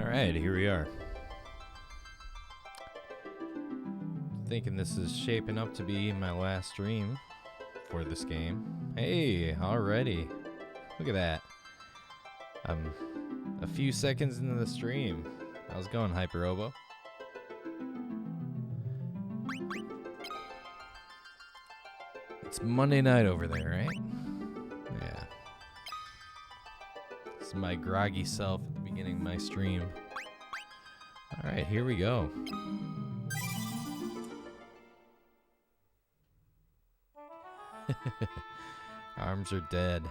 Alright, here we are. Thinking this is shaping up to be my last stream for this game. Hey, already. Look at that. I'm a few seconds into the stream. How's it going, Hyperobo? It's Monday night over there, right? Yeah. This is my groggy self at the beginning of my stream. Alright, here we go. Arms are dead.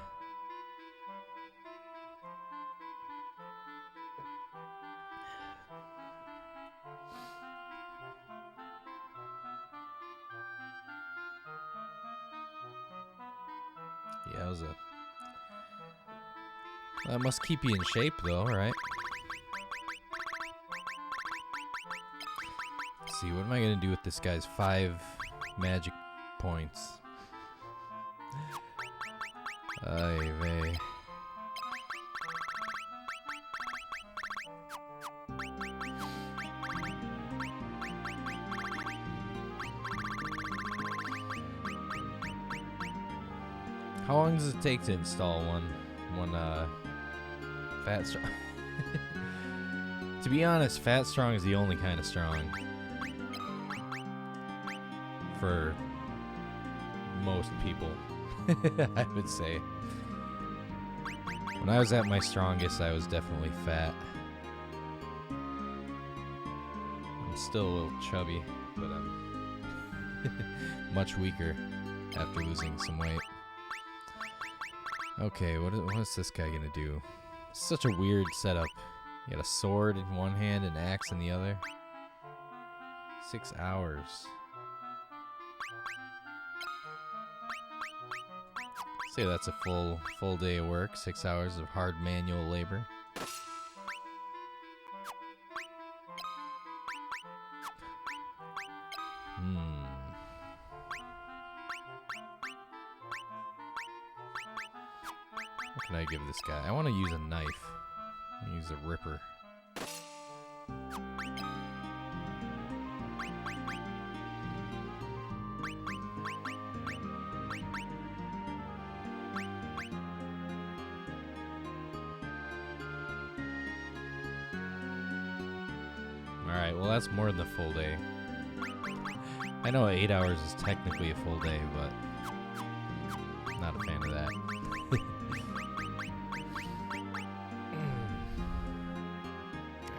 Yowza. That must keep you in shape though, right? Let's see, what am I gonna do with this guy's 5 magic points? Ay vey. How long does it take to install one Fat Strong? To be honest, Fat Strong is the only kind of strong for most people. I would say. When I was at my strongest, I was definitely fat. I'm still a little chubby, but I'm much weaker after losing some weight. Okay, what's this guy gonna do? Such a weird setup. You got a sword in one hand and an axe in the other. 6 hours. Say that's a full day of work, 6 hours of hard manual labor. What can I give this guy? I want to use a knife. I'm gonna use a ripper. Alright, well that's more than a full day. I know 8 hours is technically a full day, but I'm not a fan of that.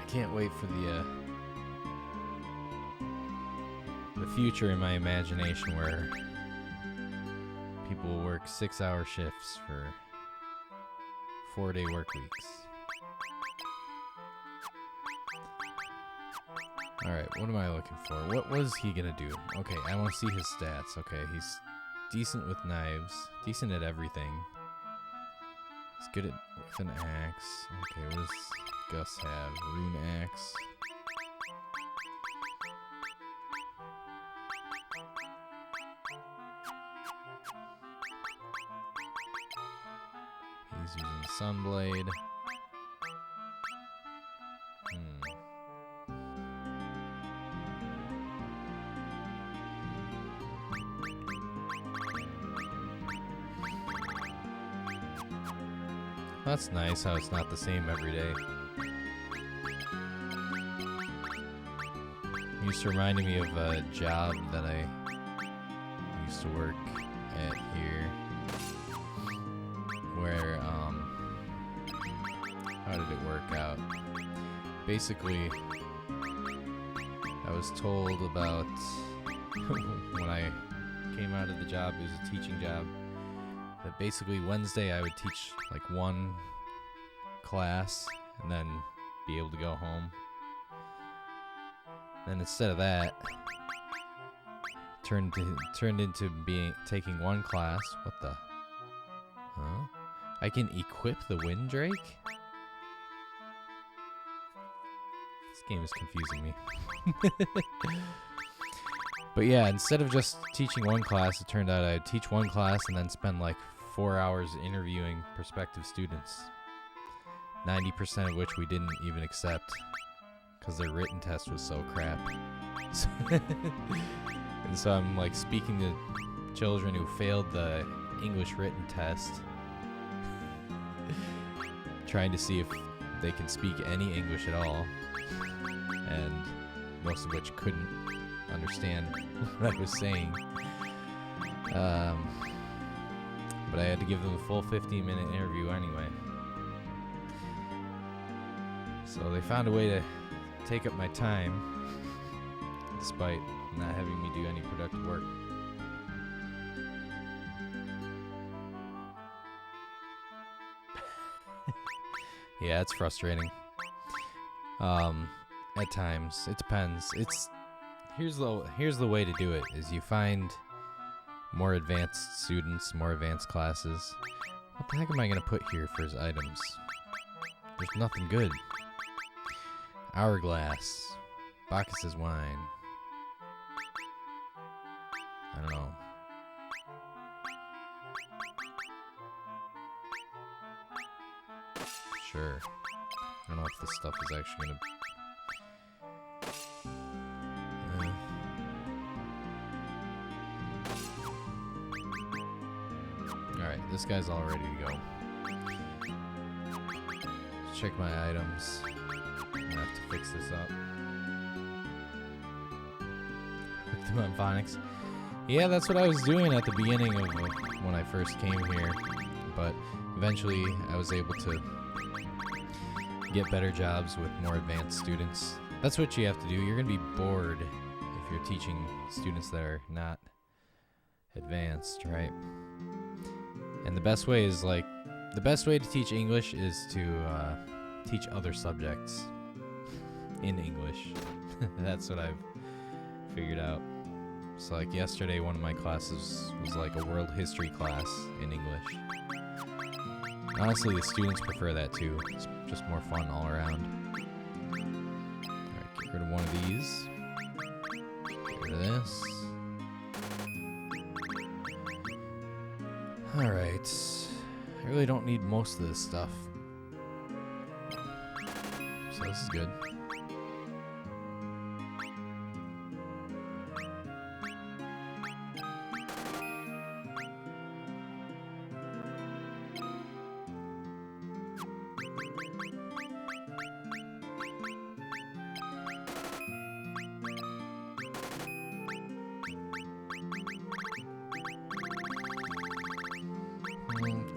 I can't wait for the future in my imagination where people will work 6-hour shifts for 4-day work weeks. Alright, what am I looking for? What was he gonna do? Okay, I want to see his stats. Okay, he's decent with knives. Decent at everything. He's good with an axe. Okay, what does Gus have? Rune axe. He's using Sunblade. That's nice how it's not the same every day. It used to remind me of a job that I used to work at here where, how did it work out? Basically, I was told about when I came out of the job, it was a teaching job, that basically Wednesday I would teach like one class and then be able to go home. And instead of that, turned into taking one class. What the? Huh? I can equip the Windrake? This game is confusing me. But yeah, instead of just teaching one class, it turned out I'd teach one class and then spend like 4 hours interviewing prospective students. 90% of which we didn't even accept because their written test was so crap. And so I'm like speaking to children who failed the English written test, trying to see if they can speak any English at all, and most of which couldn't understand what I was saying. But I had to give them a full 15-minute interview anyway. So they found a way to take up my time, despite not having me do any productive work. Yeah, it's frustrating. At times, it depends. Here's the way to do it: is you find more advanced students, more advanced classes. What the heck am I gonna put here for his items? There's nothing good. Hourglass, Bacchus's wine. I don't know. Sure. I don't know if this stuff is actually gonna. Alright, this guy's all ready to go. Let's check my items. I'm gonna have to fix this up. Put them on phonics. Yeah, that's what I was doing at the beginning of when I first came here. But eventually I was able to get better jobs with more advanced students. That's what you have to do. You're going to be bored if you're teaching students that are not advanced, right? And the best way to teach English is to teach other subjects in English. That's what I've figured out. So like yesterday, one of my classes was like a world history class in English. Honestly, the students prefer that too. It's just more fun all around. Alright, get rid of one of these. Get rid of this. Alright. I really don't need most of this stuff. So this is good.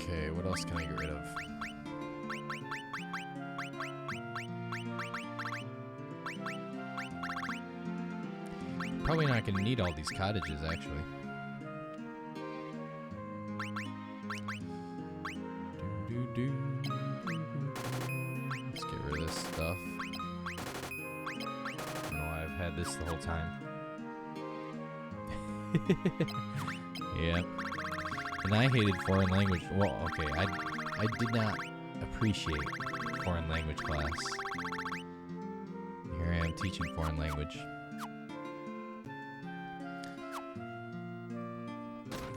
Okay, what else can I get rid of? Probably not going to need all these cottages, actually. Let's get rid of this stuff. I don't know why I've had this the whole time. Yeah. And I hated foreign language. Well, okay, I did not appreciate foreign language class. Here I am teaching foreign language.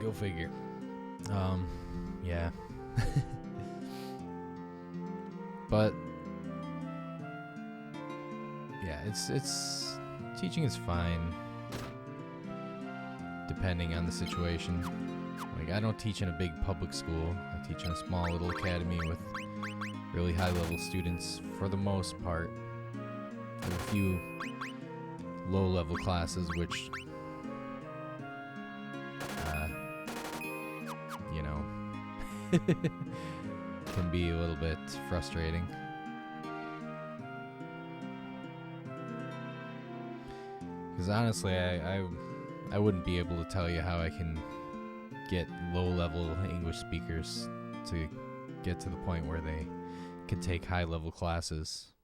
Go figure. Yeah. But yeah, it's teaching is fine depending on the situation. Like, I don't teach in a big public school. I teach in a small little academy with really high-level students for the most part. There are a few low-level classes which, you know, can be a little bit frustrating. Because honestly, I wouldn't be able to tell you how I can get low-level English speakers to get to the point where they can take high-level classes.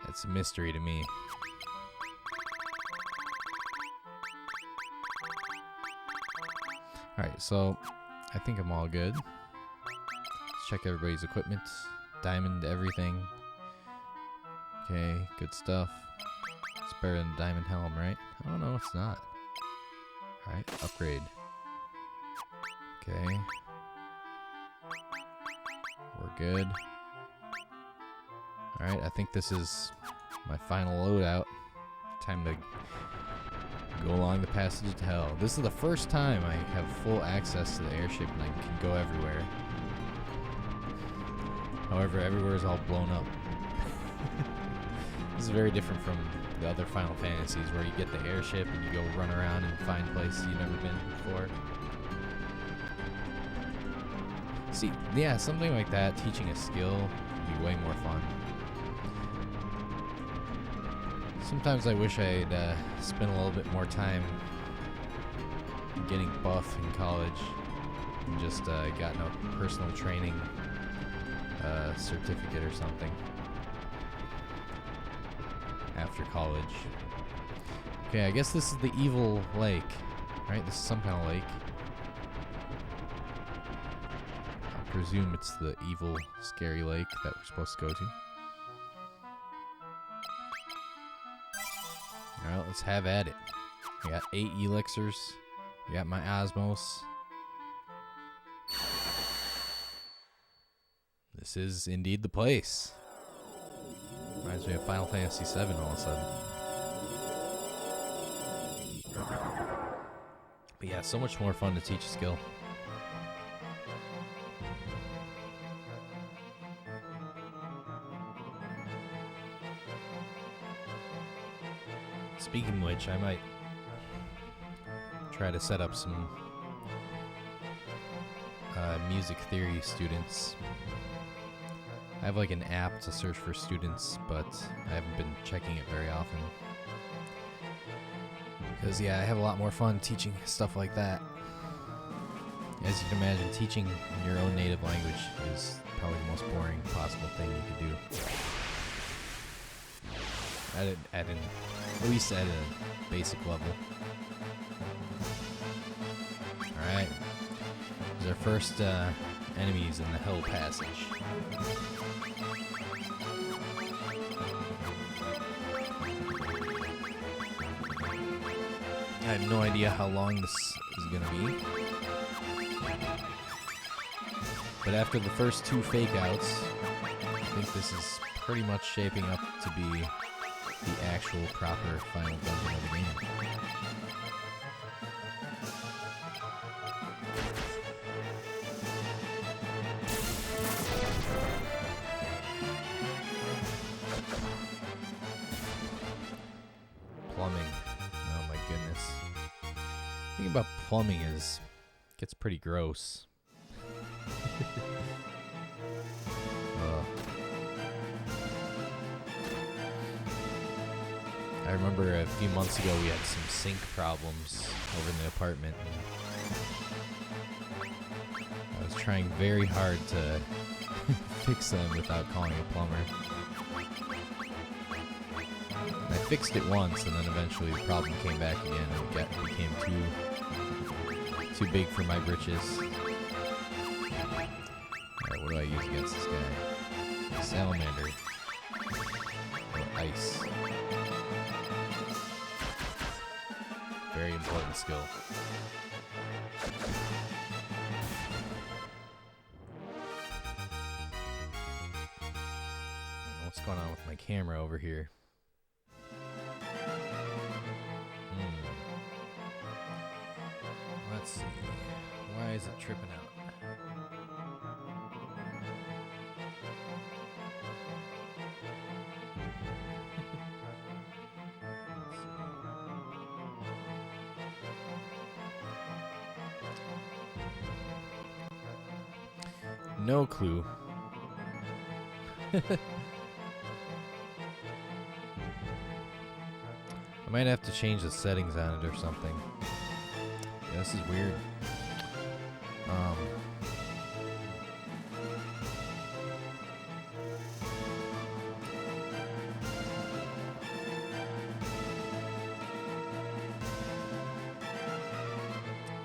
It's a mystery to me. Alright, so I think I'm all good. Let's check everybody's equipment. Diamond everything. Okay, good stuff. It's better than diamond helm, right? Oh no, it's not. Alright, upgrade. Okay. Good. Alright, I think this is my final loadout. Time to go along the passage to hell. This is the first time I have full access to the airship and I can go everywhere. However, everywhere is all blown up. This is very different from the other Final Fantasies where you get the airship and you go run around and find places you've never been before. See, yeah, something like that, teaching a skill, would be way more fun. Sometimes I wish I'd spent a little bit more time getting buff in college and just gotten a personal training certificate or something after college. Okay, I guess this is the evil lake, right? This is some kind of lake. I presume it's the evil, scary lake that we're supposed to go to. Alright, let's have at it. I got 8 elixirs. I got my osmos. This is indeed the place. Reminds me of Final Fantasy VII all of a sudden. But yeah, so much more fun to teach a skill. Speaking of which, I might try to set up some music theory students. I have like an app to search for students, but I haven't been checking it very often. Because yeah, I have a lot more fun teaching stuff like that. As you can imagine, teaching in your own native language is probably the most boring possible thing you could do. At least at a basic level. Alright. These are our first enemies in the Hell Passage. I have no idea how long this is going to be. But after the first 2 fake outs, I think this is pretty much shaping up to be the actual proper final dungeon of the game. Plumbing. Oh my goodness. The thing about plumbing is it gets pretty gross. I remember a few months ago we had some sink problems over in the apartment. I was trying very hard to fix them without calling a plumber. And I fixed it once, and then eventually the problem came back again, and it became too big for my britches. Alright, what do I use against this guy? Salamander. Or ice. Very important skill. What's going on with my camera over here? Let's see. Why is it tripping out? No clue. I might have to change the settings on it or something. Yeah, this is weird.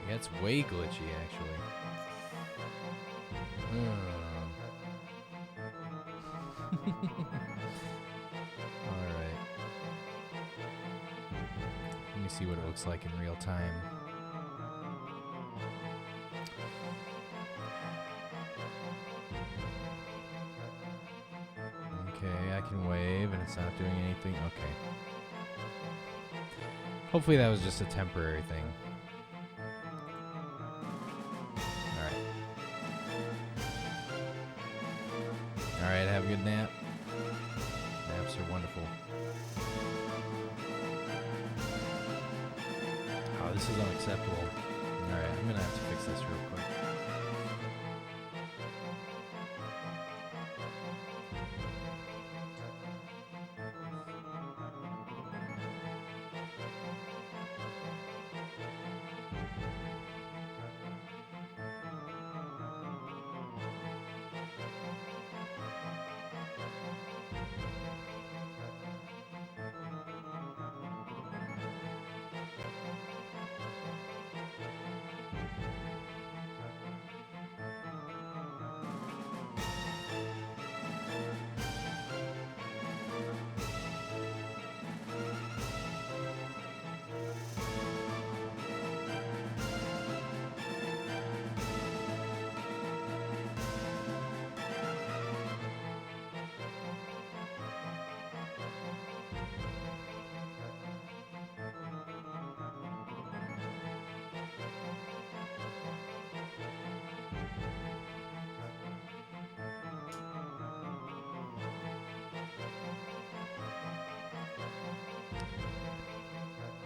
Yeah, it's way glitchy, actually. Alright. Let me see what it looks like in real time. Kraken wave, and it's not doing anything. Okay. Hopefully that was just a temporary thing. Alright. Alright, have a good nap. Naps are wonderful. Oh, this is unacceptable. Alright, I'm gonna have to fix this real quick.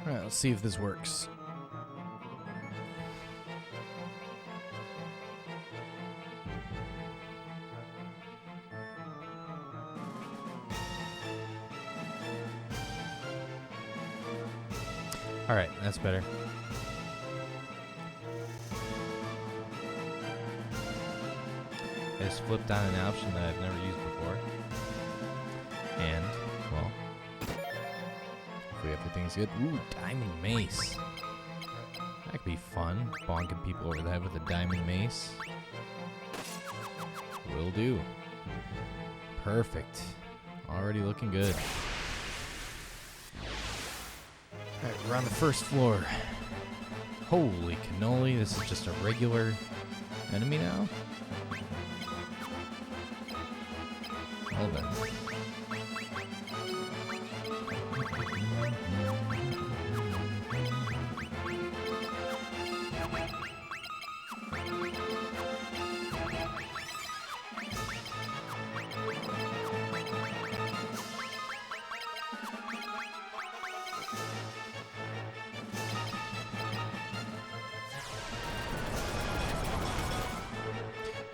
Alright, let's see if this works. Alright, that's better. I just flipped on an option that I've never used before. And, well, hopefully everything's good. Ooh, Diamond Mace. That could be fun. Bonking people over the head with a Diamond Mace. Will do. Perfect. Already looking good. Alright, we're on the first floor. Holy cannoli, this is just a regular enemy now? Well then.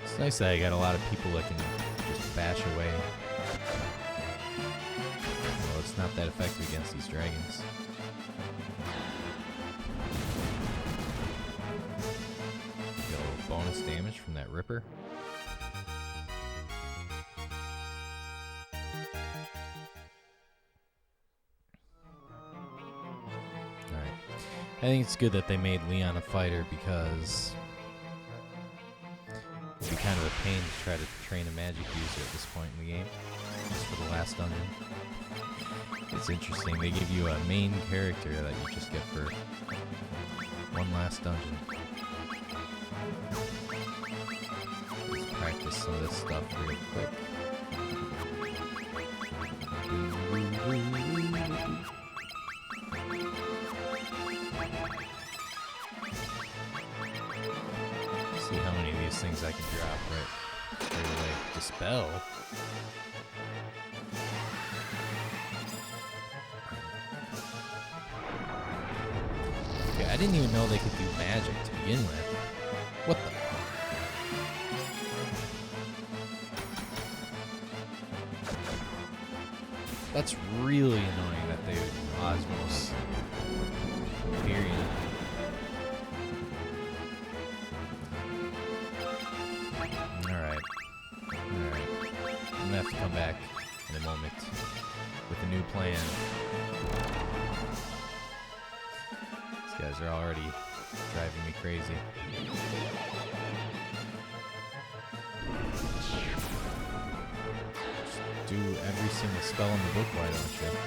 It's nice that I got a lot of people that can just bash away. Well, it's not that effective against these dragons. Get a little bonus damage from that Ripper. Alright. I think it's good that they made Leon a fighter because it'd be kind of a pain to try to train a magic user at this point in the game, just for the last dungeon. It's interesting, they give you a main character that you just get for one last dungeon. Let's practice some of this stuff real quick. See how many of these things I can drop right straight away. Dispel. Okay, I didn't even know they could do magic to begin with. What the? That's really annoying that they would Osmos. Period. Alright. I'm gonna have to come back in a moment with a new plan. These guys are already driving me crazy. Just do every single spell in the book, why don't you?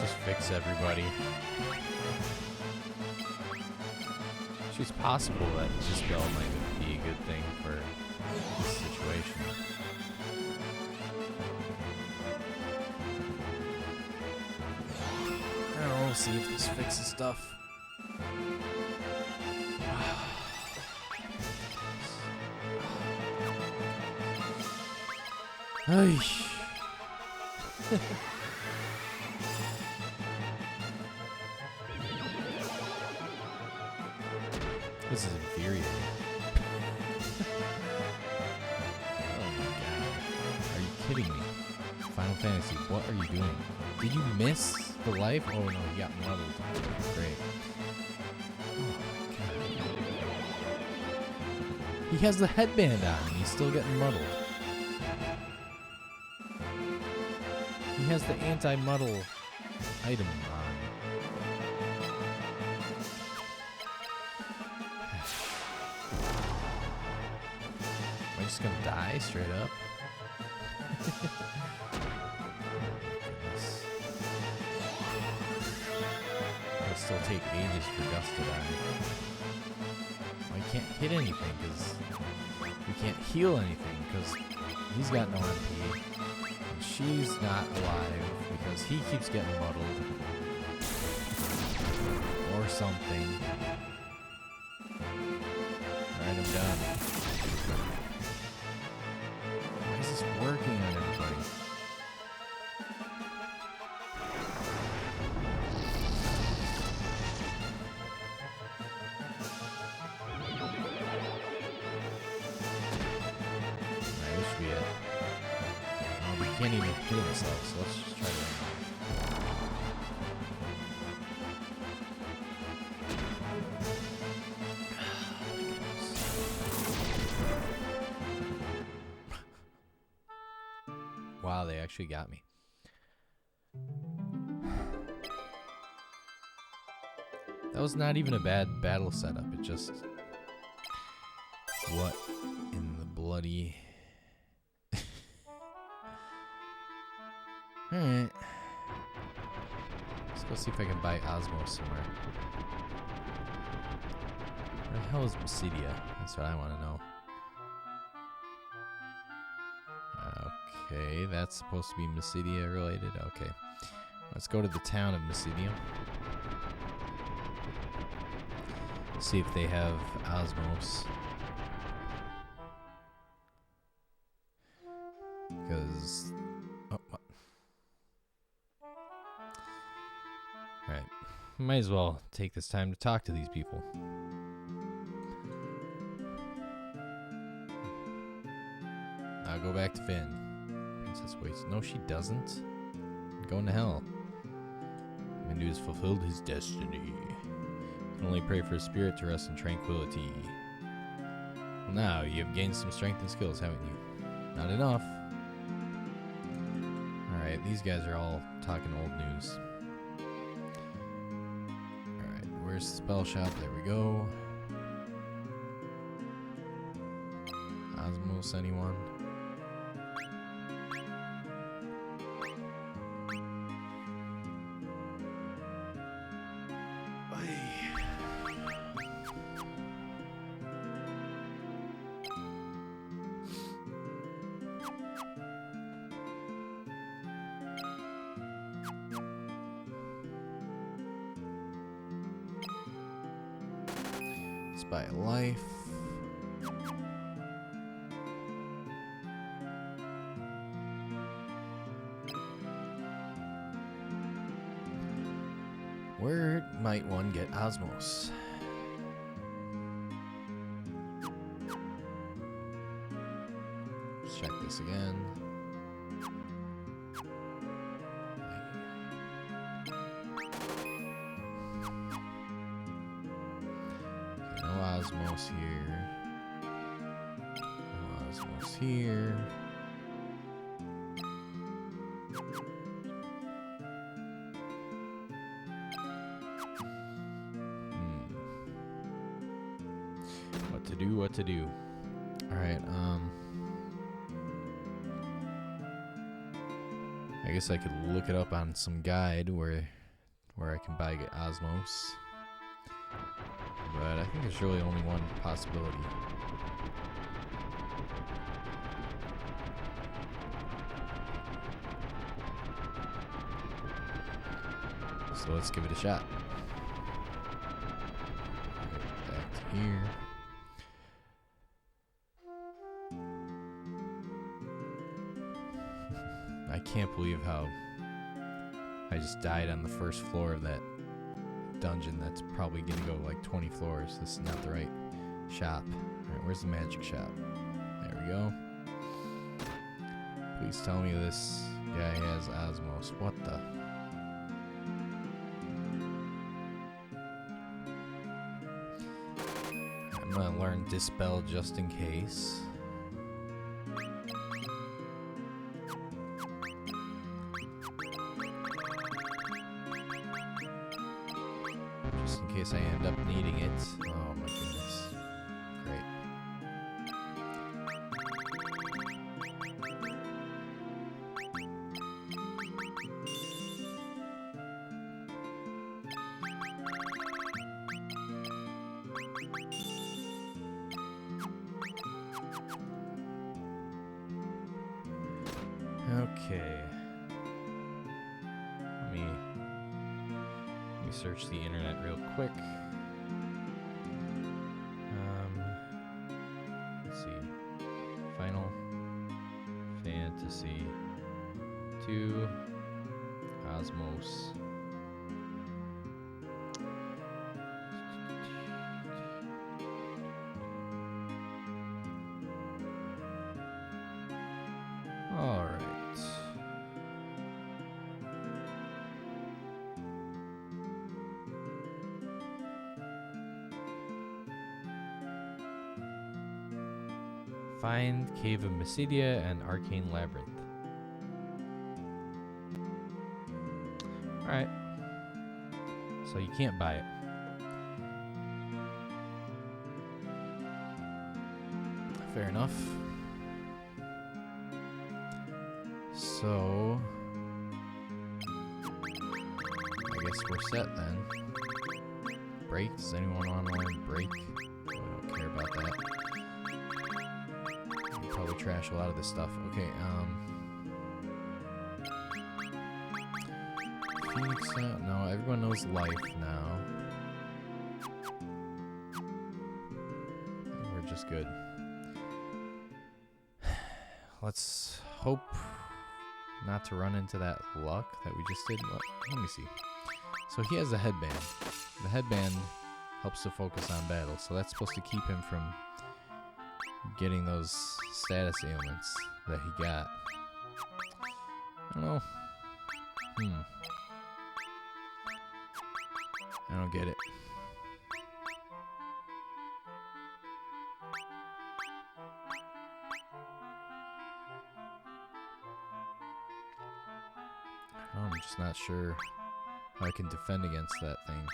just fix everybody. It's possible that this spell might be a good thing for this situation. I don't know, we'll see if this fixes stuff. Ay. This is infuriating. Oh my god. Are you kidding me? Final Fantasy, what are you doing? Did you miss the life? Oh no, he got muddled. Great. Oh my god. He has the headband on and he's still getting muddled. He has the anti-muddle item on. Am I just gonna die straight up? It'll still take ages for Gus to die. Well, he can't hit anything because he can't heal anything because he's got no MP. And she's not alive because he keeps getting muddled. Or something. Alright, I'm done. Why is this working on everybody? Alright, this should be it. Oh, we can't even hit himself, so let's just try to. Wow, they actually got me. That was not even a bad battle setup. It just... What in the bloody... Alright. Let's go see if I can buy Osmos somewhere. Where the hell is Mysidia? That's what I want to know. Okay, that's supposed to be Mysidia related. Okay. Let's go to the town of Mysidia. See if they have Osmos. Because... Oh, what? Alright. Might as well take this time to talk to these people. I'll go back to Finn. Princess waits. No, she doesn't. Going to hell. Mindu has fulfilled his destiny. Can only pray for his spirit to rest in tranquility. Well, now you have gained some strength and skills, haven't you? Not enough. Alright, these guys are all talking old news. Alright, where's the spell shop? There we go. Osmos, anyone? By life. Where might one get Osmos? Let's check this again. Osmos here. Osmos here. What to do, what to do. Alright, I guess I could look it up on some guide where where I can buy Osmos. But I think there's really only one possibility. So let's give it a shot. Right back to here. I can't believe how I just died on the first floor of that dungeon that's probably gonna go like 20 floors. This is not the right shop. Alright, where's the magic shop? There we go. Please tell me this guy has Osmos. What the? I'm gonna learn Dispel just in case. Just in case I end up needing it. Oh my goodness. Great. Okay. Let me search the internet real quick. Let's see. Final Fantasy 2 Osmos. All right. Find Cave of Mysidia and Arcane Labyrinth. Alright. So you can't buy it. Fair enough. So I guess we're set then. Break? Does anyone want to learn break? I don't care about that. Probably trash a lot of this stuff. Okay, Phoenix, no, everyone knows life now. We're just good. Let's hope not to run into that luck that we just did. Let me see. So he has a headband. The headband helps to focus on battle, so that's supposed to keep him from getting those status ailments that he got. I don't know. I don't get it. I'm just not sure how I can defend against that thing.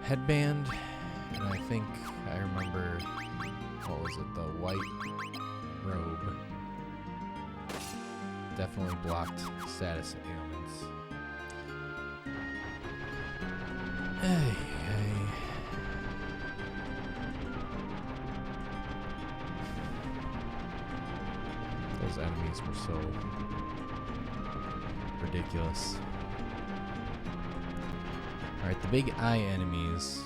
Headband, and I think I remember, what was it, the white robe definitely blocked status ailments. Hey. Those enemies were so ridiculous. Alright, the big eye enemies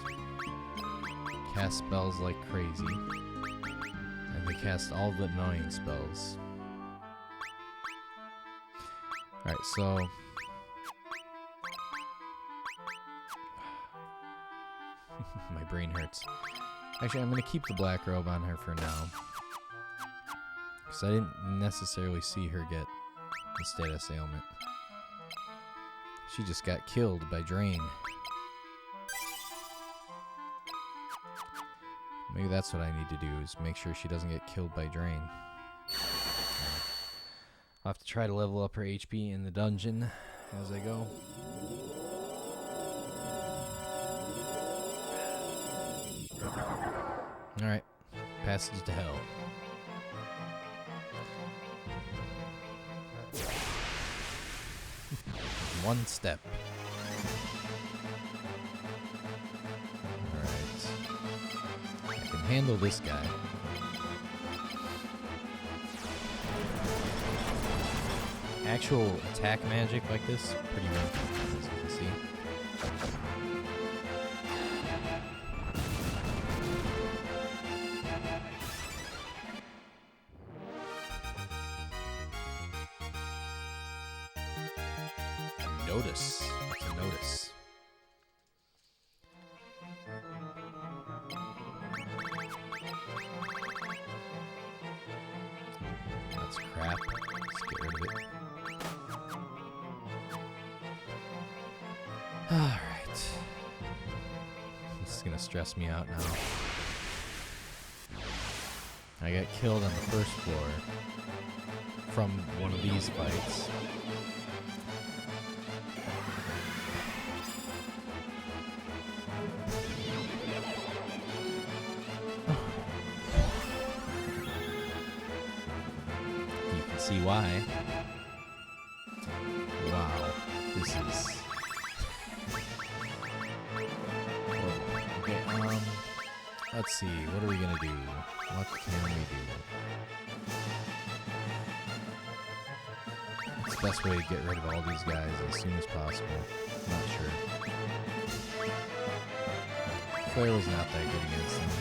cast spells like crazy, and they cast all the annoying spells. Alright, so my brain hurts. Actually, I'm going to keep the black robe on her for now, because I didn't necessarily see her get the status ailment. She just got killed by Drain. Maybe that's what I need to do, is make sure she doesn't get killed by Drain. I'll have to try to level up her HP in the dungeon as I go. Alright, passage to hell. one step. Alright. I can handle this guy. Actual attack magic like this, pretty weak, as you can see. Notice. It's a notice. That's crap. Let's get rid of it. Alright. This is gonna stress me out now. I got killed on the first floor from one of these fights. You can see why. Wow, this is... Okay, let's see, what are we gonna do? What can we do? What's the best way to get rid of all these guys as soon as possible? Not sure. Flare was not that good against them.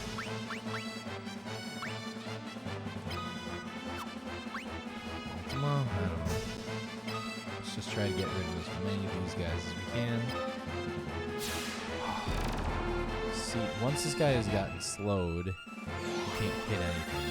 Come on, I don't know. Let's just try to get rid of as many of these guys as we can. See, once this guy has gotten slowed, he can't hit anything.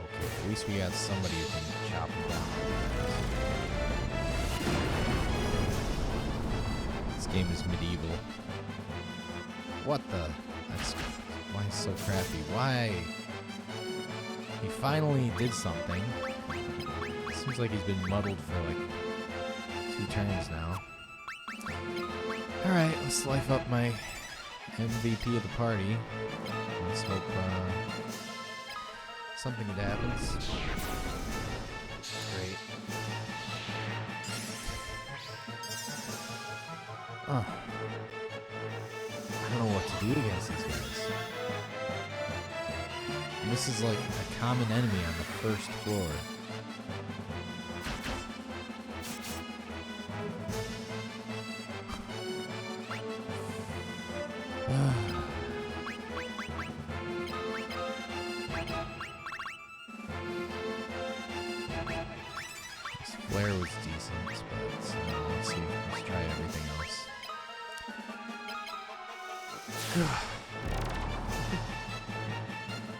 Okay, at least we got somebody who can chop him down. This game is medieval. What the? That's why it's so crappy. Why? He finally did something. Seems like he's been muddled for like 2 turns now. Alright, let's life up my MVP of the party. Let's hope something good happens. Great. Oh. I don't know what to do against these guys. And this is like a common enemy on the first floor. This flare was decent, but let's see. Let's try everything else.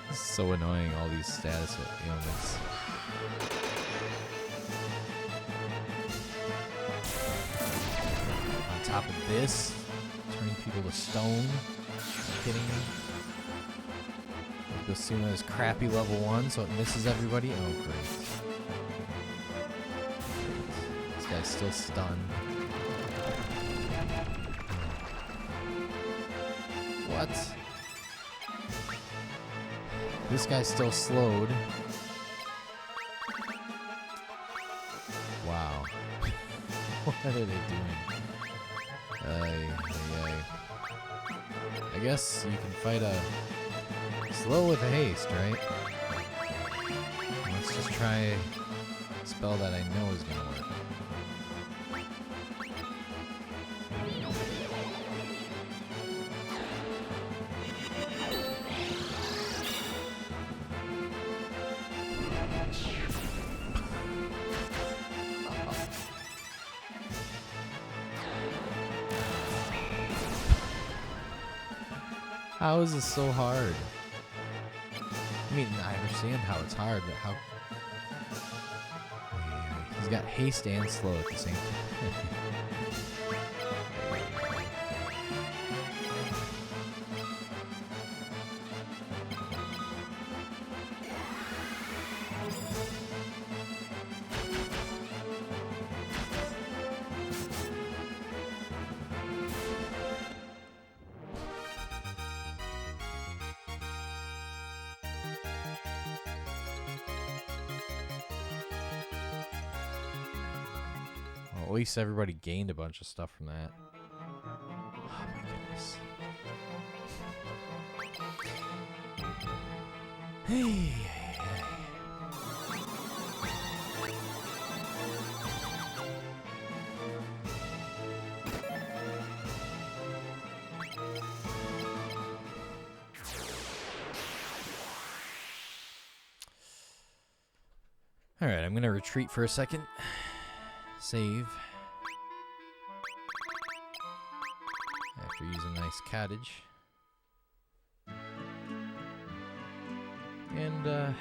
This is so annoying, all these status ailments. On top of this, turning people to stone. Are you kidding me? Basuna is crappy level 1, so it misses everybody. Oh, great. This guy's still stunned. What? This guy's still slowed. Wow. What are they doing? I guess you can fight a slow with a haste, right? Let's just try a spell that I know is gonna work. How is this so hard? I mean, I understand how it's hard, but how... He's got haste and slow at the same time. at least everybody gained a bunch of stuff from that. Oh my goodness. Hey. Alright, I'm gonna retreat for a second. Save. After using nice cottage. And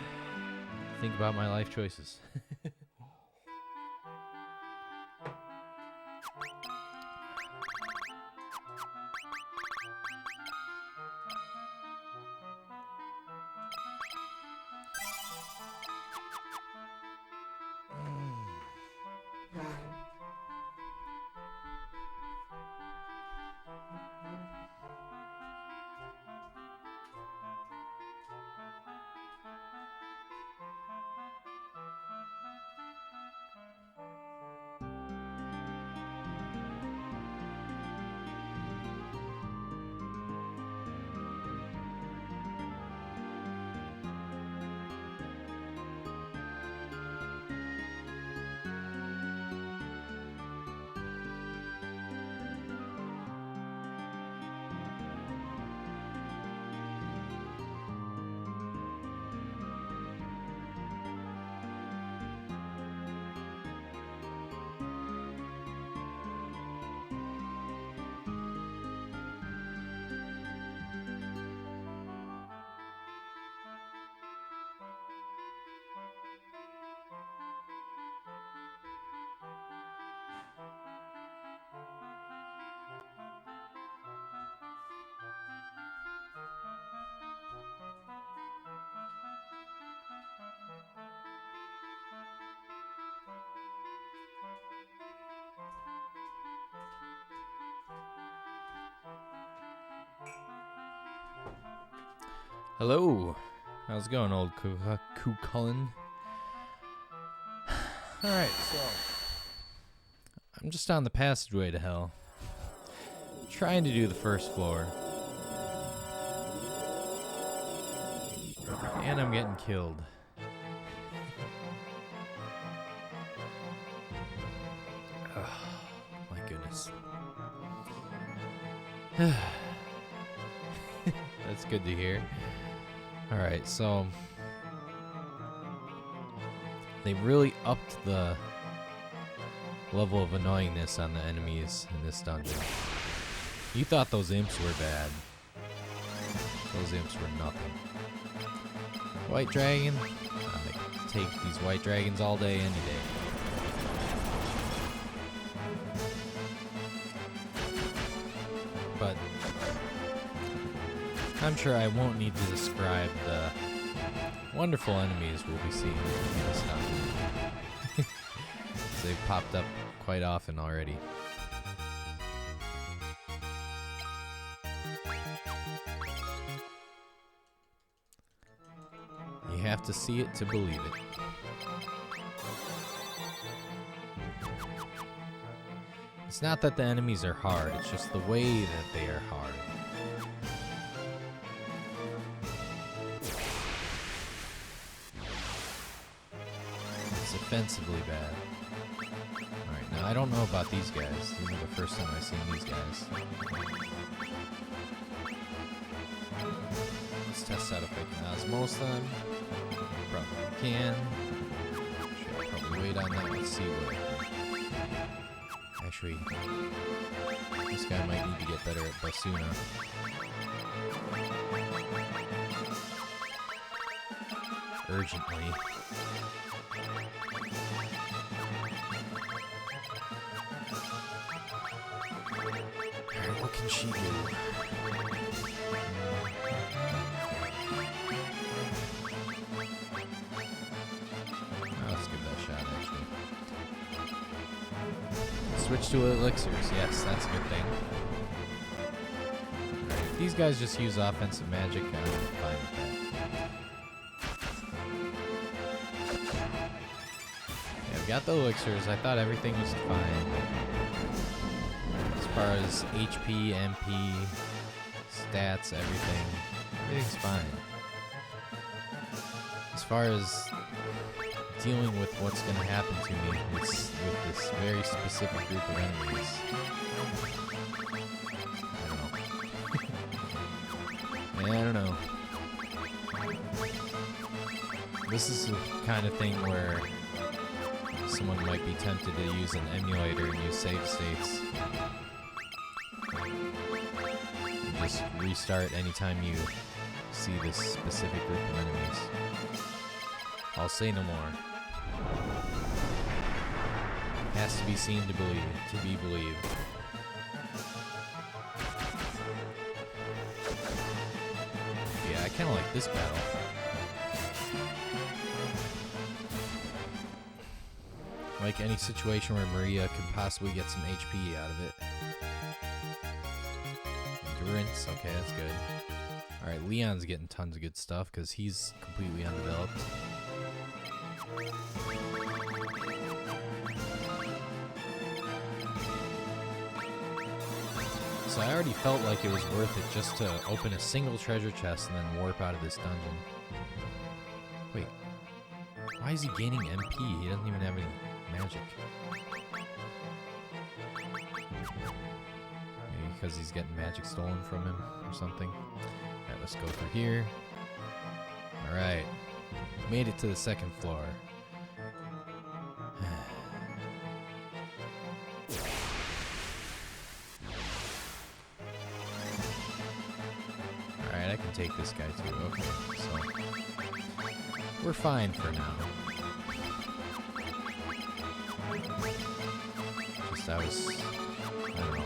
think about my life choices. Hello. How's it going, old Cucullin? Alright, so I'm just on the passageway to hell. Trying to do the first floor. And I'm getting killed. Oh, my goodness. That's good to hear. Alright, so they really upped the level of annoyingness on the enemies in this dungeon. You thought those imps were bad. Those imps were nothing. White dragon? I take these white dragons all day, any day. But I'm sure I won't need to describe the wonderful enemies we'll be seeing in this dungeon. They've popped up quite often already. You have to see it to believe it. It's not that the enemies are hard, it's just the way that they are hard. It's offensively bad. Alright, now I don't know about these guys. This is the first time I've seen these guys. Let's test out if I can osmose them. Probably can. Should probably wait on that. Let's see what. Actually, this guy might need to get better at Basuna. Urgently. Alright, what can she do? Let's give that a shot, actually. Switch to elixirs. Yes, that's a good thing. Right, if these guys just use offensive magic, I'm fine with that. Yeah, got the elixirs. I thought everything was fine. As far as HP, MP, stats, everything's fine. As far as dealing with what's going to happen to me with this very specific group of enemies, I don't know. This is the kind of thing where someone might be tempted to use an emulator and use save states. And just restart anytime you see this specific group of enemies. I'll say no more. Has to be seen to be believed. Yeah, I kind of like this battle. Like any situation where Maria could possibly get some HP out of it. Endurance, okay, that's good. Alright, Leon's getting tons of good stuff because he's completely undeveloped. So I already felt like it was worth it just to open a single treasure chest and then warp out of this dungeon. Wait, why is he gaining MP? He doesn't even have any magic. Maybe because he's getting magic stolen from him or something. Alright, let's go through here. Alright, made it to the second floor. Alright, I can take this guy too. Okay, so we're fine for now. Just I don't know.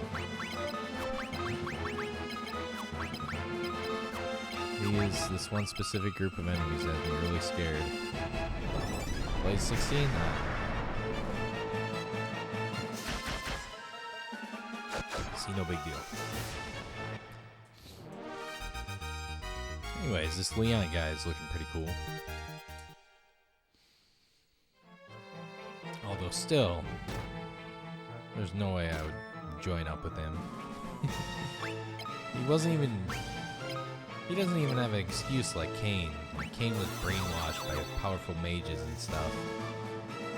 This one specific group of enemies that me really scared. Blaze 16? No. See, no big deal. Anyways, this Leon guy is looking pretty cool. Although still, there's no way I would join up with him. He doesn't even have an excuse like Cain. Cain was brainwashed by powerful mages and stuff.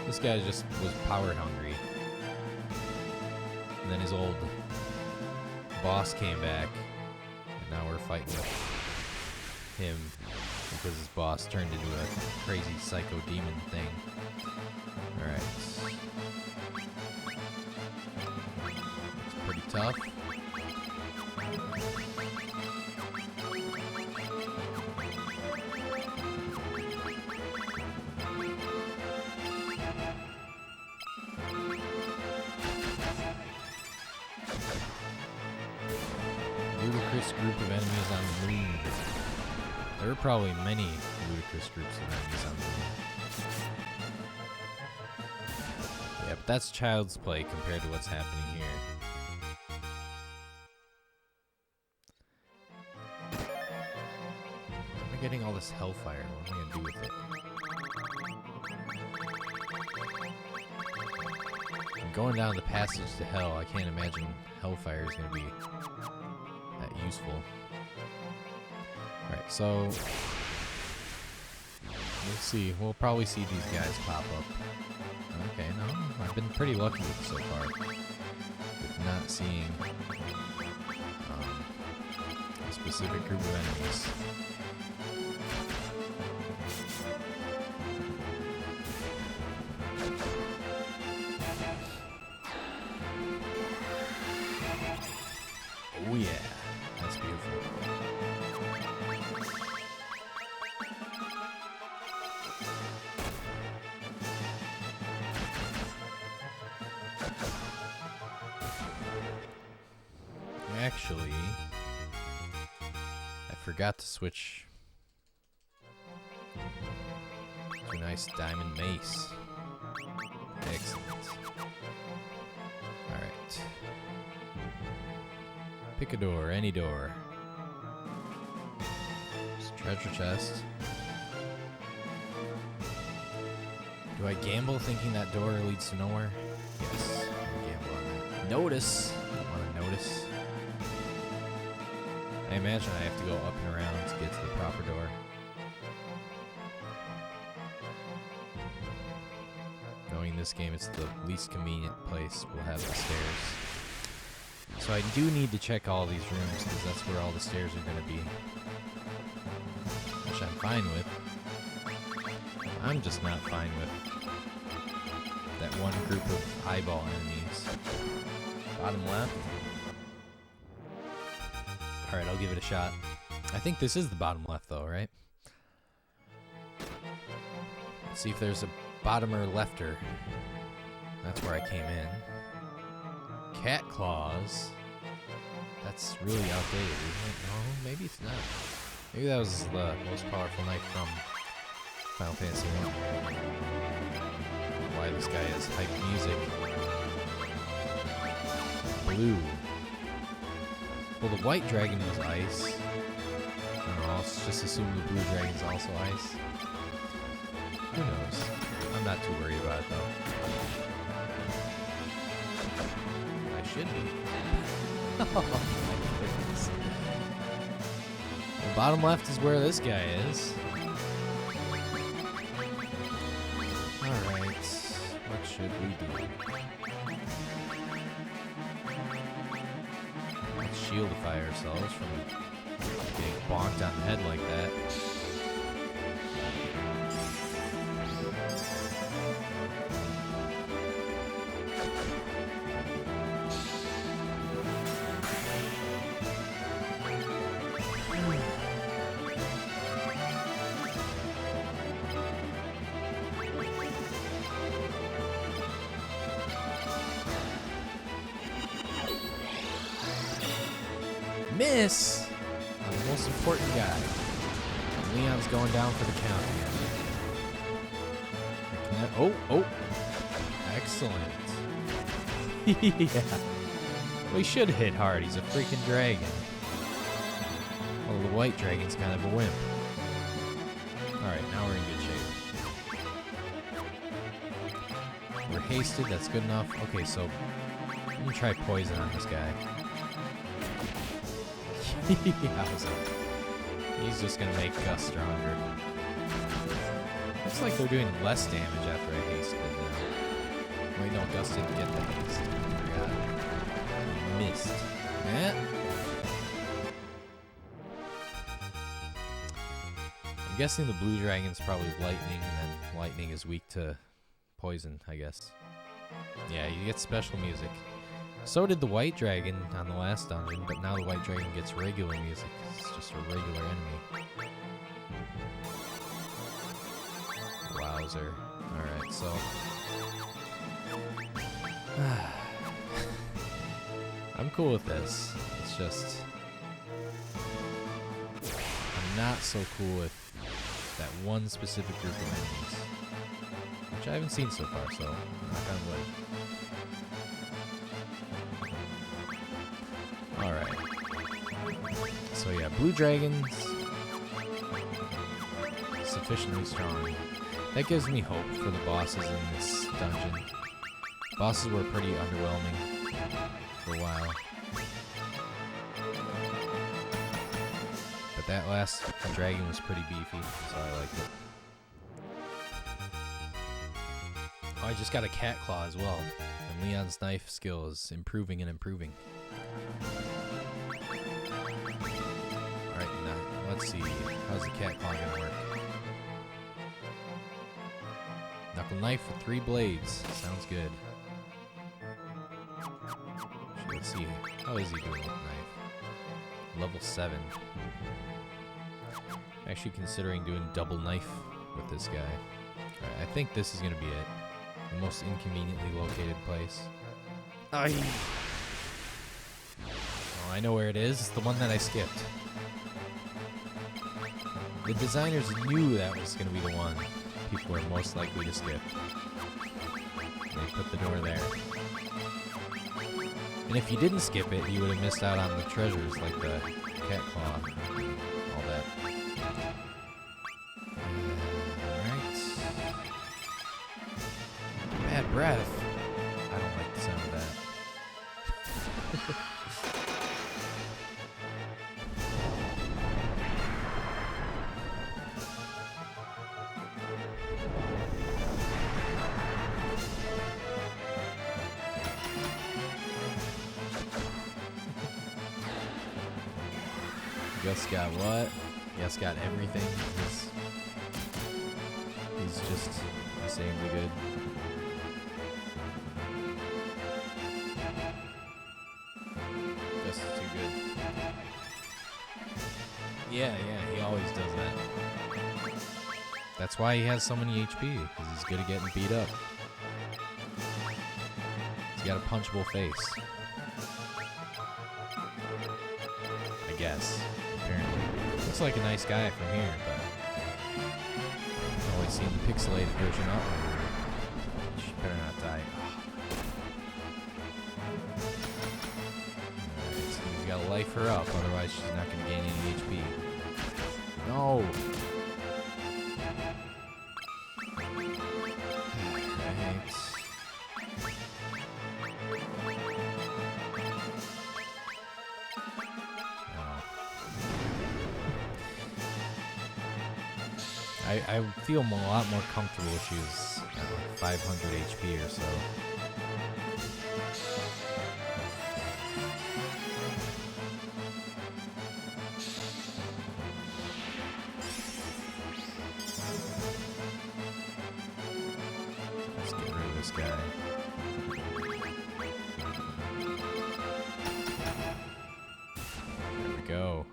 This guy just was power hungry. And then his old boss came back, and now we're fighting him because his boss turned into a crazy psycho demon thing. Alright. It's pretty tough. Ludicrous group of enemies on the moon. There are probably many ludicrous groups of enemies on the moon. Yeah, but that's child's play compared to what's happening here. I'm getting all this hellfire. What am I gonna do with it? I'm going down the passage to hell. I can't imagine hellfire is gonna be that useful. Alright, so we'll see. We'll probably see these guys pop up. Okay, no, I've been pretty lucky so far with not seeing a specific group of enemies. Oh yeah, that's beautiful. Actually, I forgot to switch to a nice diamond mace. Excellent. Alright. Pick a door, any door. There's a treasure chest. Do I gamble thinking that door leads to nowhere? Yes. I gamble on that. Notice. I want to notice. I imagine I have to go up and around to get to the proper door. Knowing this game, it's the least convenient place we'll have the stairs. So I do need to check all these rooms because that's where all the stairs are going to be. Which I'm fine with. I'm just not fine with that one group of eyeball enemies. Bottom left. Alright, I'll give it a shot. I think this is the bottom left though, right? Let's see if there's a bottomer lefter. That's where I came in. Cat claws. That's really outdated, isn't it? No, maybe it's not. Maybe that was the most powerful knife from Final Fantasy 1. Why this guy has hype music. Blue. Well, the white dragon was ice. I don't know, I'll just assume the blue dragon's also ice. Who knows? I'm not too worried about it, though. I should be. Oh, my goodness. The bottom left is where this guy is. Alright, what should we do? Let's shieldify ourselves from getting bonked on the head like that. Miss on the most important guy. And Leon's going down for the count here. Oh, excellent. Yeah. Well, he should hit hard. He's a freaking dragon. Well, the white dragon's kind of a wimp. Alright, now we're in good shape. We're hasted. That's good enough. Okay, so let me try poison on this guy. He's just gonna make Gus stronger. Looks like they're doing less damage after I hasted them. Wait, no, Gus didn't get the haste. I forgot. He missed. Eh? I'm guessing the blue dragon's probably lightning, and then lightning is weak to poison, I guess. Yeah, you get special music. So did the white dragon on the last dungeon, but now the white dragon gets regular music. It's just a regular enemy. Wowzer. Alright, so... I'm cool with this. It's just... I'm not so cool with that one specific group of enemies. Which I haven't seen so far, so knock on wood. Alright. So yeah, blue dragons sufficiently strong. That gives me hope for the bosses in this dungeon. Bosses were pretty underwhelming for a while. But that last dragon was pretty beefy, so I liked it. Oh, I just got a cat claw as well. And Leon's knife skill is improving and improving. Alright, now let's see. How's the cat claw gonna work? Knuckle knife with 3 blades. Sounds good. Let's see. How is he doing with knife? Level 7. Actually considering doing double knife with this guy. Alright, I think this is gonna be it. The most inconveniently located place. Oh, I know where it is. It's the one that I skipped. The designers knew that was going to be the one people were most likely to skip. They put the door there. And if you didn't skip it, you would have missed out on the treasures like the cat claw and all that. Alright. breath. I don't like the sound of that. Gus got what? Gus got everything. He's just insanely good. Gus is too good. Yeah, he always does that. That's why he has so many HP, because he's good at getting beat up. He's got a punchable face. I guess. Apparently. Looks like a nice guy from here, but I've always seen the pixelated version up. She better not die. Alright, so he's gotta life her up, otherwise she's not gonna gain any HP. No! I feel a lot more comfortable if she was at like 500 HP or so. Let's get rid of this guy. There we go.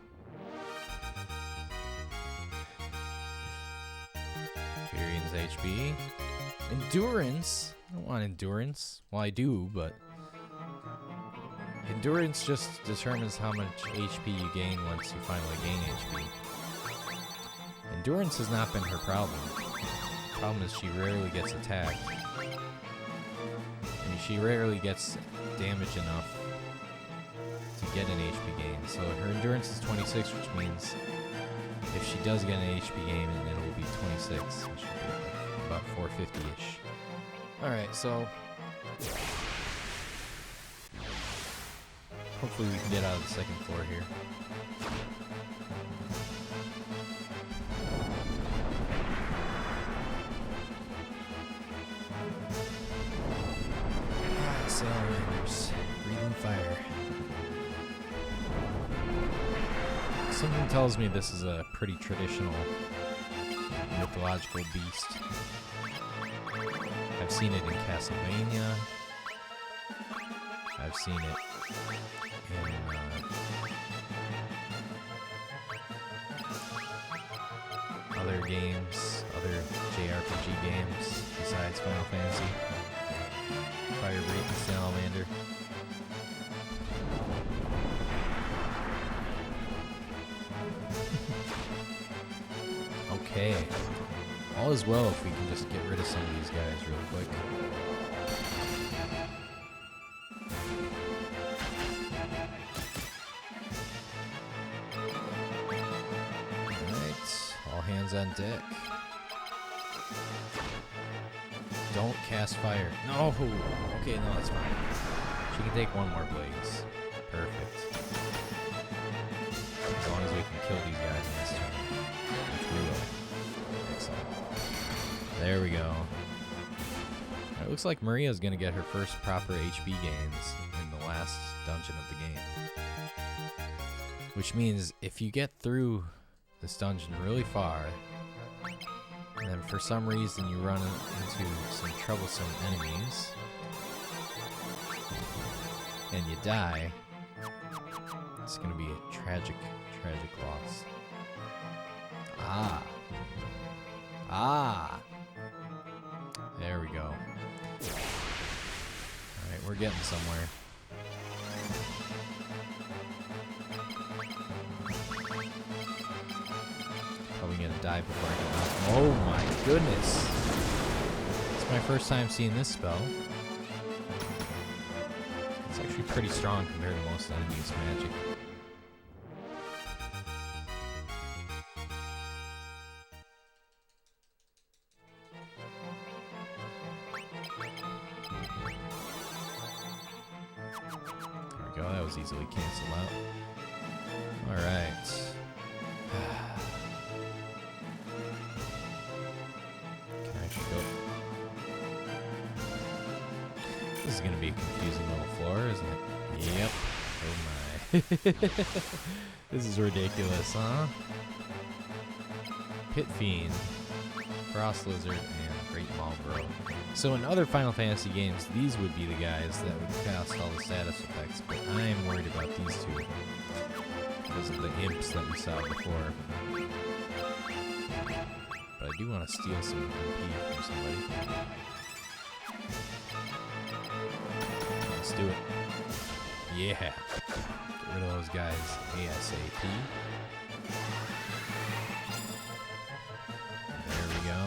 HP. Endurance? I don't want endurance. Well, I do, but endurance just determines how much HP you gain once you finally gain HP. Endurance has not been her problem. The problem is she rarely gets attacked. I mean, she rarely gets damage enough to get an HP gain. So her endurance is 26, which means if she does get an HP gain, it will be 26, which will be about 450-ish. Alright, so hopefully we can get out of the second floor here. Salamanders, breathing fire. Something tells me this is a pretty traditional mythological beast. I've seen it in Castlevania. I've seen it in other games, other JRPG games besides Final Fantasy. Fire breathing salamander. Okay. All is well if we can just get rid of some of these guys real quick. Alright. All hands on deck. Don't cast fire. No! Okay, no, that's fine. She can take one more blaze. Perfect. As long as we can kill these guys in this turn. Which we will. Excellent. There we go. It looks like Maria's gonna get her first proper HP gains in the last dungeon of the game. Which means if you get through this dungeon really far, and then for some reason you run into some troublesome enemies, and you die, it's gonna be a tragic, tragic loss. There we go. Alright, we're getting somewhere. Probably gonna die before I get out. Oh my goodness! It's my first time seeing this spell. It's actually pretty strong compared to most enemies' magic. go. That was easily canceled out. Alright. Can I actually go? This is going to be a confusing little floor, isn't it? Yep. Oh my. This is ridiculous, huh? Pit Fiend, Frost Lizard, and Great Malboro. So in other Final Fantasy games, these would be the guys that would cast all the status effects, but I am worried about these two because of the imps that we saw before. But I do want to steal some MP from somebody. Let's do it. Yeah. Get rid of those guys ASAP. There we go.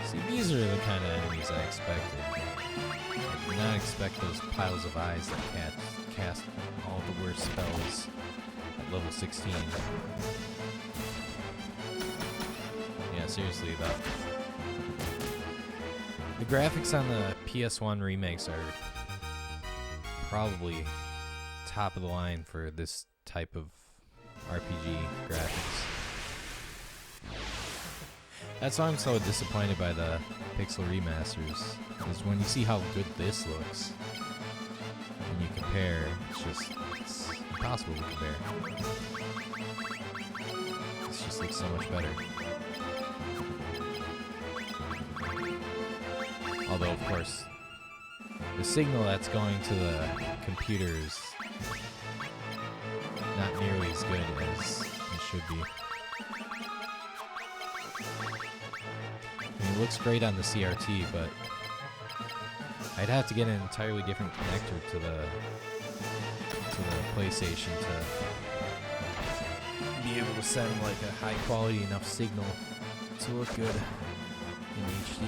See, these are the kind of enemies I expected. I did not expect those piles of eyes that cast all the worst spells at level 16. Yeah, seriously, the graphics on the PS1 remakes are probably top of the line for this type of RPG graphics. That's why I'm so disappointed by the Pixel remasters, is when you see how good this looks, and you compare, it's impossible to compare. This just looks so much better. Although, of course, the signal that's going to the computer is not nearly as good as it should be. I mean, it looks great on the CRT, but I'd have to get an entirely different connector to the PlayStation to be able to send like a high quality enough signal to look good in HD.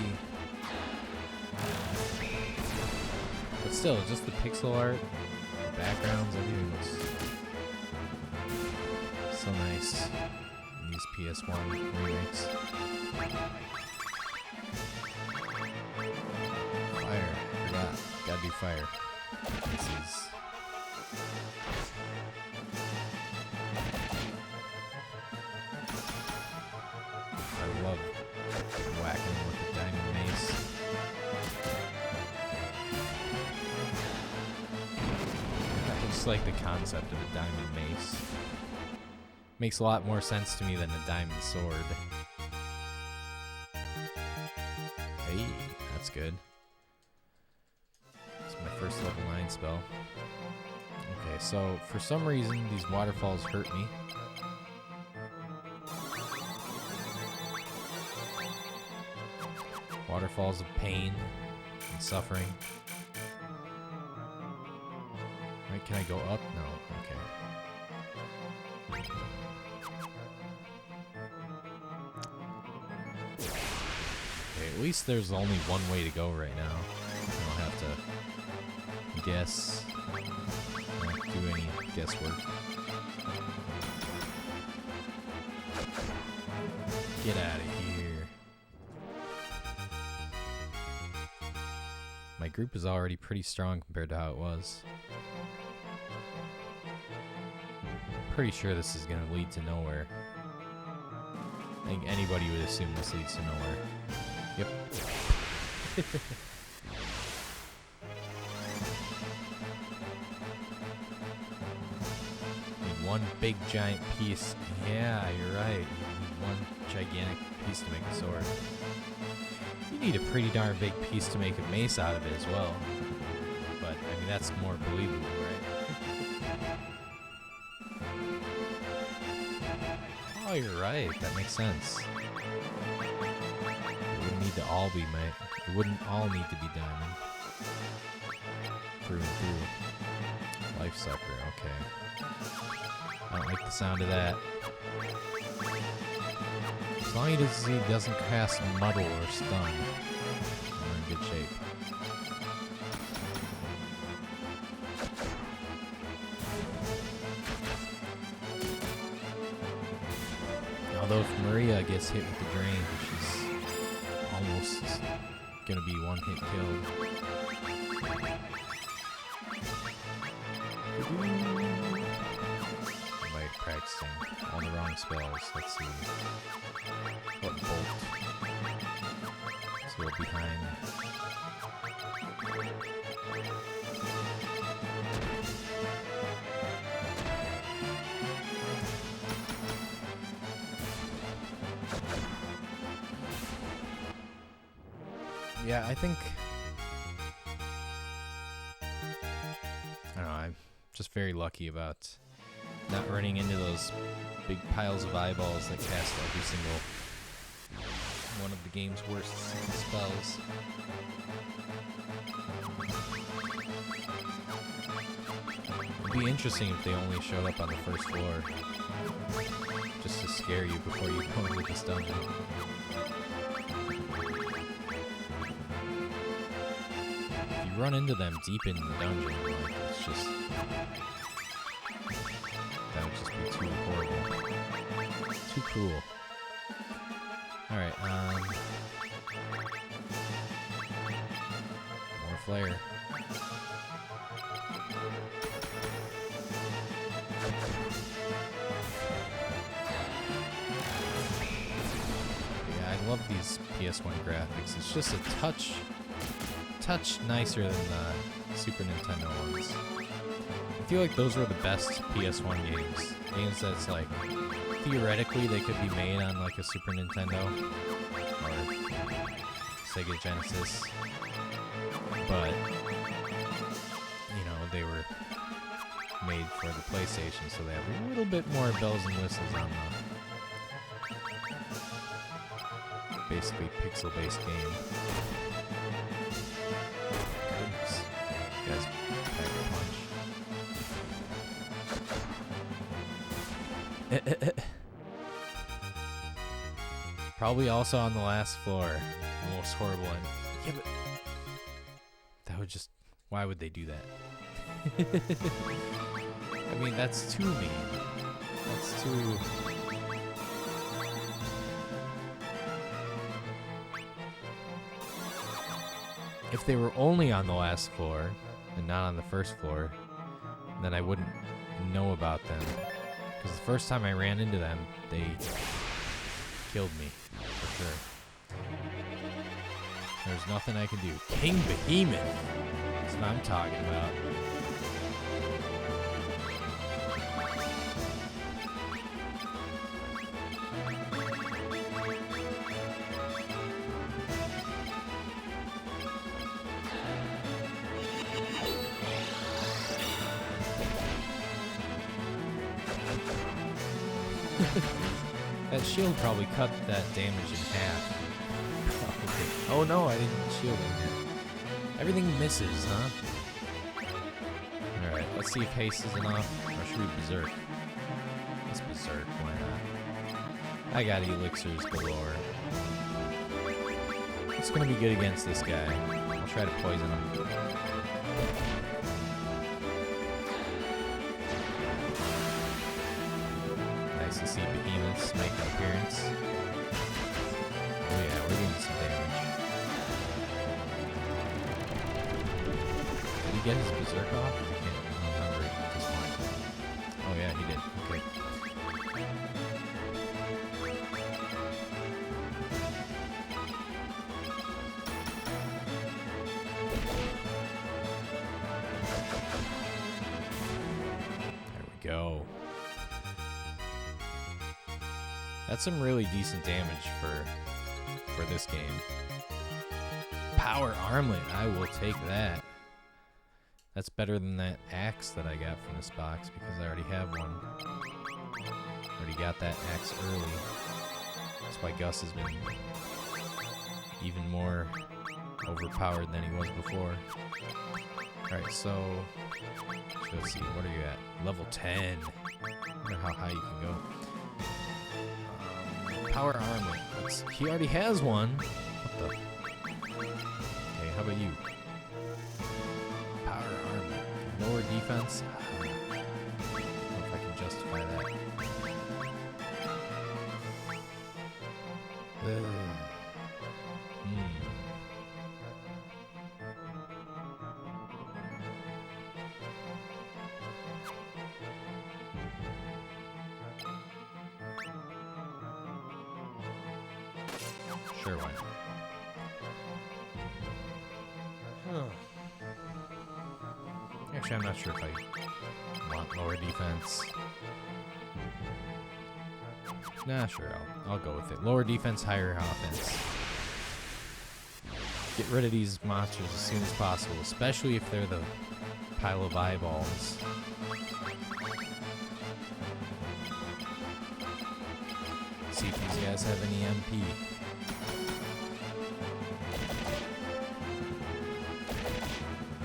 But still, just the pixel art, the backgrounds, everything looks so nice in these PS1 remakes. Fire, forgot. Gotta do fire. This is... I love whacking with the diamond mace. I just like the concept of a diamond mace. Makes a lot more sense to me than a diamond sword. Hey, that's good. It's my first level 9 spell. Okay, so for some reason these waterfalls hurt me. Waterfalls of pain and suffering. Right, can I go up? No, okay. Okay, at least there's only one way to go right now. I don't have to guess. I don't do any guesswork. Get out of here. My group is already pretty strong compared to how it was. Pretty sure this is going to lead to nowhere. I think anybody would assume this leads to nowhere. Yep. Need one big giant piece. Yeah, you're right. You need one gigantic piece to make a sword. You need a pretty darn big piece to make a mace out of it as well. But, I mean, that's more believable, right? Oh, you're right. That makes sense. It wouldn't need to all be it wouldn't all need to be diamond. Through and through. Life sucker, okay. I don't like the sound of that. As long as he doesn't cast muddle or stun, we're in good shape. Although if Maria gets hit with the drain, she's almost gonna be one hit killed. Am I practicing all the wrong spells? Let's see. What bolt? Let's go behind. Yeah, I think... I don't know, I'm just very lucky about not running into those big piles of eyeballs that cast every single one of the game's worst spells. It'd be interesting if they only showed up on the first floor, just to scare you before you go into this dungeon. If you run into them deep in the dungeon, like, it's just... that would just be too horrible. Too cruel. Alright, more flare. Yeah, I love these PS1 graphics. It's just a touch nicer than the Super Nintendo ones. I feel like those were the best PS1 games. Games that's like, theoretically they could be made on like a Super Nintendo or Sega Genesis, but you know, they were made for the PlayStation, so they have a little bit more bells and whistles on the basically pixel-based game. Goodness, you guys pack a punch. Probably also on the last floor. The most horrible one. Yeah, but that would just... why would they do that? I mean, that's too mean. That's too... If they were only on the last floor and not on the first floor, then I wouldn't know about them. Because the first time I ran into them, they killed me, for sure. There's nothing I can do. King Behemoth! That's what I'm talking about. That shield probably cut that damage in half. Probably. Oh no, I didn't shield him. Everything misses, huh? Alright, let's see if haste is enough. Or should we berserk? Let's berserk, why not? I got elixirs galore. It's gonna be good against this guy. I'll try to poison him. Nice to see behemoths make an appearance. Oh yeah, we're getting some damage. Did he get his berserk off? I can't remember at this point. Oh yeah, he did. Okay. There we go. That's some really decent damage for this game. Power armlet, I will take that. That's better than that axe that I got from this box because I already have one. Already got that axe early. That's why Gus has been even more overpowered than he was before. Alright, so let's see, what are you at? Level 10. I wonder how high you can go. Power armor. He already has one. What the? Okay, how about you? Power armor. Lower defense. I don't know if I can justify that. Sure, why not? Actually, I'm not sure if I want lower defense. Nah, sure, I'll go with it. Lower defense, higher offense. Get rid of these monsters as soon as possible, especially if they're the pile of eyeballs. See if these guys have any MP.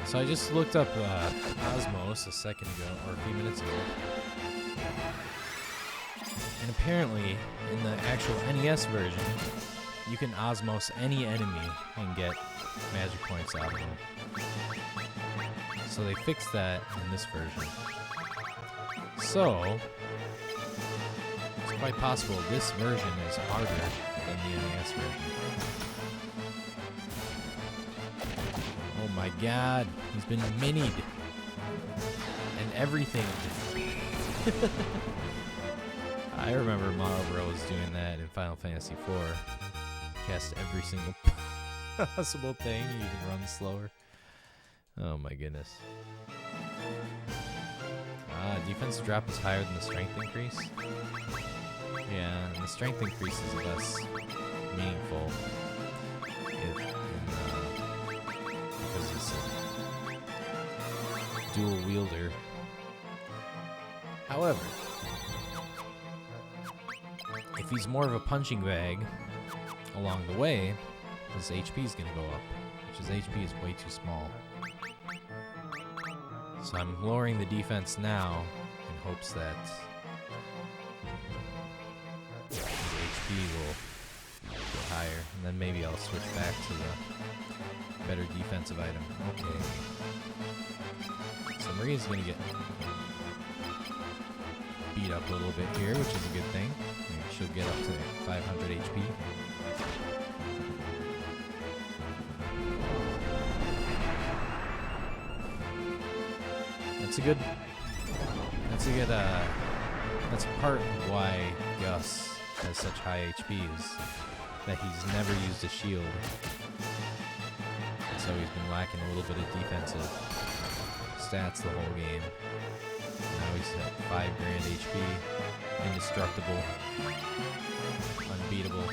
So I just looked up Osmos a second ago, or a few minutes ago. And apparently, in the actual NES version, you can Osmos any enemy and get magic points out of them. So they fixed that in this version. So, it's quite possible this version is harder than the NES version. Oh my god, he's been minied. And everything. I remember Mario Bros doing that in Final Fantasy IV. Cast every single possible thing, you can run slower. Oh my goodness. Defensive drop is higher than the strength increase. Yeah, and the strength increase is less meaningful because he's a dual wielder. However, if he's more of a punching bag along the way, his HP is going to go up, which his HP is way too small. So I'm lowering the defense now in hopes that his HP will go higher, and then maybe I'll switch back to the better defensive item. Okay. So Maria's going to get beat up a little bit here, which is a good thing. Maybe she'll get up to 500 HP. That's part of why Gus has such high HP is that he's never used a shield. So he's been lacking a little bit of defensive stats the whole game. Now he's at 5 grand HP, indestructible, unbeatable.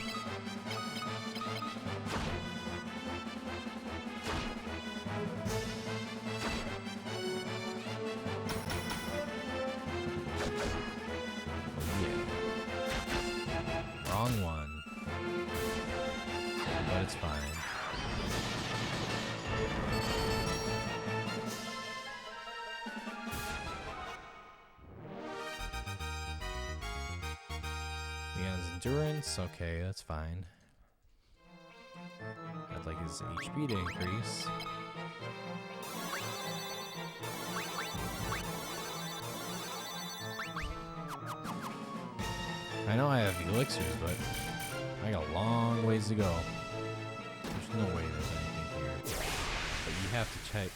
Wrong one. But it's fine. Leon's endurance, okay, that's fine. I'd like his HP to increase. I know I have elixirs, but I got a long ways to go. There's no way there's anything here. But you have to check.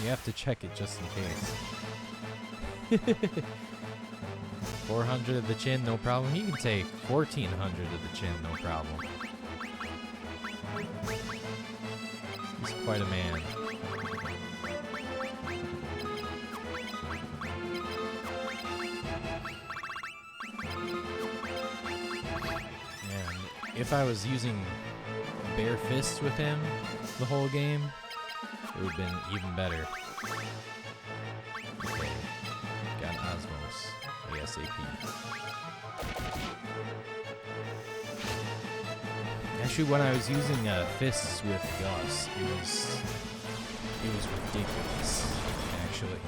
You have to check it just in case. 400 of the chin, no problem. He can take 1400 of the chin, no problem. He's quite a man. If I was using bare fists with him the whole game, it would have been even better. Okay, got Osmos ASAP. Actually, when I was using fists with Gus, it was ridiculous. Actually,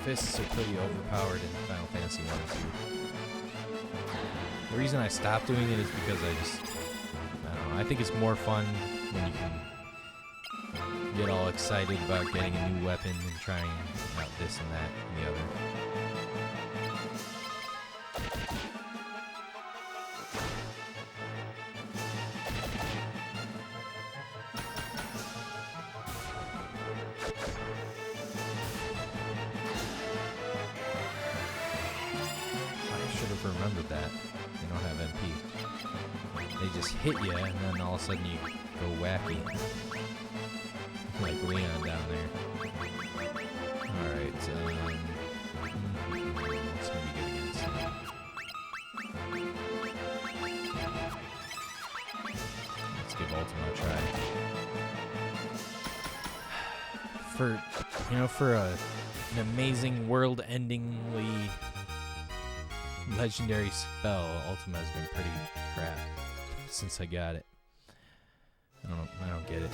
fists are pretty overpowered in Final Fantasy 1 and 2. The reason I stopped doing it is because I don't know, I think it's more fun when you can get all excited about getting a new weapon and trying out this and that and the other. I should have remembered that. They don't have MP. they just hit you, and then all of a sudden you go wacky. Like Leon down there. Alright, what's gonna be good against him? Let's give Ultima a try. For an amazing world-endingly legendary spell, Ultima has been pretty crap since I got it. I don't get it.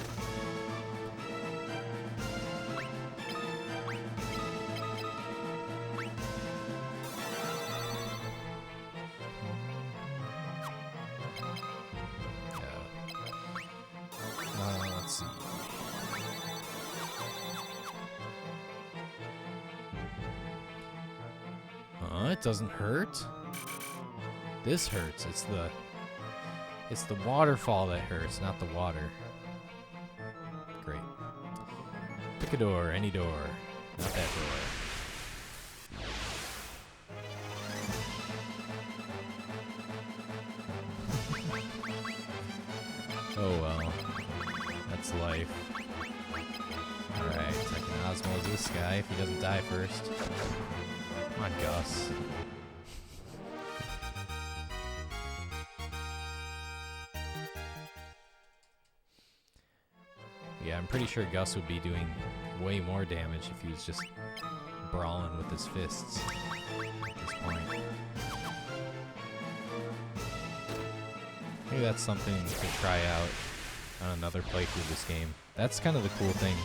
Let's see. It doesn't hurt. This hurts. It's the waterfall that hurts, not the water. Great. Pick a door, any door. Not that door. Oh well. That's life. Alright, I can osmose this guy if he doesn't die first. Come on, Gus. Yeah, I'm pretty sure Gus would be doing way more damage if he was just brawling with his fists at this point. Maybe that's something to try out on another playthrough of this game. That's kind of the cool thing.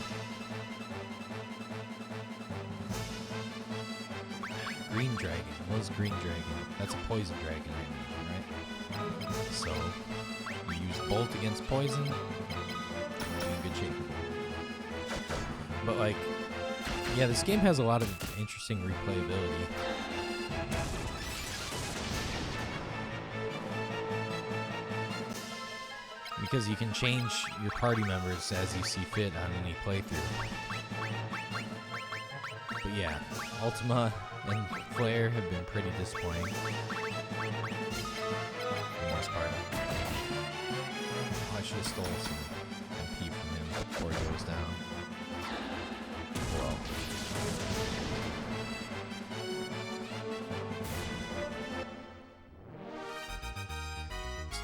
Green dragon. What is green dragon? That's a poison dragon right? So, you use bolt against poison, you're in good shape. But like, yeah, this game has a lot of interesting replayability. Because you can change your party members as you see fit on any playthrough. But yeah, Ultima and Flare have been pretty disappointing. For the most part. Oh, I should have stole some MP from him before he goes down. Well.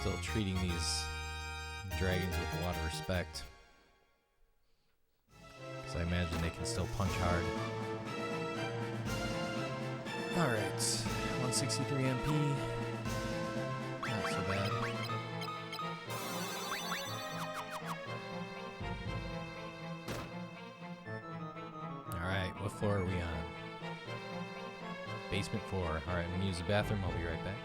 Still treating these dragons with a lot of respect. Because I imagine they can still punch hard. Alright, 163 MP. Not so bad. Alright, what floor are we on? Basement 4. Alright, I'm gonna use the bathroom. I'll be right back.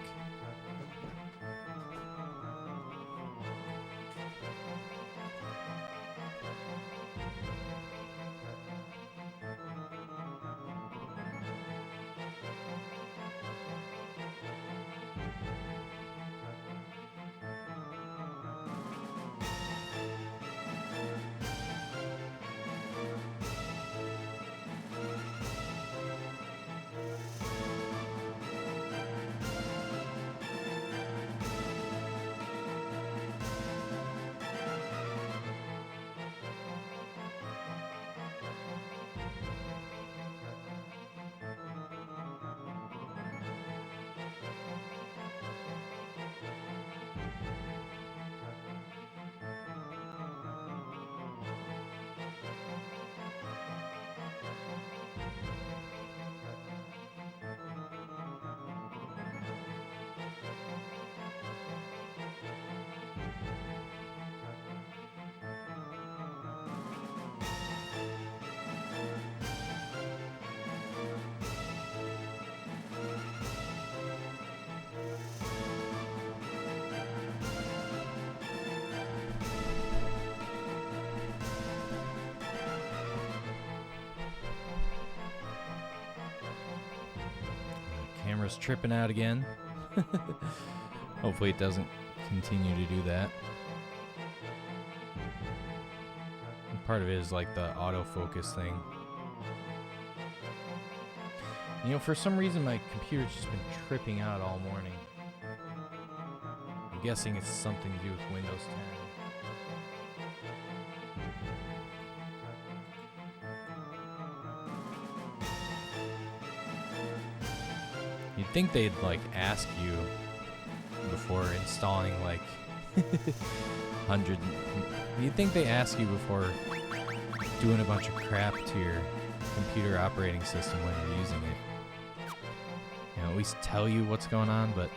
Camera's tripping out again. Hopefully it doesn't continue to do that. And part of it is like the autofocus thing. You know, for some reason my computer's just been tripping out all morning. I'm guessing it's something to do with Windows 10. You'd think they'd like ask you before installing like 100. You'd think they ask you before doing a bunch of crap to your computer operating system when you're using it. You know, at least tell you what's going on, but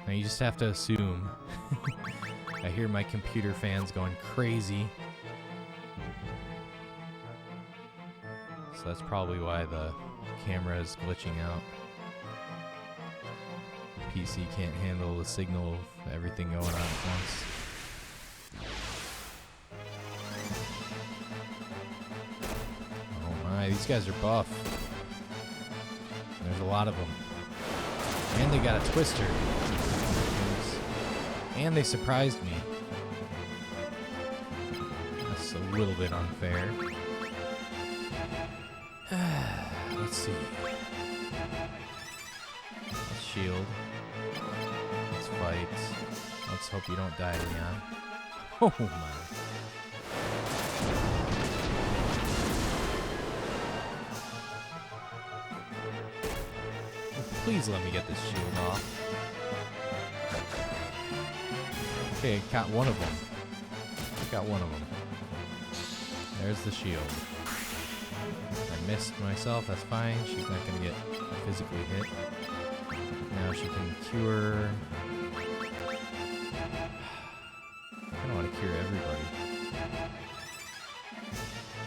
now you just have to assume. I hear my computer fans going crazy. So that's probably why the camera is glitching out. PC can't handle the signal of everything going on at once. Oh my, these guys are buff. There's a lot of them. And they got a twister. And they surprised me. That's a little bit unfair. Let's see. Let's shield. Let's fight. Let's hope you don't die, Leon. Oh my. Please let me get this shield off. Okay, got one of them. Got one of them. There's the shield. I missed myself, that's fine. She's not going to get physically hit. Now she can cure... I don't want to cure everybody.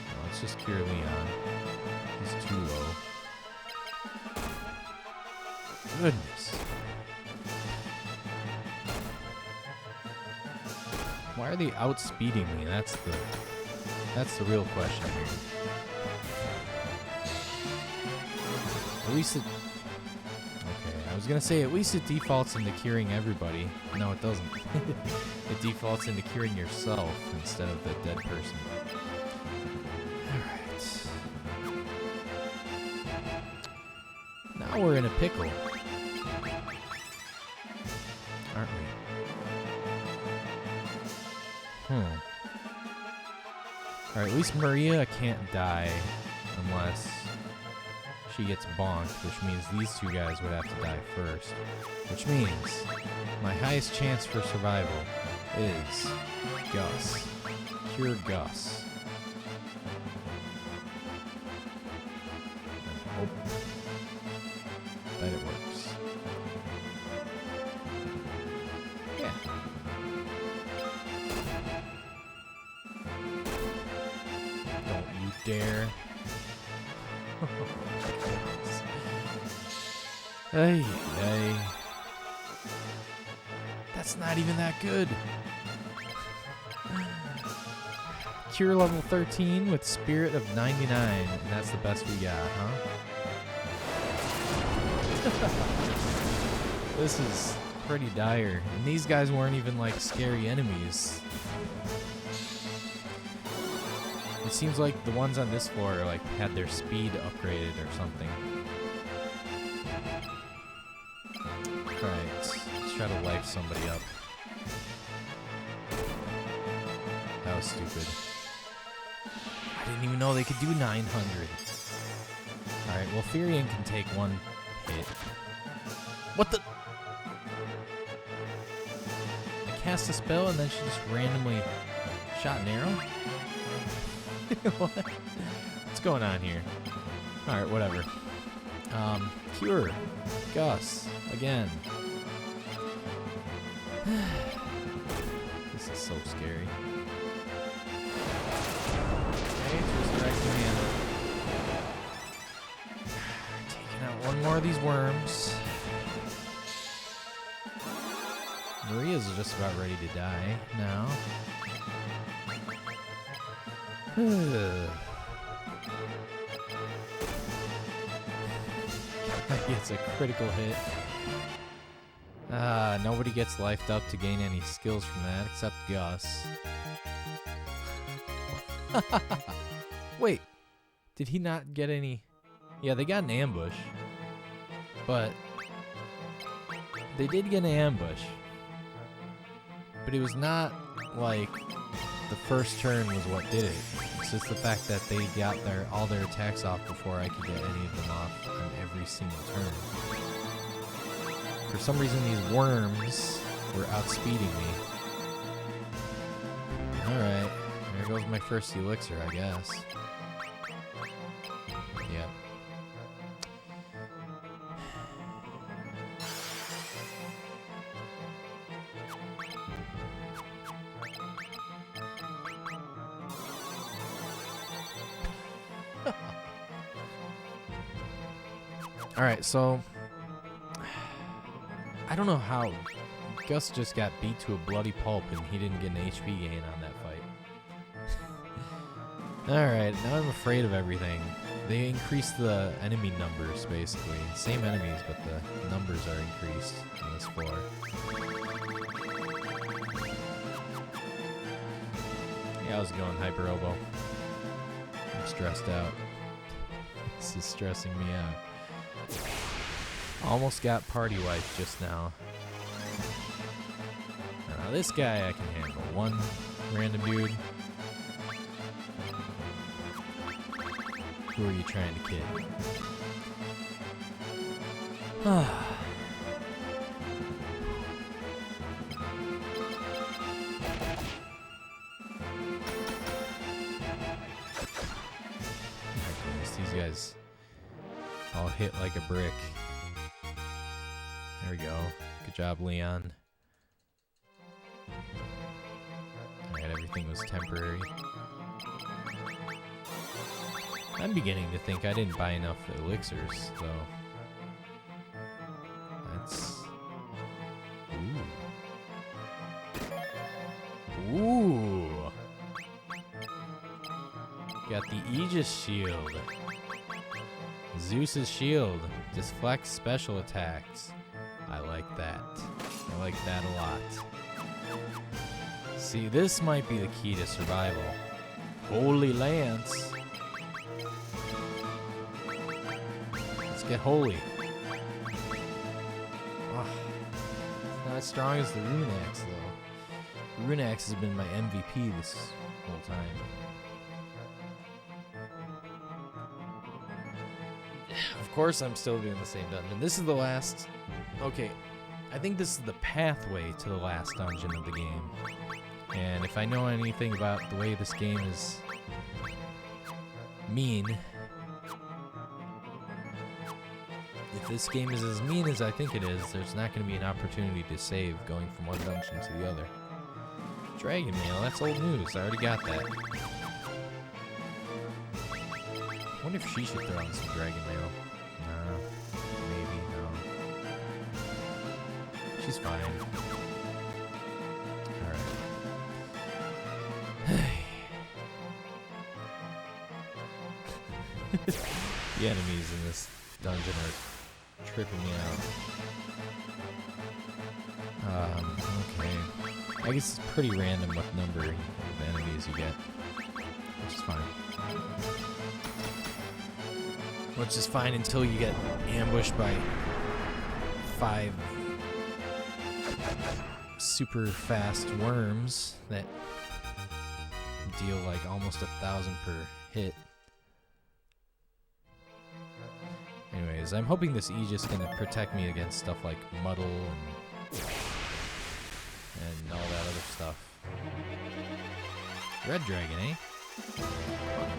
No, let's just cure Leon. He's too low. Goodness. Why are they outspeeding me? That's the real question here. At least it... Okay, I was gonna say at least it defaults into curing everybody. No, it doesn't. It defaults into curing yourself instead of the dead person. Alright. Now we're in a pickle. Aren't we? Alright, at least Maria can't die unless she gets bonked, which means these two guys would have to die first. Which means my highest chance for survival is Gus. Cure Gus. And hope that it works. Yeah. Don't you dare. Hey, hey. That's not even that good. Cure level 13 with Spirit of 99, and that's the best we got, huh? This is pretty dire. And these guys weren't even like scary enemies. It seems like the ones on this floor like had their speed upgraded or something. Alright, let's try to life somebody up. That was stupid. I didn't even know they could do 900. Alright, well Furion can take one hit. What the? I cast a spell and then she just randomly shot an arrow? What? What's going on here? Alright, whatever. Cure. Gus. Again. This is so scary. Okay, resurrect command. Taking out one more of these worms. Maria's just about ready to die now. It's a critical hit. Nobody gets lifed up to gain any skills from that except Gus. Wait, did he not get any? Yeah, they got an ambush, but they did get an ambush. But it was not like the first turn was what did it. It's just the fact that they got all their attacks off before I could get any of them off on every single turn. For some reason, these worms were outspeeding me. Alright, there goes my first elixir, I guess. Yep. Alright, so I don't know how Gus just got beat to a bloody pulp and he didn't get an HP gain on that fight. Alright, now I'm afraid of everything. They increased the enemy numbers, basically. Same enemies, but the numbers are increased on this floor. Yeah, I was going Hyper Oboe. I'm stressed out. This is stressing me out. Almost got party wife just now. Now this guy I can handle. One random dude. Who are you trying to kid? These guys all hit like a brick. There we go. Good job, Leon. Alright, everything was temporary. I'm beginning to think I didn't buy enough elixirs, though. That's... Ooh. Ooh! Got the Aegis shield. Zeus's shield. Deflects special attacks. I like that. I like that a lot. See, this might be the key to survival. Holy Lance. Let's get holy. Oh, it's not as strong as the Rune Axe, though. The Rune Axe has been my MVP this whole time. Of course, I'm still doing the same dungeon. This is the last... Okay, I think this is the pathway to the last dungeon of the game. And if I know anything about the way this game is mean, if this game is as mean as I think it is, there's not going to be an opportunity to save going from one dungeon to the other. Dragon Mail, that's old news. I already got that. I wonder if she should throw in some Dragon Mail. No. Maybe, no. She's fine. Alright. The enemies in this dungeon are tripping me out. Okay. I guess it's pretty random what number of enemies you get. Which is fine. Which is fine until you get ambushed by 5 super fast worms that deal like almost 1,000 per hit. Anyways, I'm hoping this Aegis is gonna protect me against stuff like Muddle and all that other stuff. Red Dragon, eh?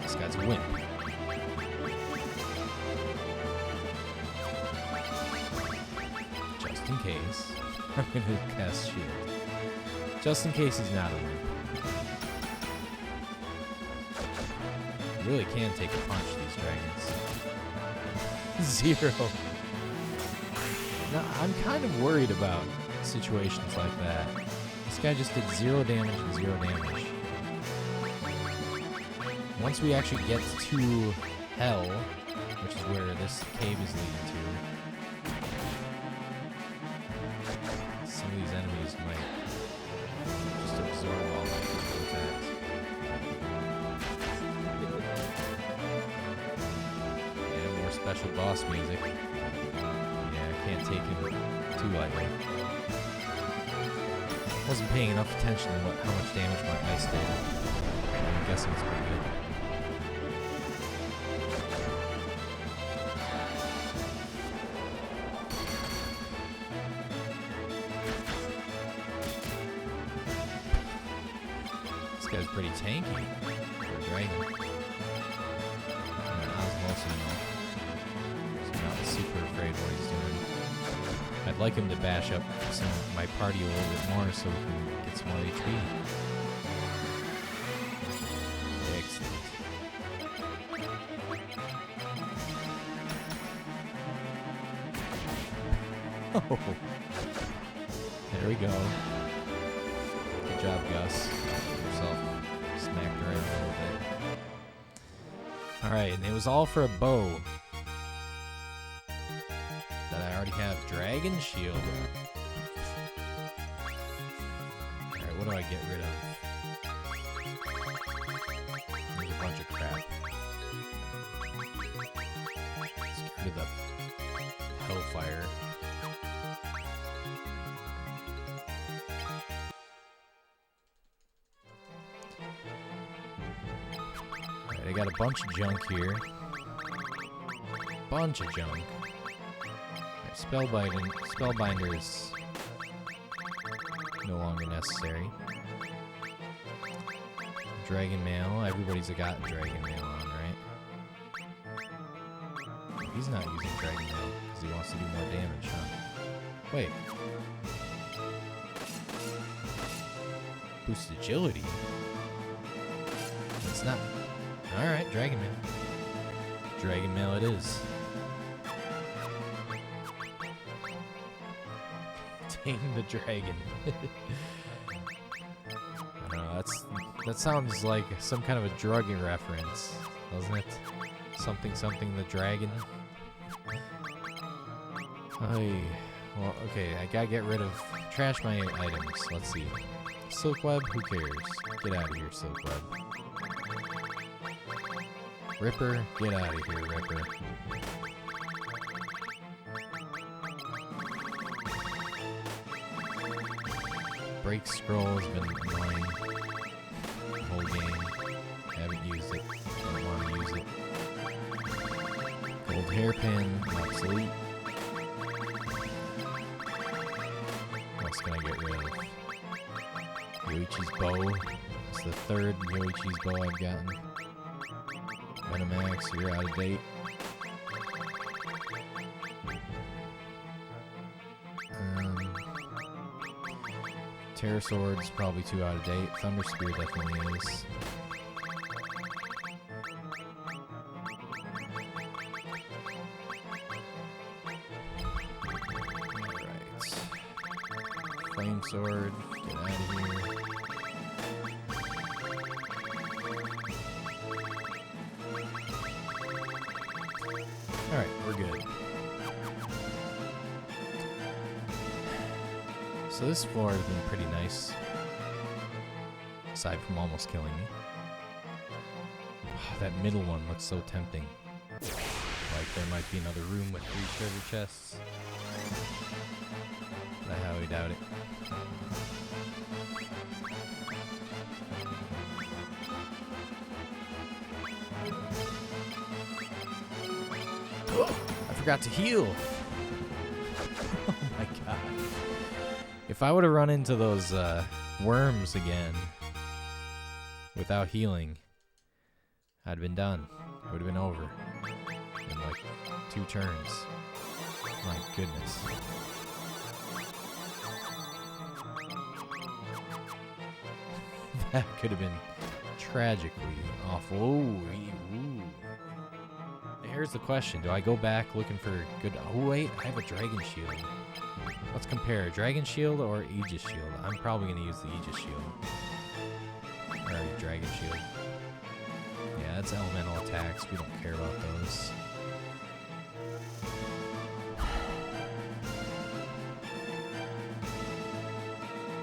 This guy's a wimp. Just in case. I'm gonna cast shield. Just in case he's not a wimp. You really can take a punch, these dragons. 0. Now, I'm kind of worried about situations like that. This guy just did 0 damage and 0 damage. Once we actually get to Hell, which is where this cave is leading to, some of these enemies might just absorb all my physical attacks. Yeah, more special boss music. Yeah, I can't take him too lightly. Wasn't paying enough attention to how much damage my ice did. I'm guessing it's pretty good. This guy's pretty tanky for a dragon. Osmosis, so I'm not super afraid what he's doing. I'd like him to bash up some of my party a little bit more so we can get some more HP. Excellent. Oh, there we go. Good job, Gus. Get yourself smacked around a little bit. Alright, and it was all for a bow. That I already have. Dragon Shield. Alright, what do I get rid of? There's a bunch of crap. Let's get rid of the Hellfire. Alright, I got a bunch of junk here. Bunch of junk. Spellbinder is no longer necessary. Dragon Mail. Everybody's got Dragon Mail on, right? He's not using Dragon Mail because he wants to do more damage, huh? Wait. Boost agility? It's not. Alright, Dragon Mail. Dragon Mail it is. Tame the dragon. I don't know, that sounds like some kind of a drugging reference, doesn't it? Something the dragon. Well, okay, I gotta get rid of trash my items. Let's see. Silkweb, who cares? Get out of here, Silkweb. Ripper, get out of here, Ripper. Break Scroll has been annoying the whole game. Haven't used it. Don't want to use it. Gold Hairpin, obsolete. What else can I get rid of? Yoichi's Bow. It's the third Yoichi's Bow I've gotten. Venemax, you're out of date. Terror Sword's probably too out of date. Thunder Spear definitely is. Alright. Flame Sword, get out of here. Alright, we're good. So this floor has been pretty nice, aside from almost killing me. Oh, that middle one looks so tempting. Like there might be another room with 3 treasure chests. But I highly doubt it. I forgot to heal! Oh my god. If I would have run into those worms again without healing, I'd been done. It would have been over in like 2 turns. My goodness. That could have been tragically awful. Ooh. Here's the question. Do I go back looking for good... Oh, wait. I have a Dragon Shield. Let's compare. Dragon Shield or Aegis Shield? I'm probably going to use the Aegis Shield. Or Dragon Shield. Yeah, that's elemental attacks. We don't care about those.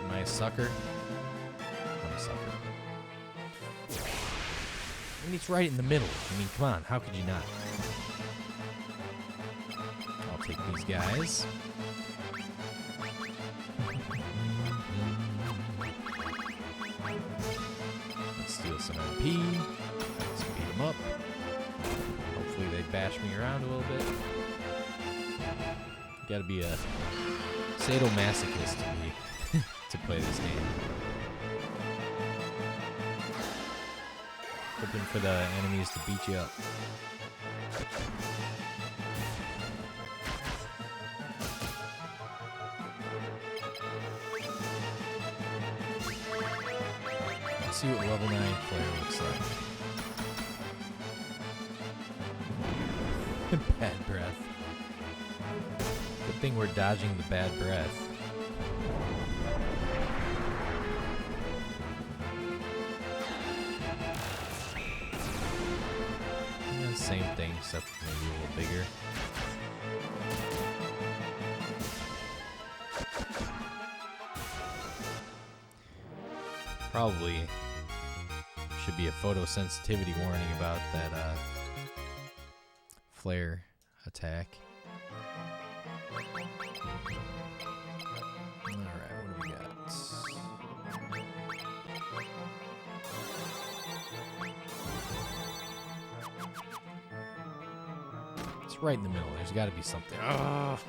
Am I a sucker? I'm a sucker. And it's right in the middle. I mean, come on. How could you not? I'll take these guys. kill some MP. Speed them up. Hopefully they bash me around a little bit. Gotta be a sadomasochist to be to play this game. Hoping for the enemies to beat you up. Let's see what level 9 Flare looks like. Bad breath. Good thing we're dodging the bad breath. Yeah, same thing, except maybe a little bigger. Probably should be a photosensitivity warning about that flare attack. Alright, what do we got? It's right in the middle. There's got to be something. Oh,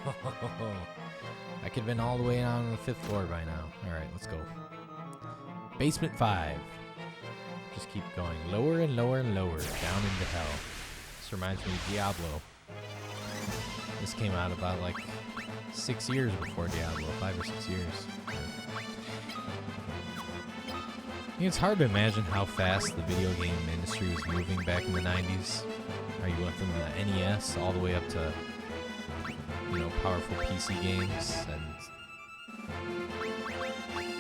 I could have been all the way on the 5th floor by now. Alright, let's go. Basement 5. Just keep going lower and lower and lower, down into hell. This reminds me of Diablo. This came out about like 6 years before Diablo, 5 or 6 years. It's hard to imagine how fast the video game industry was moving back in the 90s. You went from the NES all the way up to, you know, powerful PC games, and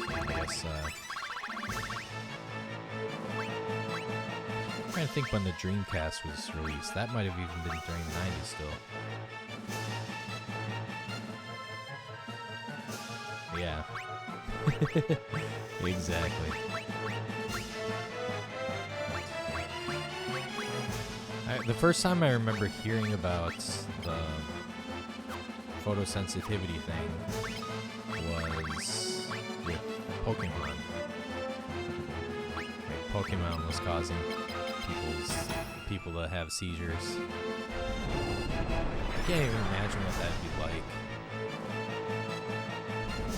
I guess, I'm trying to think when the Dreamcast was released. That might have even been during the 90s still. Yeah. Exactly. The first time I remember hearing about the photosensitivity thing was with Pokemon. Like, Pokemon was causing people to have seizures. I can't even imagine what that'd be like.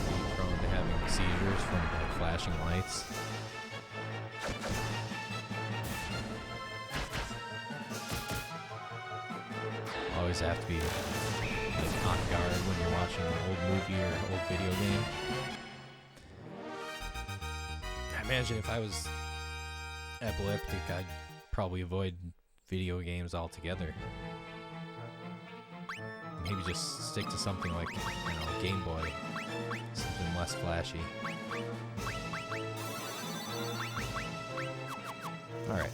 Being prone to having seizures from like flashing lights. Always have to be like on guard when you're watching an old movie or old video game. I imagine if I was epileptic, I'd probably avoid video games altogether. Maybe just stick to something like, you know, Game Boy, something less flashy. Alright.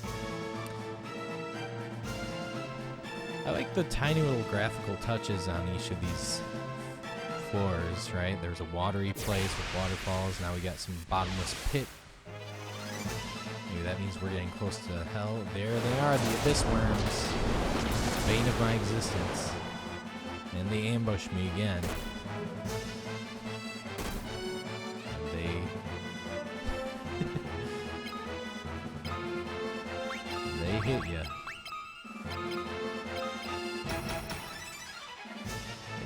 I like the tiny little graphical touches on each of these floors, right? There's a watery place with waterfalls. Now we got some bottomless pit. Maybe that means we're getting close to hell. There they are, the abyss worms. Bane of my existence. And they ambush me again. And they hit ya.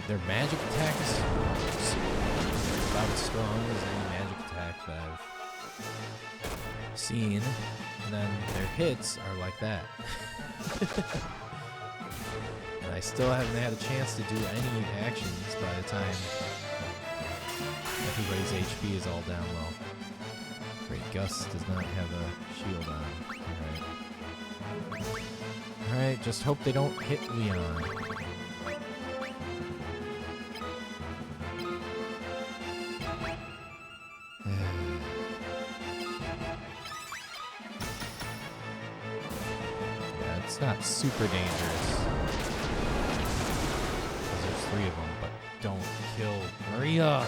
Their magic attack is about as strong as any magic attack that I've seen. And then their hits are like that. And I still haven't had a chance to do any actions by the time everybody's HP is all down low. Great, Gus does not have a shield on. Alright. Alright, just hope they don't hit Leon. It's not super dangerous. Because there's 3 of them, but don't kill Maria!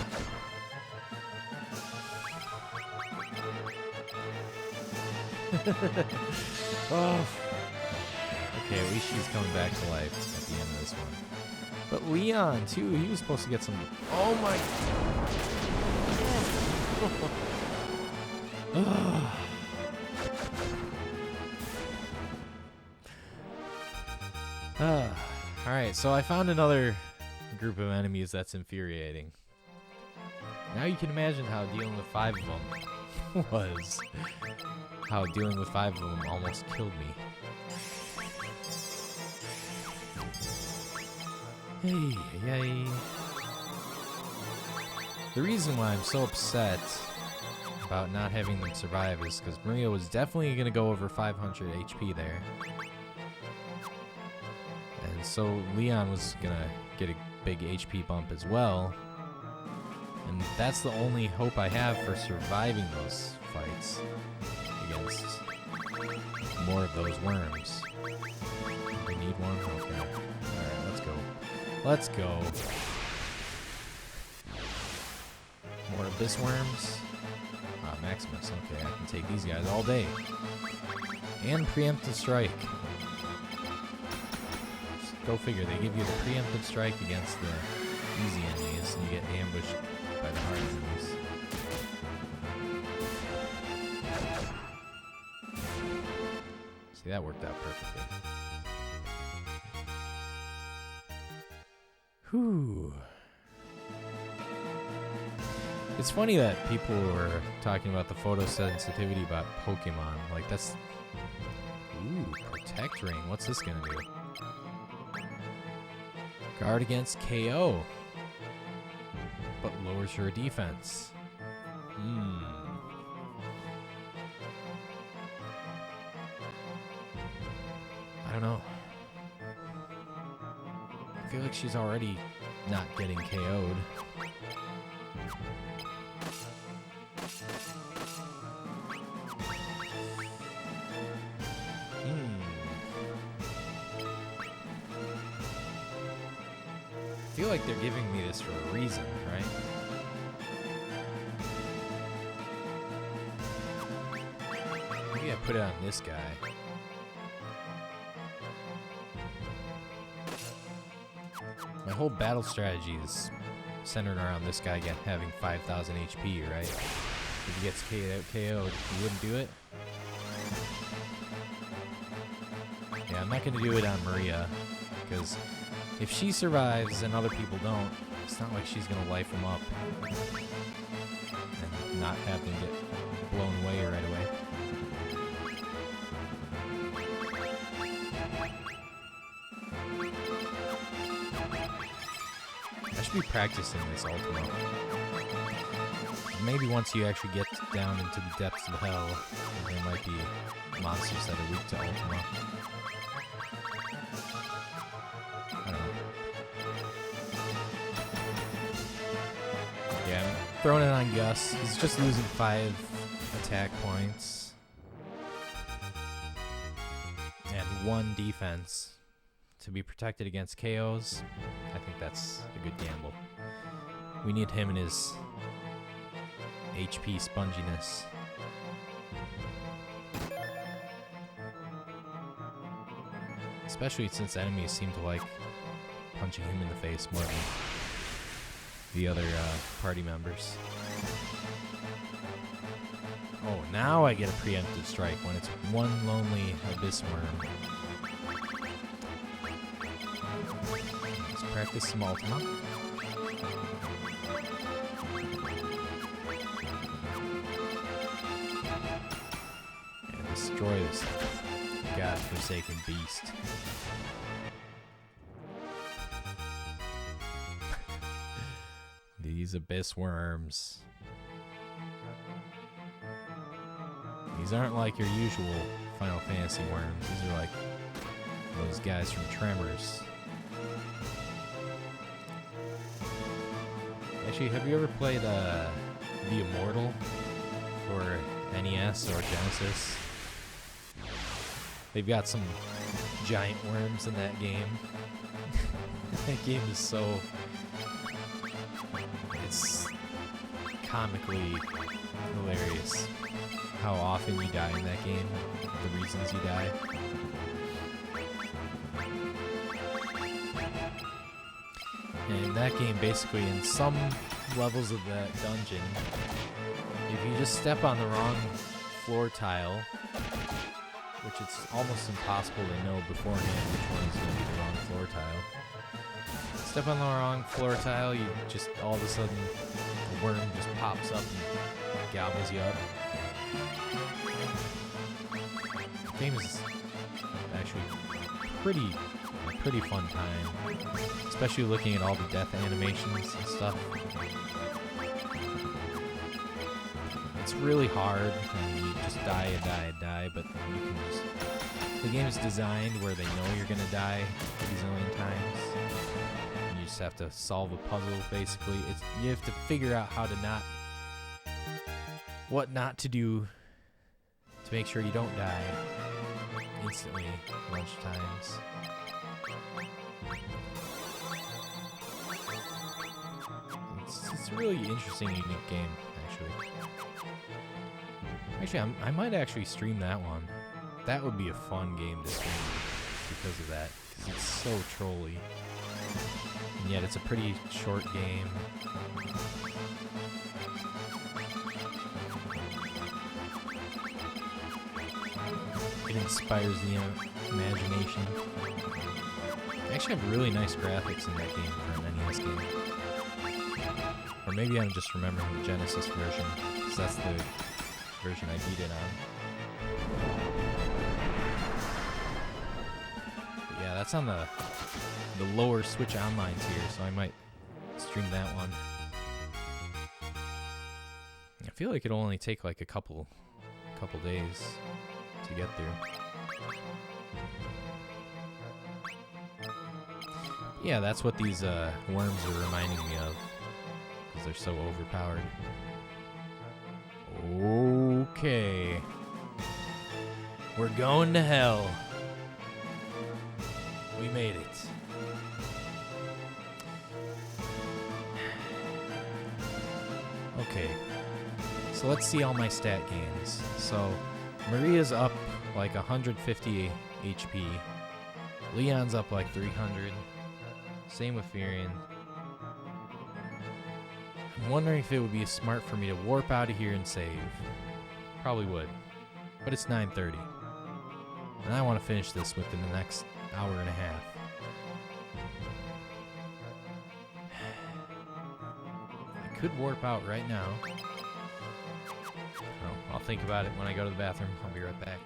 Oh. Okay, at least she's coming back to life at the end of this one. But Leon, too, he was supposed to get some... Oh my... Alright, so I found another group of enemies that's infuriating. Now you can imagine how dealing with 5 of them was. How dealing with 5 of them almost killed me. Hey, yay. The reason why I'm so upset about not having them survive is because Maria was definitely going to go over 500 HP there. And so Leon was going to get a big HP bump as well. And that's the only hope I have for surviving those fights against more of those worms. We need one? Okay. Alright, let's go. Let's go. More Abyss worms. Ah, Maximus. Okay, I can take these guys all day. And Preemptive Strike. Just go figure, they give you the Preemptive Strike against the easy enemies, and you get ambushed by the hard enemies. See, that worked out perfectly. Whew. It's funny that people were talking about the photosensitivity about Pokemon. Like, that's... Ooh, Protect Ring. What's this gonna do? Guard against KO. But lowers your defense. I don't know. I feel like she's already not getting KO'd. I feel like they're giving me this for a reason, right? Maybe I put it on this guy. My whole battle strategy is centered around this guy having 5,000 HP, right? If he gets KO'd, you wouldn't do it? Yeah, I'm not going to do it on Maria, because if she survives and other people don't, it's not like she's going to life them up and not have them get blown away right away. I should be practicing this Ultima. Maybe once you actually get down into the depths of hell, there might be monsters that are weak to Ultima. I don't know. Yeah, I'm throwing it on Gus. He's just losing 5 attack points. And 1 defense. To be protected against KOs, I think that's a good gamble. We need him and his HP sponginess. Especially since enemies seem to like punching him in the face more than the other party members. Oh, now I get a preemptive strike when it's one lonely Abyss worm. Let's practice some Ultima. And destroy this godforsaken beast. These Abyss worms. These aren't like your usual Final Fantasy worms. These are like those guys from Tremors. Actually, have you ever played The Immortal for NES or Genesis? They've got some giant worms in that game. That game is so... It's comically hilarious how often you die in that game, the reasons you die. And in that game, basically, in some levels of that dungeon, if you just step on the wrong floor tile, which it's almost impossible to know beforehand which one is going to be the wrong floor tile. Step on the wrong floor tile, you just all of a sudden the worm just pops up and gobbles you up. The game is actually pretty fun time, especially looking at all the death animations and stuff. It's really hard, and you just die and die and die, but you can just... The game is designed where they know you're gonna die a zillion times. And you just have to solve a puzzle, basically. You have to figure out how to what not to do to make sure you don't die instantly a bunch of times. It's a really interesting, unique game, actually. Actually, I might actually stream that one. That would be a fun game to stream because of that. 'Cause it's so trolly. And yet it's a pretty short game. It inspires the imagination. They actually have really nice graphics in that game for an NES game. Or maybe I'm just remembering the Genesis version, because that's the version I beat it on. But yeah, that's on the lower Switch Online tier, so I might stream that one. I feel like it'll only take like a couple days to get through. Yeah, that's what these worms are reminding me of, because they're so overpowered. Okay. We're going to hell. We made it. Okay. So let's see all my stat gains. So Maria's up like 150 HP. Leon's up like 300. Same with Furion. I'm wondering if it would be smart for me to warp out of here and save. Probably would. But it's 9:30. And I want to finish this within the next hour and a half. I could warp out right now. Oh, I'll think about it when I go to the bathroom. I'll be right back.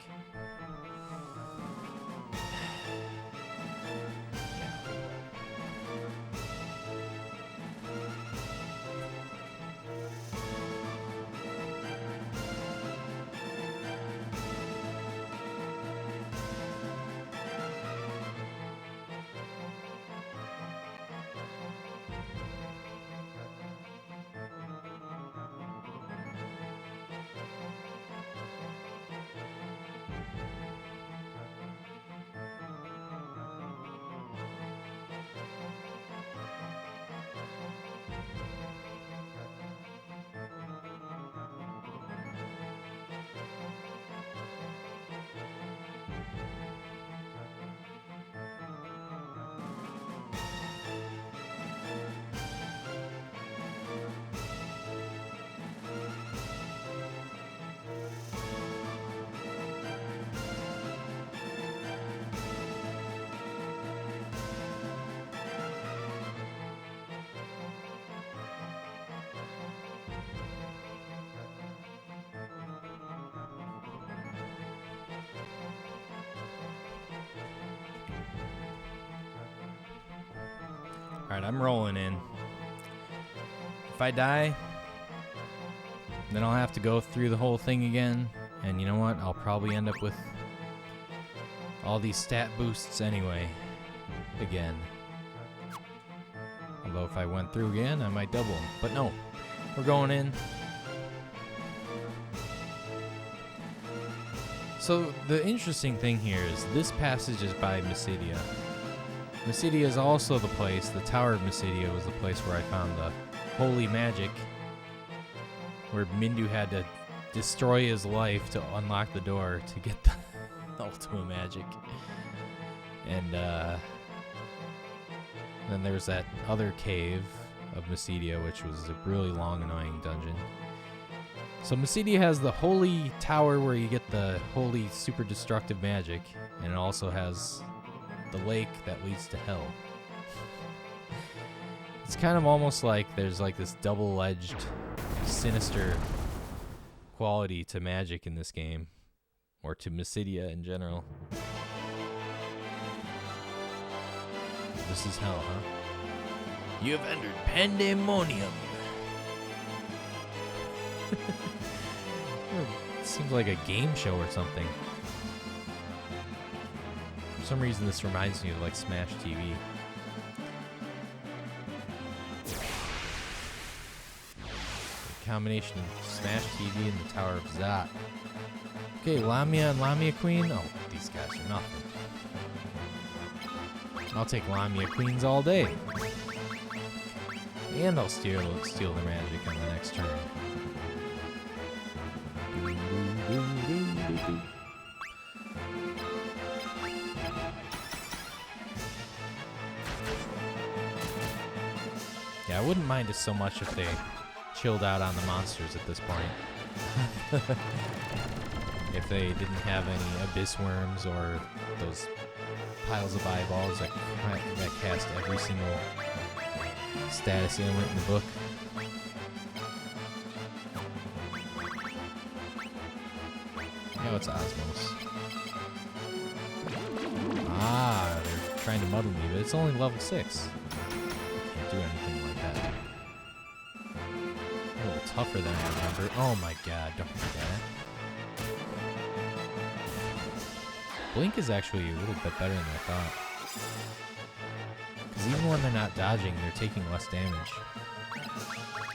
Alright, I'm rolling in. If I die, then I'll have to go through the whole thing again. And you know what? I'll probably end up with all these stat boosts anyway. Again. Although if I went through again, I might double them. But no, we're going in. So the interesting thing here is this passage is by Mysidia. Mysidia is also the place, the Tower of Mysidia was the place where I found the holy magic, where Mindu had to destroy his life to unlock the door to get the Ultima magic. And then there's that other cave of Mysidia, which was a really long, annoying dungeon. So Mycedia has the holy tower where you get the holy super destructive magic, and it also has the lake that leads to hell. It's kind of almost like there's like this double-edged, sinister quality to magic in this game, or to Mycedia in general. This is hell, huh? You have entered Pandemonium. It seems like a game show or something. For some reason, this reminds me of like Smash TV. A combination of Smash TV and the Tower of Zot. Okay, Lamia and Lamia Queen. Oh, these guys are nothing. I'll take Lamia Queens all day. And I'll steal the magic on the next turn. Yeah, I wouldn't mind it so much if they chilled out on the monsters at this point. If they didn't have any abyss worms or those piles of eyeballs that cast every single status ailment in the book. Yeah, it's Osmos. Ah, they're trying to muddle me, but it's only level 6. Can't do anything like that. A little tougher than I remember. Oh my god, don't do that. Blink is actually a little bit better than I thought. Because even when they're not dodging, they're taking less damage.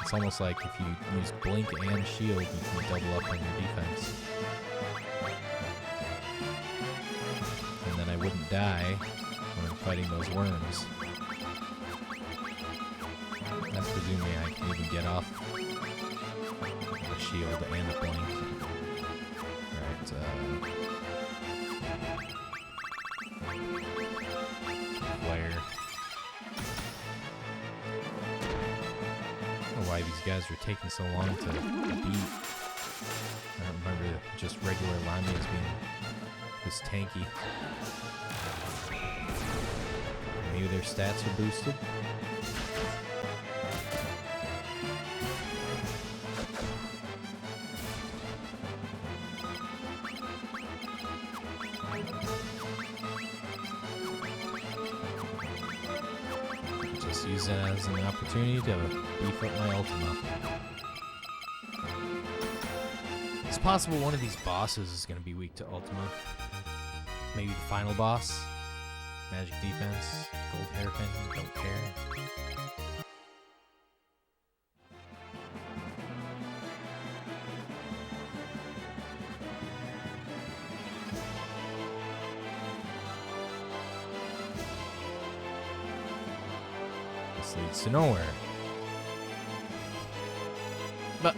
It's almost like if you use Blink and Shield, you can double up on your defense. And then I wouldn't die when I'm fighting those worms. That's presuming I can even get off a Shield and a Blink. Alright, why these guys were taking so long to beat. I don't remember just regular Lamias being this tanky. Maybe their stats are boosted. Use it as an opportunity to beef up my Ultima. It's possible one of these bosses is going to be weak to Ultima. Maybe the final boss. Magic defense, gold hairpin, don't care. Leads to nowhere. But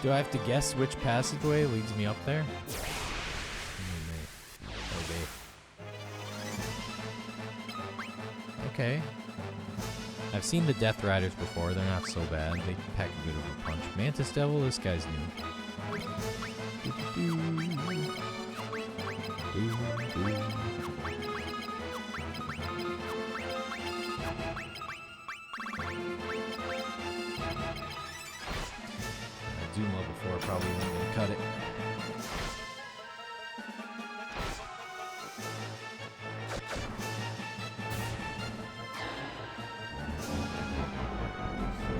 do I have to guess which passageway leads me up there? Okay. I've seen the Death Riders before. They're not so bad. They pack a bit of a punch. Mantis Devil, this guy's new. Doom level 4 probably won't even cut it.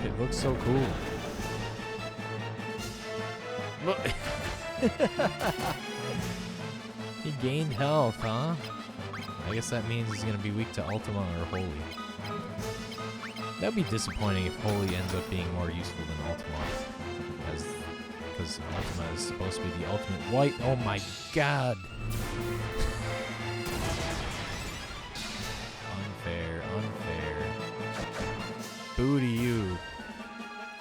It looks so cool. Look. He gained health, huh? I guess that means he's gonna be weak to Ultima or Holy. That'd be disappointing if Holy ends up being more useful than Ultima. Because Ultima is supposed to be the ultimate white. Oh my god! Unfair, unfair. Boo to you,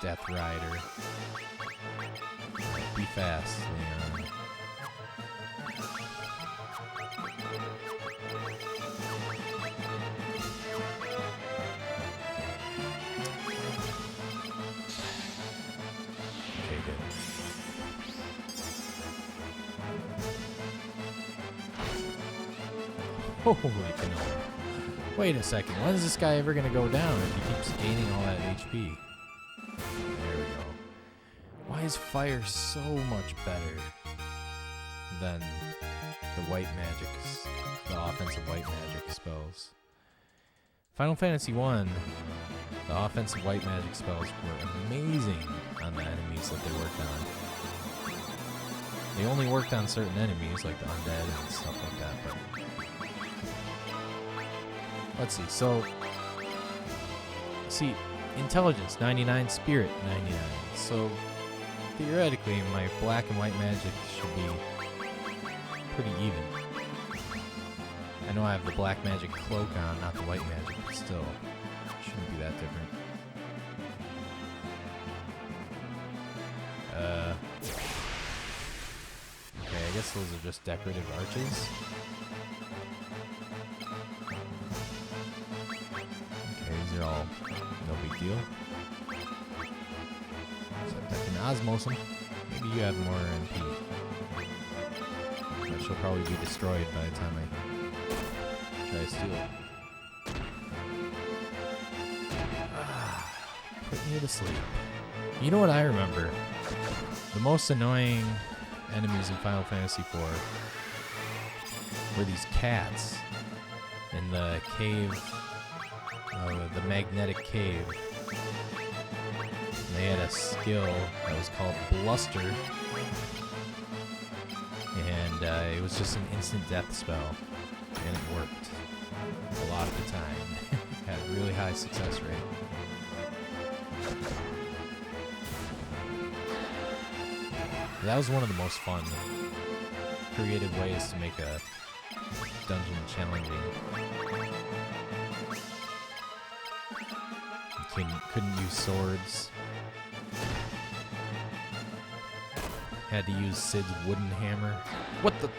Death Rider. Be fast, Leon. Holy canola. Wait a second. When is this guy ever going to go down if he keeps gaining all that HP? There we go. Why is fire so much better than the white magic, the offensive white magic spells? Final Fantasy 1, the offensive white magic spells were amazing on the enemies that they worked on. They only worked on certain enemies, like the undead and stuff like that, but... Let's see, so... See, intelligence, 99, spirit, 99. So, theoretically, my black and white magic should be pretty even. I know I have the black magic cloak on, not the white magic, but still, it shouldn't be that different. Okay, I guess those are just decorative arches. Okay, these are all no big deal. Except I can osmose them. Maybe you have more MP. But she'll probably be destroyed by the time I try to steal it. Put me to sleep. You know what I remember? The most annoying enemies in Final Fantasy IV were these cats in the cave, the magnetic cave. And they had a skill that was called Bluster, and it was just an instant death spell, and it worked a lot of the time. Had a really high success rate. That was one of the most fun, creative ways to make a dungeon challenging. You couldn't use swords. Had to use Sid's wooden hammer. What the?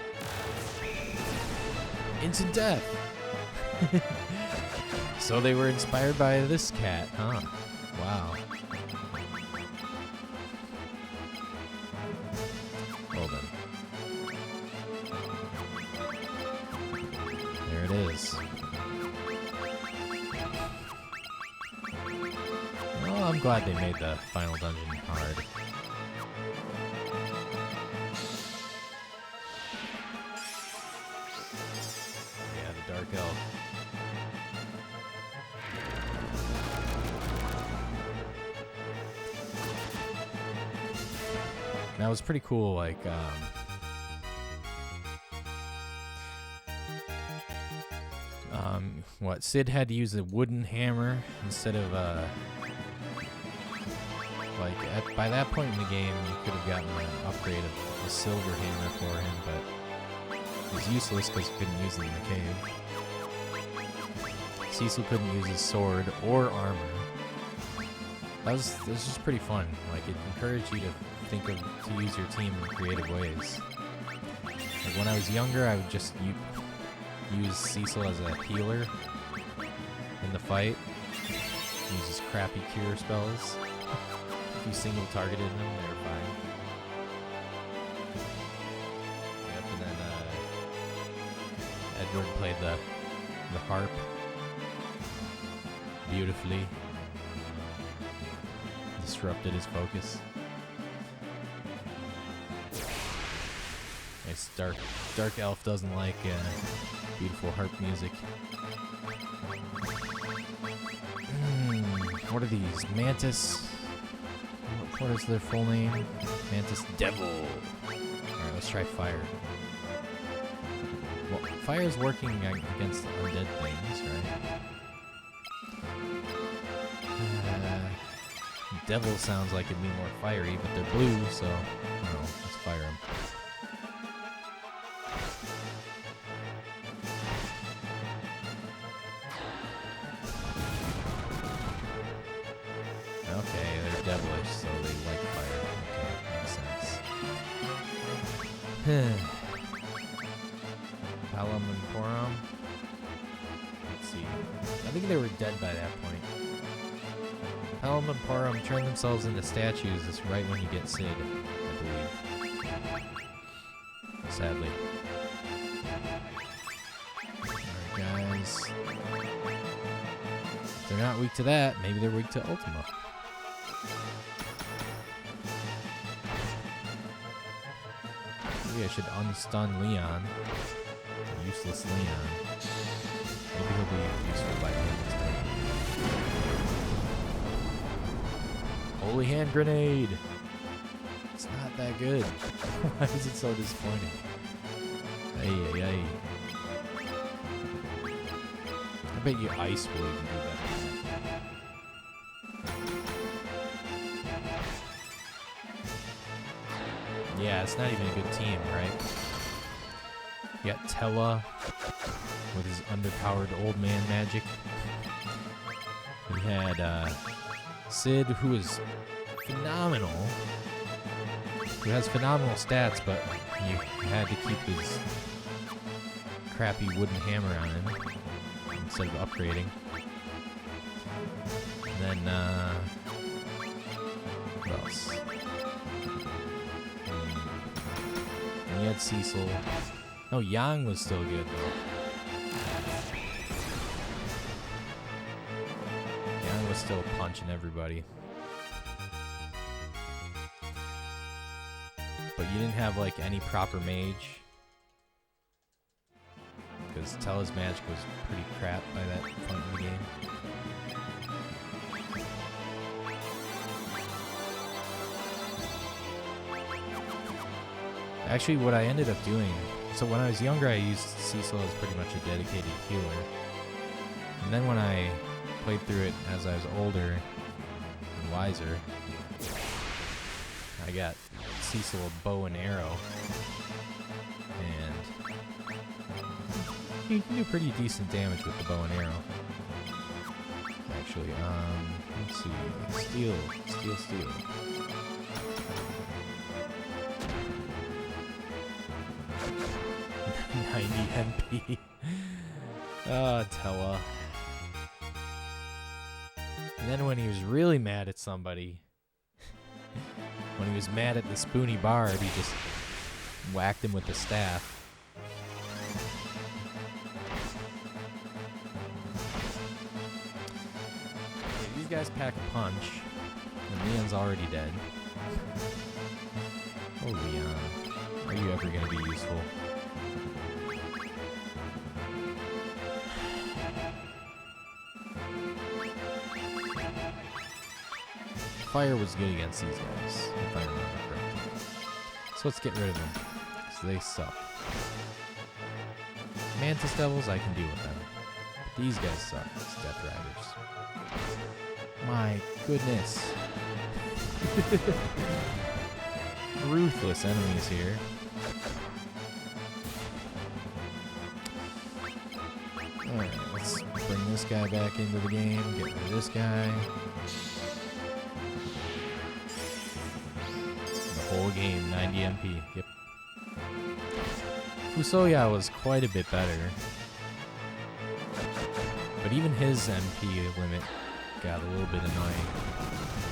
Instant death! So they were inspired by this cat, huh? Wow. Well then. There it is. Well, I'm glad they made the final dungeon hard. Yeah, the Dark Elf. That was pretty cool, like, what, Sid had to use a wooden hammer instead of, by that point in the game, you could have gotten an upgrade of a silver hammer for him, but it was useless because you couldn't use it in the cave. Cecil couldn't use his sword or armor. This was just pretty fun. Like, it encouraged you to use your team in creative ways. Like when I was younger, I would just use Cecil as a healer in the fight. Use his crappy cure spells. If you single targeted them, they were fine. Yep, and then Edward played the harp beautifully. Disrupted his focus. Nice dark elf doesn't like beautiful harp music. What are these? Mantis? What is their full name? Mantis Devil. Alright, let's try fire. Well, fire is working against the undead things, right? Devil sounds like it'd be more fiery, but they're blue, so I don't know, let's fire them. Okay, they're devilish, so they like fire. Okay, makes sense. Palom and Porom. Let's see. I think they were dead by that point. Palom and Porom turn themselves into statues. That's right when you get Sid, I believe. Sadly. Alright. Because if they're not weak to that, maybe they're weak to Ultima. Maybe I should unstun Leon. Useless Leon. Maybe he'll be useful by the end of today. Holy hand grenade! It's not that good. Why is it so disappointing? Ay, ay, ay. I bet you Ice will even do that. Yeah, it's not even a good team, right? You got Tella with his underpowered old man magic. We had Sid, who is phenomenal. Who has phenomenal stats, but you had to keep his crappy wooden hammer on him instead of upgrading. And then, what else? And you had Cecil. No, Yang was still good, though. Yang was still punching everybody. But you didn't have, like, any proper mage. Because Tella's magic was pretty crap by that point in the game. Actually, what I ended up doing... So when I was younger, I used Cecil as pretty much a dedicated healer. And then when I played through it as I was older and wiser, I got Cecil a bow and arrow. And you can do pretty decent damage with the bow and arrow. Actually, let's see. Steel. 90 MP. Tella. And then when he was really mad at somebody, when he was mad at the Spoony Bard, he just whacked him with the staff. Okay, these guys pack a punch, and Leon's already dead. Oh, Leon. Are you ever going to be useful? Fire was good against these guys, if I remember correctly. So let's get rid of them, because they suck. Mantis Devils, I can deal with them. But these guys suck, these Death Riders. My goodness. Ruthless enemies here. Alright, let's bring this guy back into the game, get rid of this guy. Whole game, 90 MP. Yep. Fusoya was quite a bit better. But even his MP limit got a little bit annoying.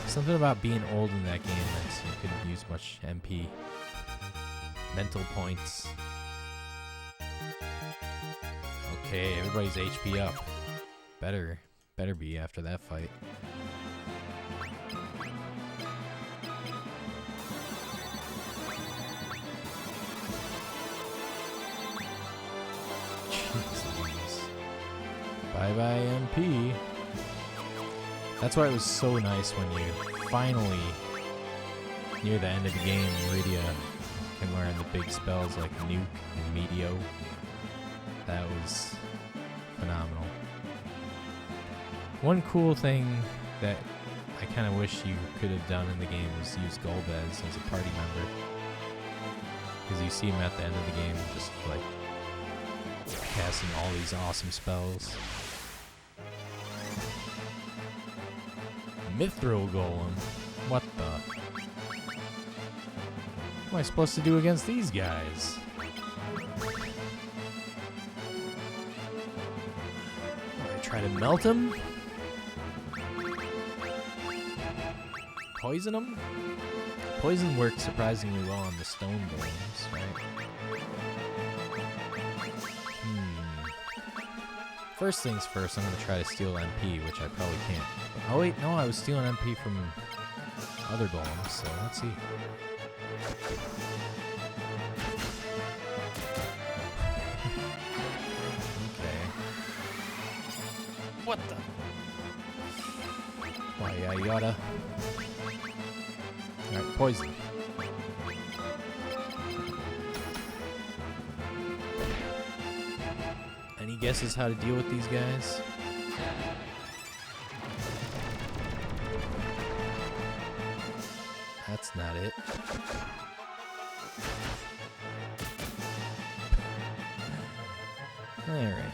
Something about being old in that game meant you couldn't use much MP. Mental points. Okay, everybody's HP up. Better be after that fight. Bye-bye MP. That's why it was so nice when you finally, near the end of the game, Meridia can learn the big spells like Nuke and Meteo. That was phenomenal. One cool thing that I kind of wish you could have done in the game was use Golbez as a party member. Because you see him at the end of the game just like casting all these awesome spells. Mithril Golem? What the? What am I supposed to do against these guys? I try to melt him? Poison him? Poison works surprisingly well on the stone golems, right? First things first, I'm going to try to steal MP, which I probably can't. Oh wait, no, I was stealing MP from other golems, so let's see. Okay. What the? Why, yada. Alright, poison. Any guesses how to deal with these guys? That's not it. Alright.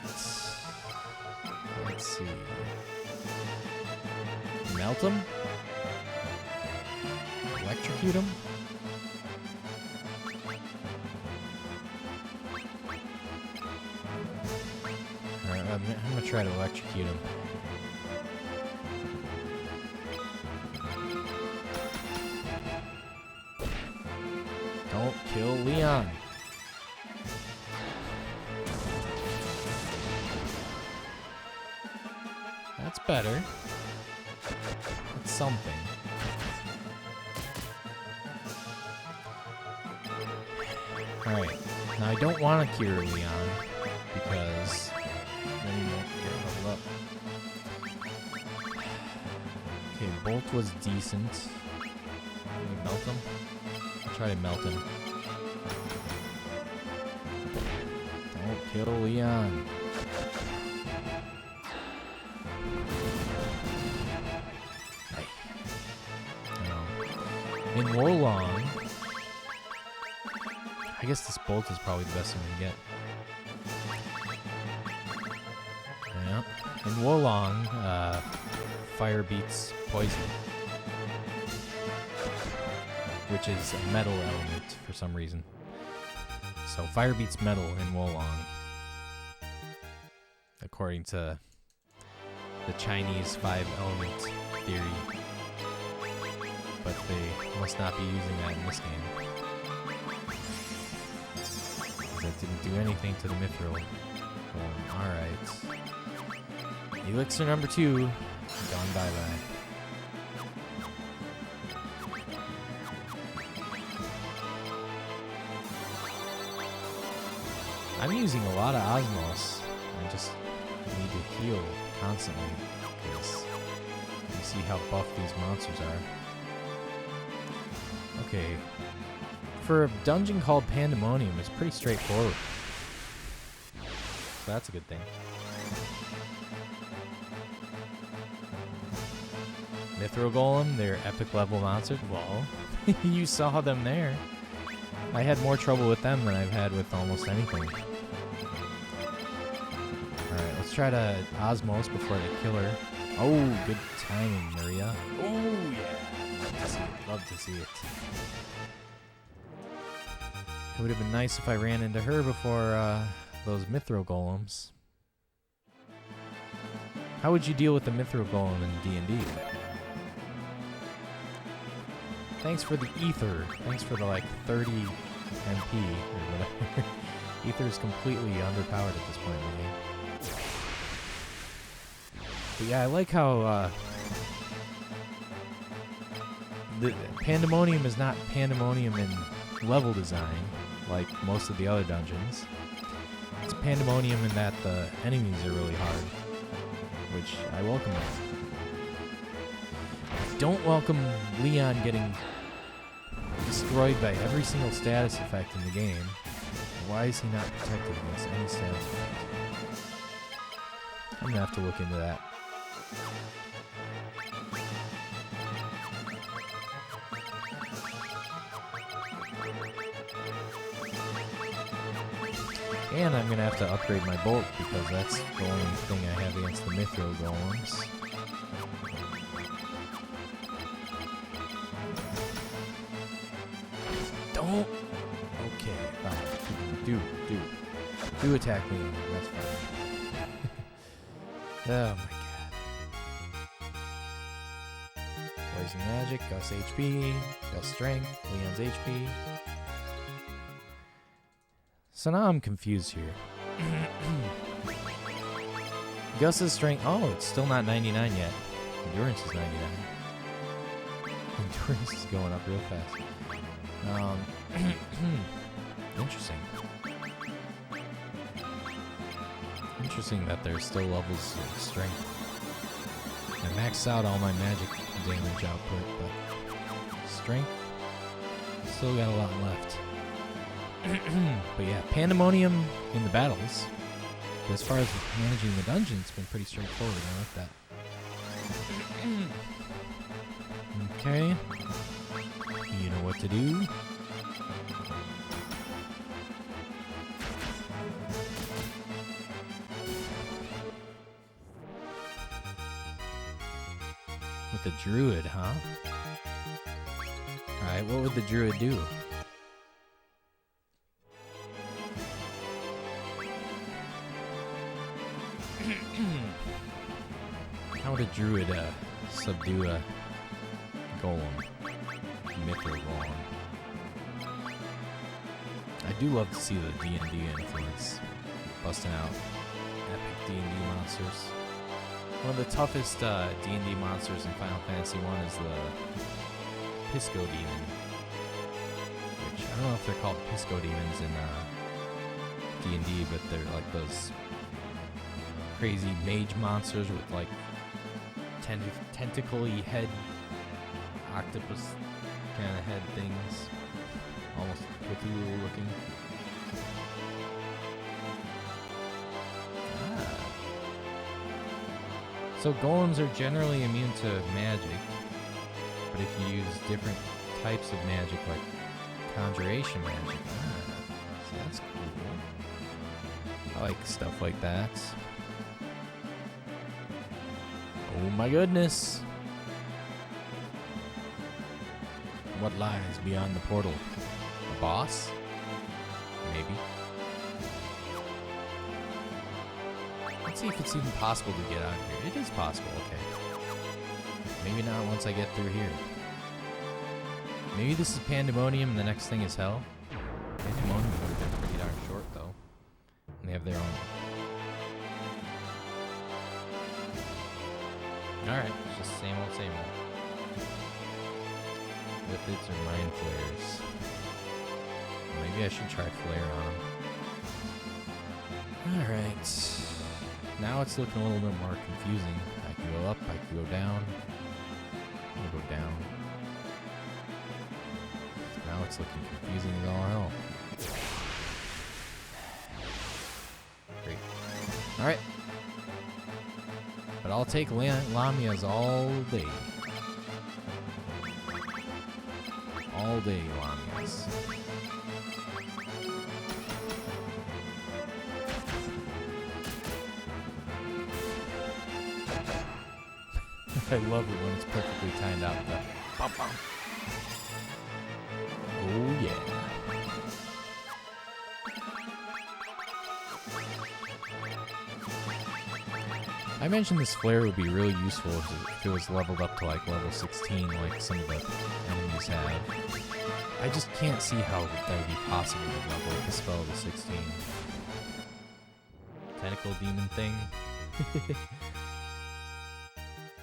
Let's see. Melt him? Electrocute him? Alright, I'm gonna try to electrocute him. Don't kill Leon. That's better. That's something. Alright. Now I don't want to cure Leon because then he won't get leveled up. Okay, Bolt was decent. Can we melt him? I'll try to melt him. Don't kill Leon. Hey. In Wolong, I guess this Bolt is probably the best one to get. Yeah. In Wolong, fire beats poison, which is a metal element for some reason. So fire beats metal in Wolong, according to the Chinese 5-element theory. But they must not be using that in this game. That didn't do anything to the Mithril. Alright. Elixir number 2. Gone bye-bye. I'm using a lot of Osmos. I just need to heal constantly because you see how buff these monsters are. Okay. For a dungeon called Pandemonium, it's pretty straightforward. So that's a good thing. Mithril Golem, they're epic level monsters. Well, you saw them there. I had more trouble with them than I've had with almost anything. Alright, let's try to Osmos before they kill her. Oh, good timing, Maria. Oh, yeah. Love to see it. Love to see it. It would have been nice if I ran into her before those Mithril Golems. How would you deal with the Mithril Golem in D&D? Thanks for the Ether. Thanks for the, 30 MP or whatever. Ether is completely underpowered at this point in the game. But yeah, I like how the Pandemonium is not Pandemonium in level design like most of the other dungeons. It's Pandemonium in that the enemies are really hard, which I welcome that. I don't welcome Leon getting destroyed by every single status effect in the game. Why is he not protected against any status effect? I'm gonna have to look into that. And I'm gonna have to upgrade my bolt because that's the only thing I have against the Mithril Golems. Don't. Okay, fine. Do attack me. That's fine. Oh my god. Poison magic, Gus HP, Gus strength, Leon's HP. So now I'm confused here. Gus's strength. Oh, it's still not 99 yet. Endurance is 99. Endurance is going up real fast. Interesting. Interesting that there's still levels of strength. I maxed out all my magic damage output, but strength, still got a lot left. But yeah, Pandemonium in the battles. But as far as managing the dungeon, it's been pretty straightforward. I like that. Okay. You know what to do. With the druid, huh? Alright, what would the druid do? How would a druid subdue a golem? Mithril golem. I do love to see the D&D influence. Busting out epic D&D monsters. One of the toughest D&D monsters in Final Fantasy 1 is the Pisco Demon. Which, I don't know if they're called Pisco Demons in D&D, but they're like those crazy mage monsters with like tentacle-y head, octopus kind of head things. Almost Cthulhu looking. So golems are generally immune to magic, but if you use different types of magic, like conjuration magic, so that's cool. I like stuff like that. Oh my goodness! What lies beyond the portal? A boss? Maybe. Let's see if it's even possible to get out of here. It is possible, okay. Maybe not once I get through here. Maybe this is Pandemonium and the next thing is Hell. Pandemonium would have been pretty darn short, though. And they have their own. Alright, it's just same old, same old. Lithids or Mind Flayers. Maybe I should try Flare on them. Alright. Now it's looking a little bit more confusing. I can go up, I can go down. I'm gonna go down. Now it's looking confusing as all hell. Great. Alright. But I'll take Lamias all day. All day, Lamias. I love it when it's perfectly timed out. The bum bum. Oh yeah. I mentioned this flare would be really useful if it was leveled up to like level 16 like some of the enemies have. I just can't see how that would be possible to level up a spell to 16. Tentacle demon thing.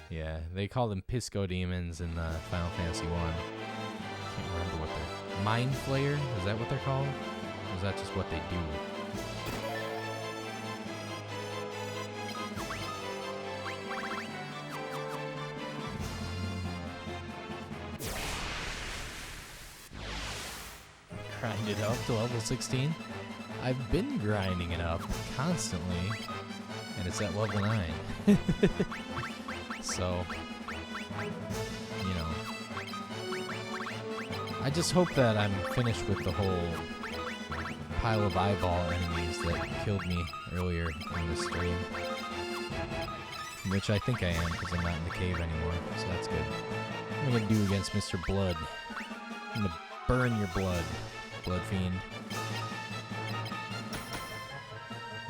Yeah, they call them Pisco Demons in Final Fantasy 1. I can't remember what they're... Mind Flayer? Is that what they're called? Or is that just what they do? Grind it up to level 16? I've been grinding it up constantly, and it's at level 9. So, you know, I just hope that I'm finished with the whole pile of eyeball enemies that killed me earlier in the stream. Which I think I am, because I'm not in the cave anymore, so that's good. What am I going to do against Mr. Blood? I'm going to burn your blood, Blood Fiend.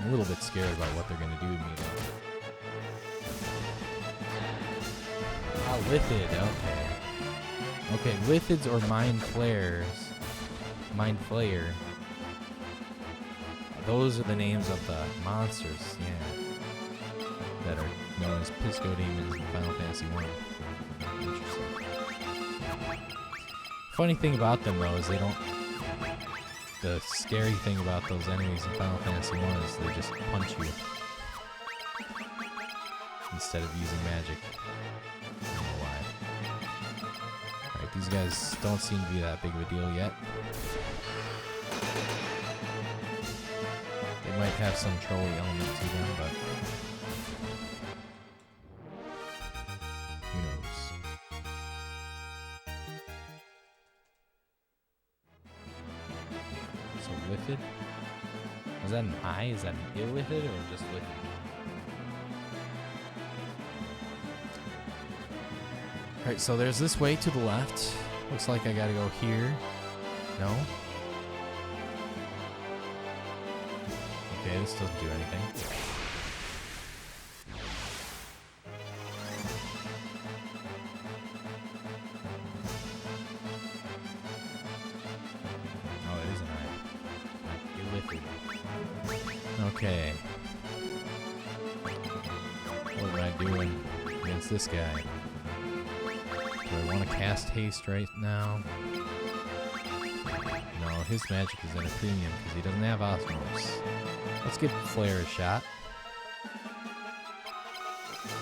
I'm a little bit scared about what they're going to do to me, though. Ah, Lithid, okay. Okay, Lithids or Mind Flayers. Mind Flayer. Those are the names of the monsters, yeah. that are known as Pisco Demons in Final Fantasy 1. Interesting. Funny thing about them, though, is they don't... The scary thing about those enemies in Final Fantasy 1 is they just punch you. Instead of using magic. I don't know why. Alright, these guys don't seem to be that big of a deal yet. They might have some trolly element to them, but who knows? So Lifted? Is that an I? Is that an Illithid or just Lifted? Alright, so there's this way to the left. Looks like I gotta go here. No? Okay, this doesn't do anything. Oh, it is an eye. Okay. What am I doing against this guy? Do I want to cast haste right now? No, his magic is at a premium because he doesn't have Osmos. Let's give Flare a shot.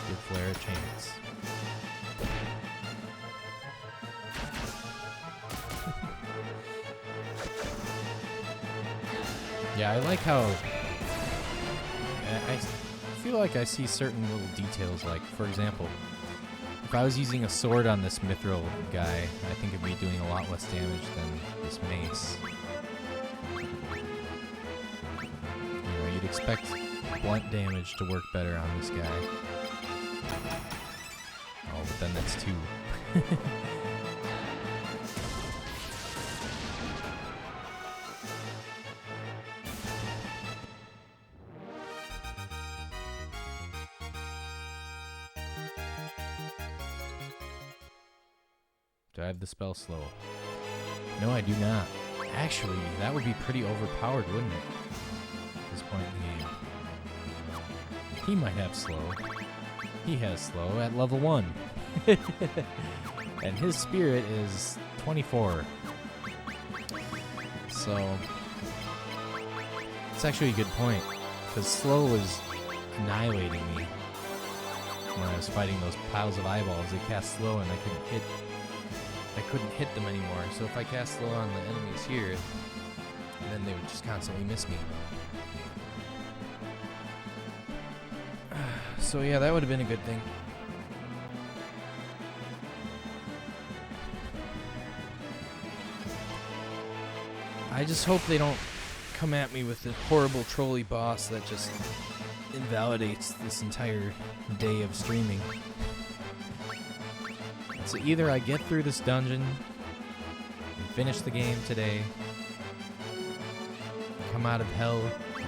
Give Flare a chance. Yeah, I like how... I feel like I see certain little details, like, for example, if I was using a sword on this Mithril guy, I think it'd be doing a lot less damage than this mace. You'd expect blunt damage to work better on this guy. Oh, but then that's 2. Do I have the spell slow? No, I do not. Actually, that would be pretty overpowered, wouldn't it? At this point in the game. He might have slow. He has slow at level 1. And his spirit is 24. So, it's actually a good point. Because slow was annihilating me. When I was fighting those piles of eyeballs, they cast slow and I couldn't hit them anymore. So if I cast slow on the enemies here, then they would just constantly miss me. So yeah, that would have been a good thing. I just hope they don't come at me with the horrible trolley boss that just invalidates this entire day of streaming. So either I get through this dungeon and finish the game today, come out of hell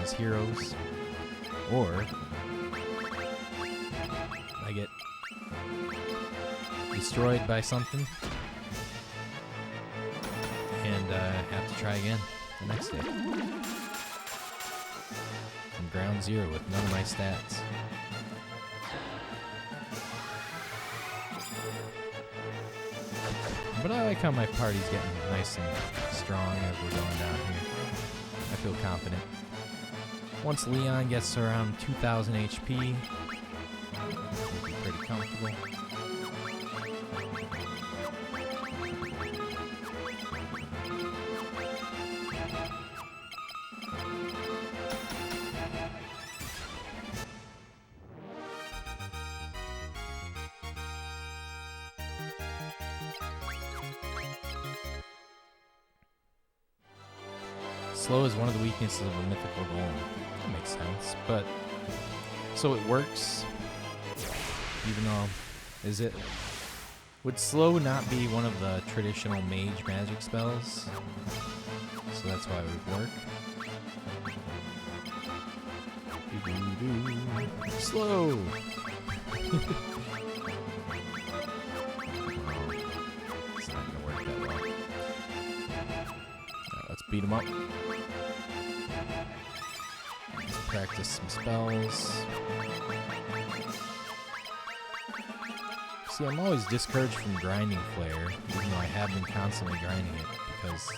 as heroes, or I get destroyed by something and have to try again the next day. From ground zero with none of my stats. But I like how my party's getting nice and strong as we're going down here. I feel confident. Once Leon gets to around 2,000 HP, we'll be pretty comfortable. Slow is one of the weaknesses of a mythical golem. That makes sense, but so it works. Even though, would slow not be one of the traditional mage magic spells? So that's why it would work. Slow. It's not gonna work that well. Alright, let's beat him up. practice some spells. See, I'm always discouraged from grinding Flare, even though I have been constantly grinding it, because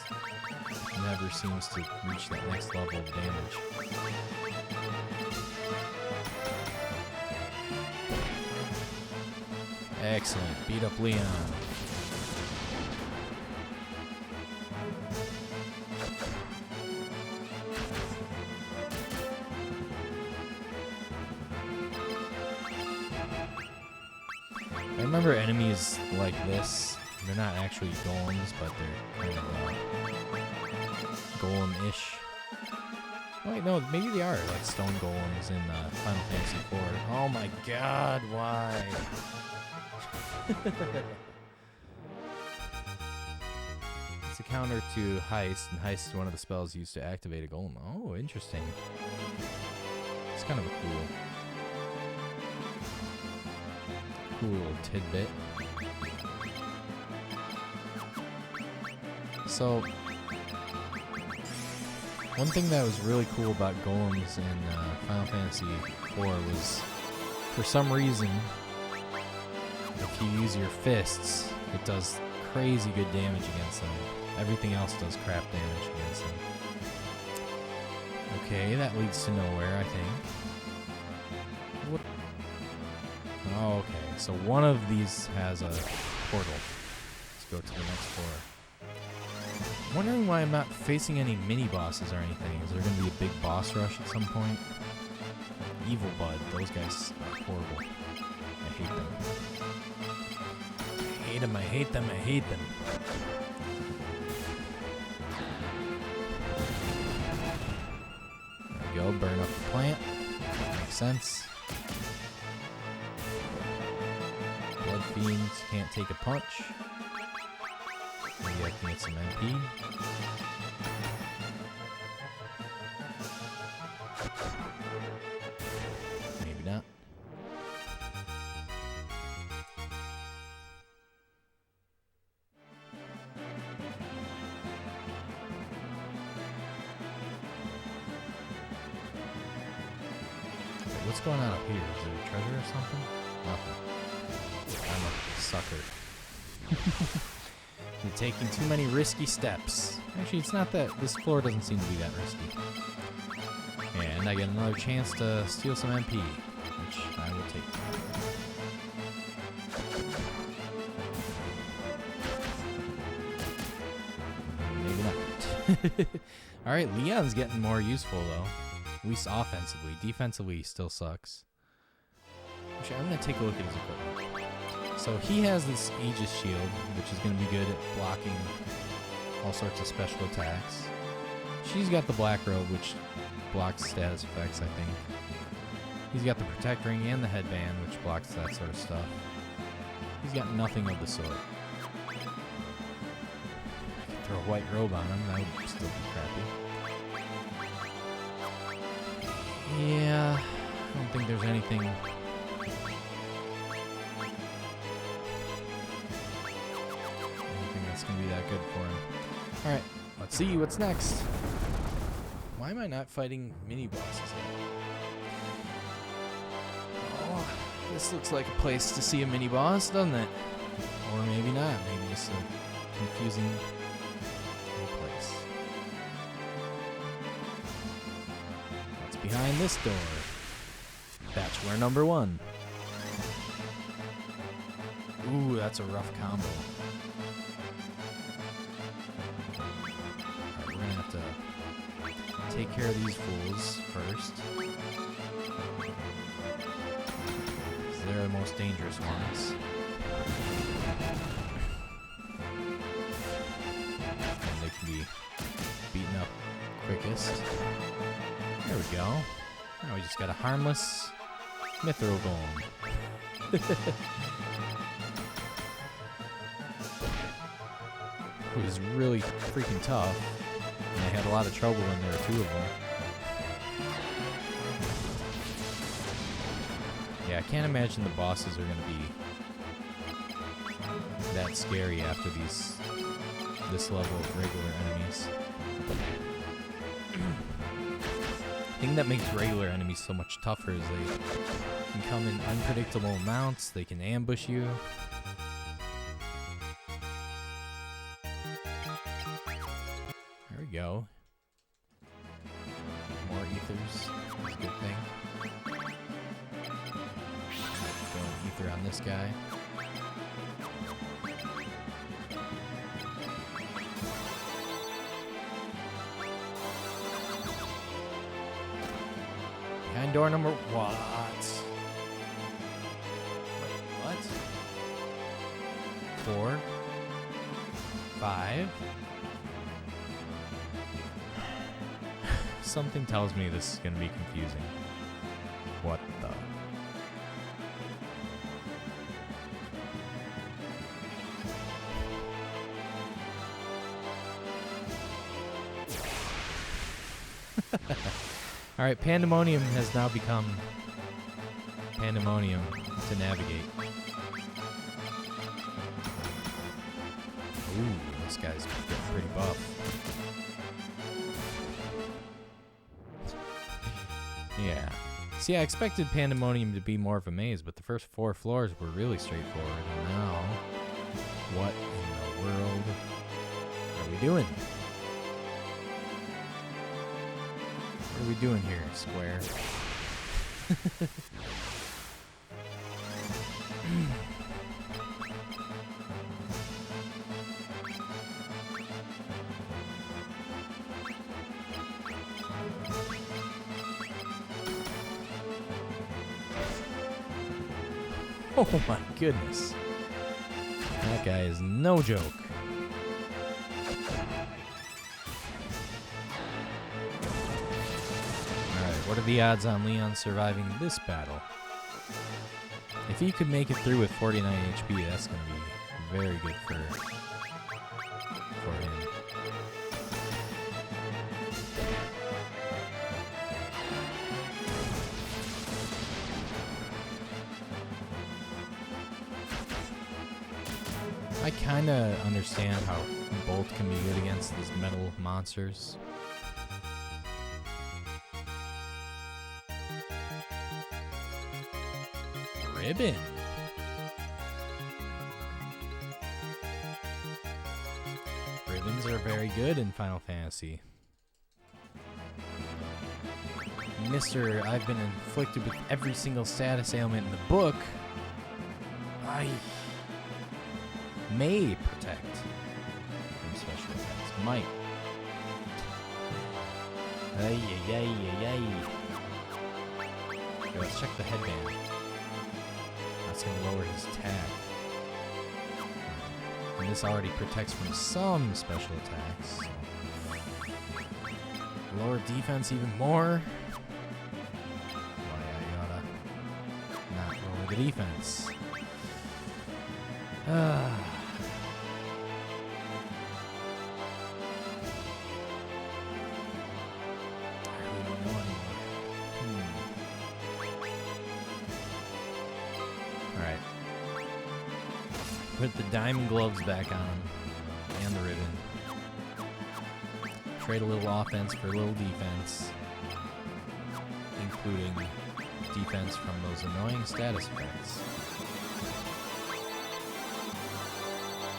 it never seems to reach that next level of damage. Excellent. Beat up Leon. I remember enemies like this. They're not actually golems, but they're kind of golem-ish. Oh wait, no, maybe they are like stone golems in Final Fantasy IV. Oh my god, why? It's a counter to Heist, and Heist is one of the spells used to activate a golem. Oh, interesting. It's kind of a cool little tidbit. So, one thing that was really cool about golems in Final Fantasy IV was, for some reason, if you use your fists, it does crazy good damage against them. Everything else does crap damage against them. Okay, that leads to nowhere, I think. What? Oh, okay. So one of these has a portal. Let's go to the next floor. I'm wondering why I'm not facing any mini-bosses or anything. Is there going to be a big boss rush at some point? Evil Bud. Those guys are horrible. I hate them. I hate them, I hate them, I hate them. There we go, burn up the plant. Makes sense. Blood fiends can't take a punch. Maybe I can get some MP. Maybe not. What's going on up here? Is there a treasure or something? Nothing. I'm a sucker. You're taking too many risky steps. Actually, it's not that. This floor doesn't seem to be that risky. And I get another chance to steal some MP, which I will take. Maybe not. Alright, Leon's getting more useful, though. At least offensively. Defensively, he still sucks. Actually, I'm going to take a look at his equipment. So he has this Aegis shield, which is going to be good at blocking all sorts of special attacks. She's got the black robe, which blocks status effects, I think. He's got the protect ring and the headband, which blocks that sort of stuff. He's got nothing of the sort. I could throw a white robe on him, that would still be crappy. Yeah, I don't think there's anything that's going to be that good for him. Alright, let's see what's next. Why am I not fighting mini-bosses yet? Oh, this looks like a place to see a mini-boss, doesn't it? Or maybe not. Maybe just a confusing place. What's behind this door? Bachelor number 1. Ooh, that's a rough combo. Alright, we're gonna have to take care of these fools first. They're the most dangerous ones. And they can be beaten up quickest. There we go. Now we just got a harmless Mithril Golem. Who is really freaking tough. And they had a lot of trouble when there were 2 of them. Yeah, I can't imagine the bosses are going to be that scary after this level of regular enemies. thing that makes regular enemies so much tougher is they can come in unpredictable amounts, they can ambush you. There we go. More ethers. That's a good thing. Going ether on this guy. Behind door number what? Wait, what? 4, 5. Something tells me this is gonna be confusing. What the? Alright, Pandemonium has now become Pandemonium to navigate. Ooh, this guy's getting pretty buff. Yeah. See, I expected Pandemonium to be more of a maze, but the first 4 floors were really straightforward. And now, what in the world are we doing? What are we doing here, Square? Oh my goodness. That guy is no joke. What are the odds on Leon surviving this battle? If he could make it through with 49 HP, that's going to be very good for him. I kind of understand how Bolt can be good against these metal monsters. Ribbon. Ribbons are very good in Final Fantasy. Mister, I've been inflicted with every single status ailment in the book. I may protect from special attacks. Might. Ay, ay, ay, ay, ay. Okay, let's check the headband. That's going to lower his tag. And this already protects from some special attacks. So. Lower defense even more. Why I gotta not lower the defense. I really don't know anymore. Alright. Put the diamond gloves back on him. And the ribbon. Trade a little offense for a little defense. Including defense from those annoying status effects.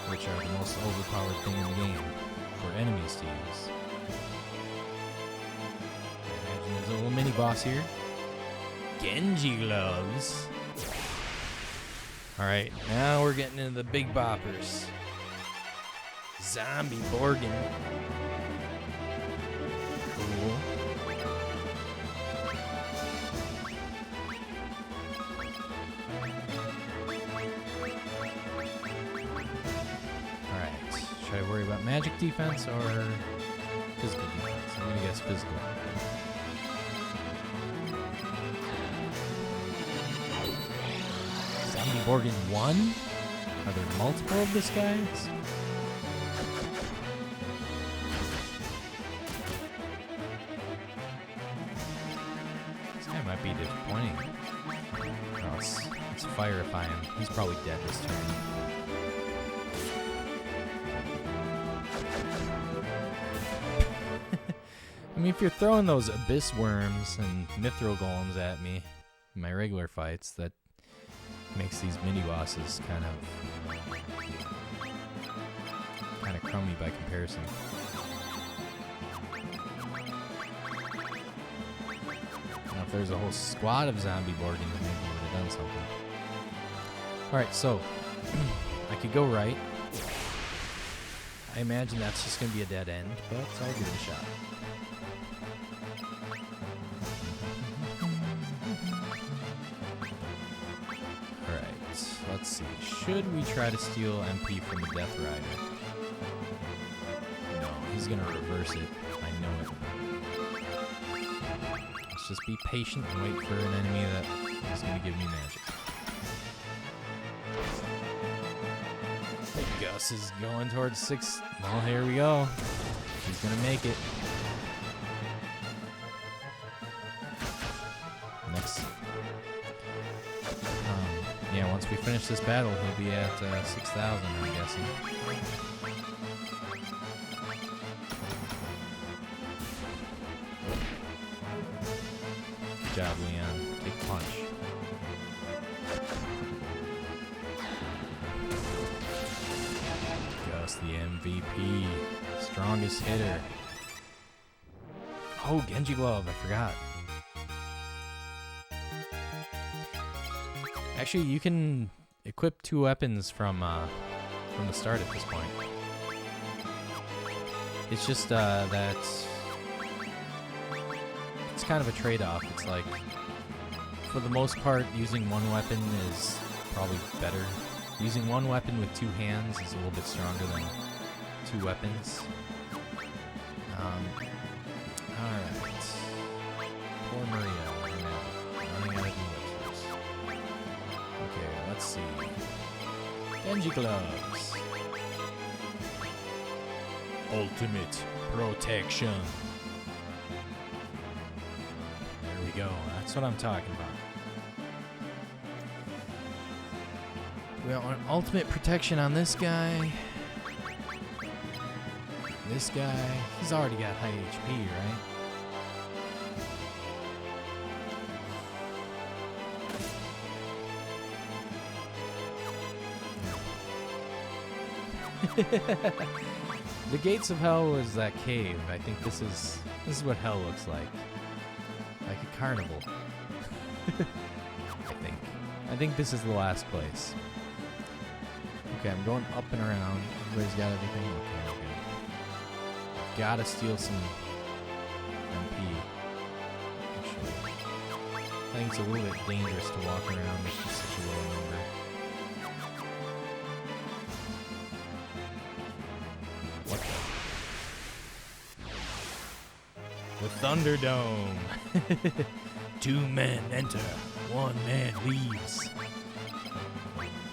Which are the most overpowered thing in the game for enemies to use. I imagine there's a little mini boss here. Genji gloves. Alright, now we're getting into the big boppers. Zombie Borgin. Cool. Alright, should I worry about magic defense or physical defense? I'm gonna guess physical. Zombie Borgin 1? Are there multiple of this guy? This guy might be disappointing. Oh, it's Firefy him. He's probably dead this turn. I'm mean, if you're throwing those abyss worms and mithril golems at me in my regular fights, that makes these mini bosses kind of crummy by comparison. Now, if there's a whole squad of zombie Borgans, maybe you would have done something. Alright, so I could go right. I imagine that's just going to be a dead end, but I'll give it a shot. Alright, let's see. Should we try to steal MP from the Death Rider? No, he's going to reverse it. I know it. Let's just be patient and wait for an enemy that is going to give me magic. Gus is going towards 6. Well, here we go. He's going to make it. Next. Yeah, once we finish this battle, he'll be at 6,000, I'm guessing. Good job, Leon. Take a punch. Gus, the MVP. Strongest hitter. Oh, Genji Glove. I forgot. Actually, you can equip 2 weapons from the start at this point. It's just that it's kind of a trade-off. It's like, for the most part, using one weapon is probably better. Using one weapon with 2 hands is a little bit stronger than 2 weapons. Alright. Poor Maria. Running out of elixirs. Okay, let's see. Genji Gloves. Ultimate Protection. There we go. That's what I'm talking about. We want ultimate protection on this guy. This guy, he's already got high HP, right? The Gates of Hell was that cave. I think this is what hell looks like. Like a carnival. I think this is the last place. Okay, I'm going up and around. Everybody's got everything? Okay. Gotta steal some MP. Actually, I think it's a little bit dangerous to walk around with just such a low number. What the? The Thunderdome! 2 men enter, 1 man leaves.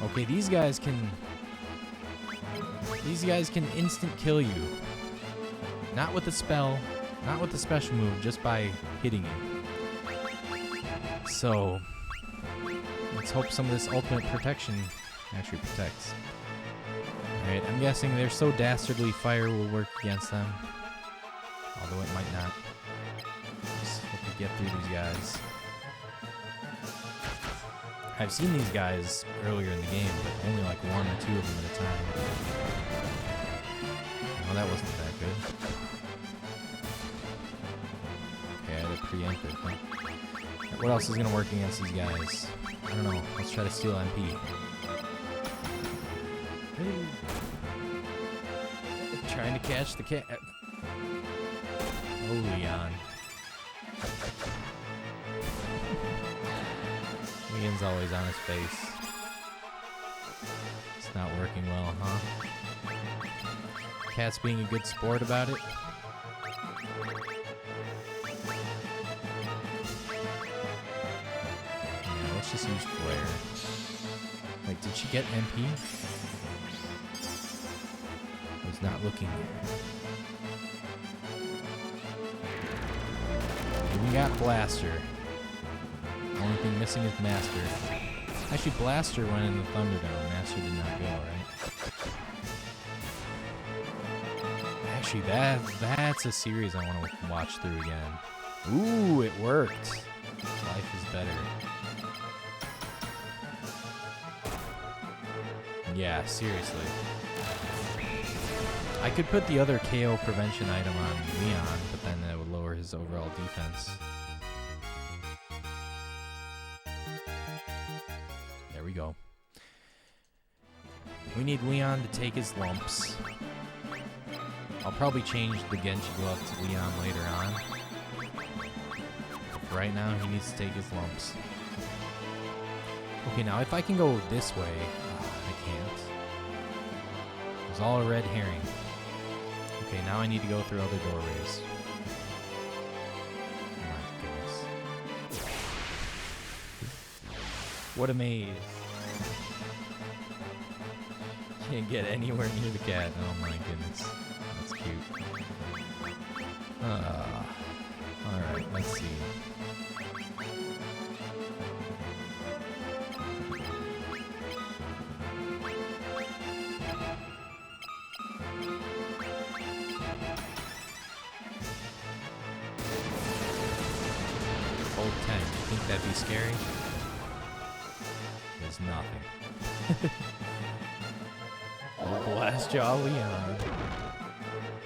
Okay, these guys can instant kill you. Not with the spell, not with the special move, just by hitting you. So, let's hope some of this ultimate protection actually protects. Alright, I'm guessing they're so dastardly fire will work against them. Although it might not. Just hope we get through these guys. I've seen these guys earlier in the game, but only like 1 or 2 of them at a time. Well, that wasn't that good. Okay, I had it preempted. Huh? What else is going to work against these guys? I don't know. Let's try to steal MP. Trying to catch the cat. Oh, Leon. Leon's always on his face. It's not working well, huh? Cat's being a good sport about it. Yeah, let's just use Flare. Wait, did she get MP? Was not looking. We got Blaster. Only thing missing is Master. Actually, Blaster went in the Thunderdome. Master did not go, right? Actually, that's a series I want to watch through again. Ooh, it worked. Life is better. Yeah, seriously. I could put the other KO prevention item on Leon, but then that would lower his overall defense. There we go. We need Leon to take his lumps. I'll probably change the Genji glove to Leon later on. But right now, he needs to take his lumps. Okay, now if I can go this way... I can't. It was all a red herring. Okay, now I need to go through other doorways. Oh my goodness. What a maze. Can't get anywhere near the cat. Oh my goodness. That's cute. Alright, let's see. Hold 10. You think that'd be scary? There's nothing. Oh, blast Jaw Leon.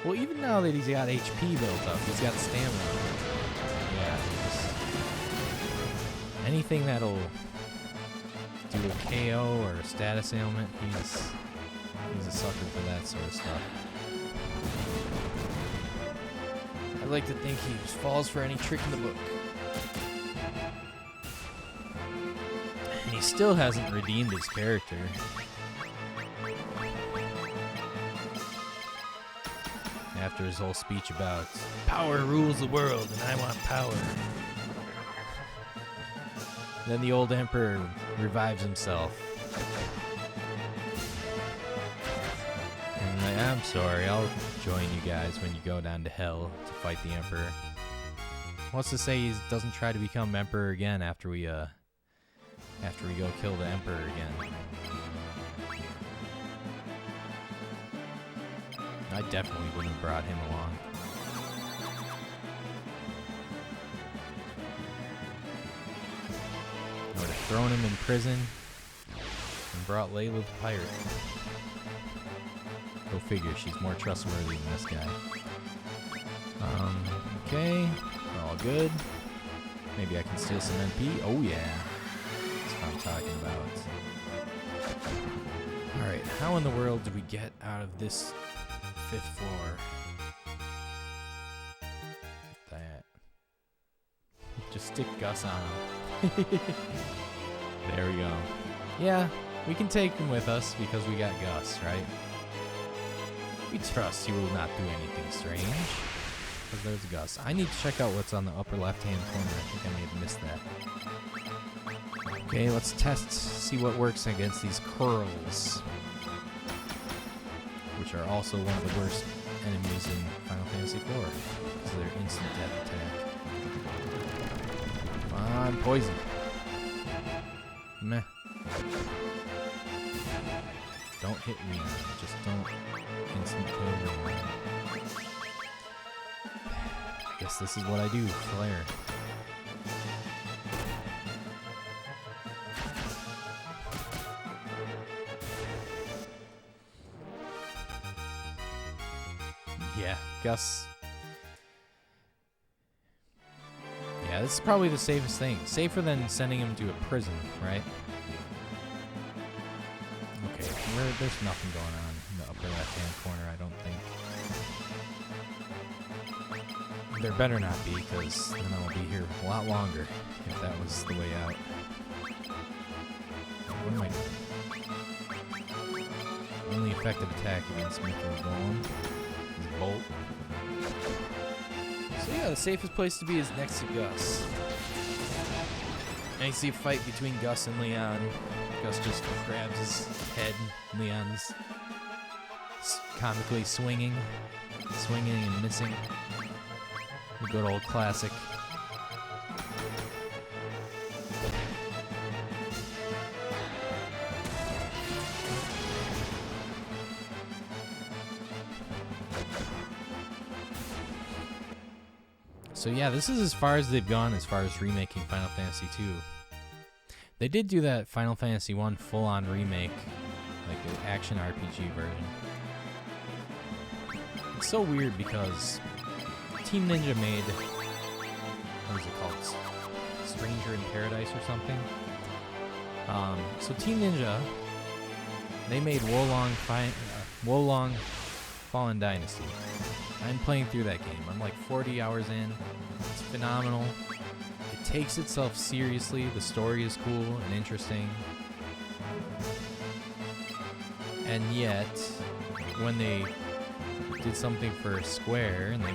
Well, even now that he's got HP built up, he's got stamina. Yeah, anything that'll do a KO or a status ailment, he's a sucker for that sort of stuff. I'd like to think he just falls for any trick in the book. And he still hasn't redeemed his character. After his whole speech about power rules the world and I want power. Then the old emperor revives himself. And like, I'm sorry, I'll join you guys when you go down to hell to fight the emperor. What's to say he doesn't try to become emperor again after we go kill the emperor again? I definitely wouldn't have brought him along. I would have thrown him in prison and brought Layla the pirate. Go figure, she's more trustworthy than this guy. Okay, we're all good. Maybe I can steal some MP. Oh yeah, that's what I'm talking about. Alright, how in the world do we get out of this 5th floor? That. Just stick Gus on him. There we go. Yeah, we can take him with us because we got Gus, right? We trust he will not do anything strange. Because there's Gus. I need to check out what's on the upper left-hand corner. I think I may have missed that. Okay, let's see what works against these curls, which are also one of the worst enemies in Final Fantasy IV, because of their instant death attack. Come on, poison. Meh. Don't hit me. Just don't instant kill me. I guess this is what I do, Flare. Yeah, Gus. Yeah, this is probably the safest thing. Safer than sending him to a prison, right? Okay, there's nothing going on in the upper left-hand corner, I don't think. There better not be, because then I'll be here a lot longer if that was the way out. What am I doing? Only effective attack against Mythical Golem is Bolt. So yeah, the safest place to be is next to Gus. And you see a fight between Gus and Leon. Gus just grabs his head, Leon's comically swinging and missing. The good old classic. So yeah, this is as far as they've gone as far as remaking Final Fantasy 2. They did do that Final Fantasy 1 full-on remake, like the action RPG version. It's so weird because Team Ninja made, what is it called? Stranger in Paradise or something? So Team Ninja, they made Wolong Fallen Dynasty. I'm playing through that game. I'm like 40 hours in. It's phenomenal. It takes itself seriously. The story is cool and interesting. And yet, when they did something for Square and they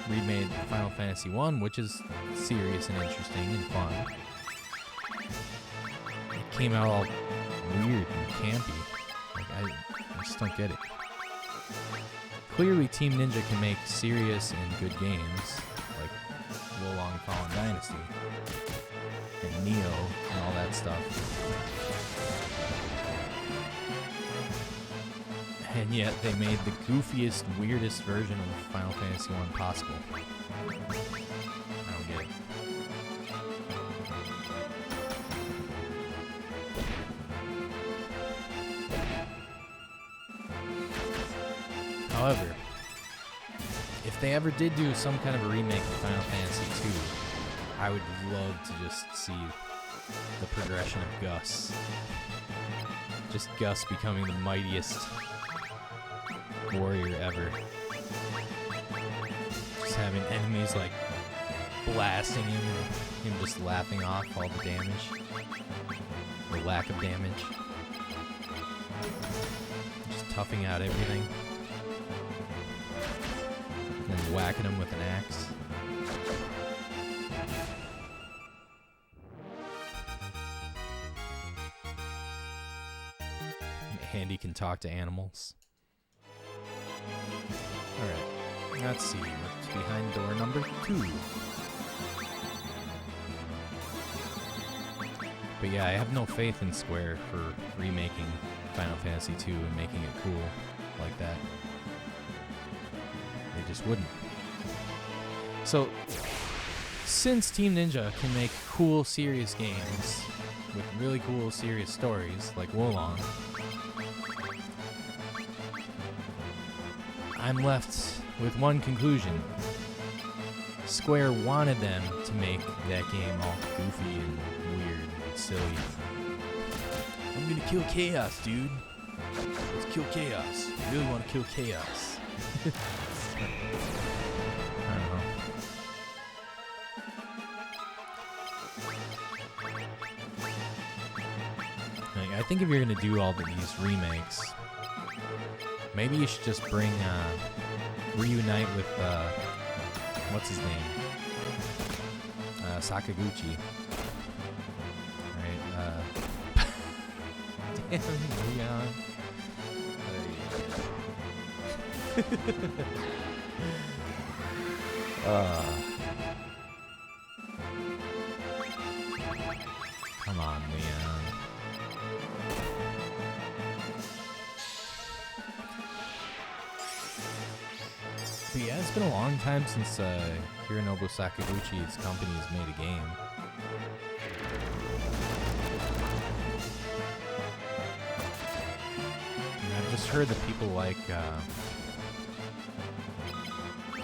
remade Final Fantasy 1, which is serious and interesting and fun, it came out all weird and campy. Like, I just don't get it. Clearly, Team Ninja can make serious and good games, like Wolong Fallen Dynasty, and Neo, and all that stuff. And yet, they made the goofiest, weirdest version of Final Fantasy 1 possible. I don't get it. However, if they ever did do some kind of a remake of Final Fantasy 2, I would love to just see the progression of Gus. Just Gus becoming the mightiest warrior ever. Just having enemies like blasting him and him just laughing off all the damage. The lack of damage. Just toughing out everything. And whacking him with an axe. And he can talk to animals. Alright, let's see what's behind door number 2. But yeah, I have no faith in Square for remaking Final Fantasy 2 and making it cool like that. They just wouldn't. So, since Team Ninja can make cool, serious games with really cool, serious stories like Wolong, I'm left with one conclusion. Square wanted them to make that game all goofy and weird and silly. I'm gonna kill Chaos, dude. Let's kill Chaos. I really want to kill Chaos. I don't know. Like, I think if you're gonna do all these remakes, maybe you should just reunite with, what's his name? Sakaguchi. Right, damn, Leon. Come on, Leon. But yeah, it's been a long time since Hironobu Sakaguchi's company has made a game. And I've just heard that people like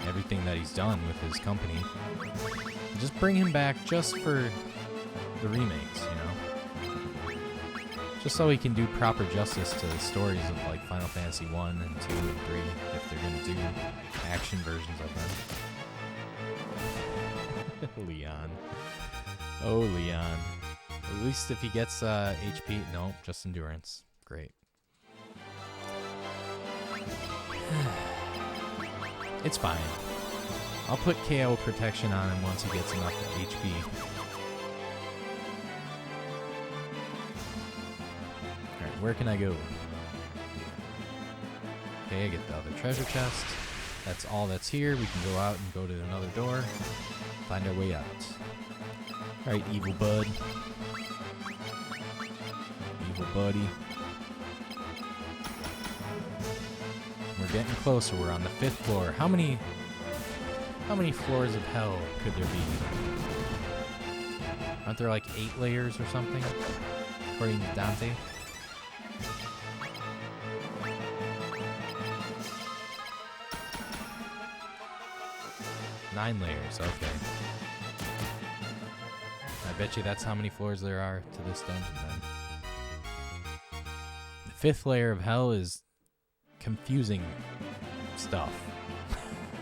everything that he's done with his company. Just bring him back just for the remakes, you know? Just so he can do proper justice to the stories of like Final Fantasy 1 and 2 and 3, if they're gonna do action versions of them. Leon. Oh, Leon. At least if he gets HP, no, just endurance. Great. It's fine. I'll put KO protection on him once he gets enough HP. Alright, where can I go? Okay, I get the other treasure chest. That's all that's here. We can go out and go to another door. Find our way out. Alright, evil bud. Evil buddy. We're getting closer. We're on the 5th floor. How many How many floors of hell could there be? Aren't there like 8 layers or something? According to Dante. Nine layers, okay. I bet you that's how many floors there are to this dungeon then. The 5th layer of hell is confusing stuff.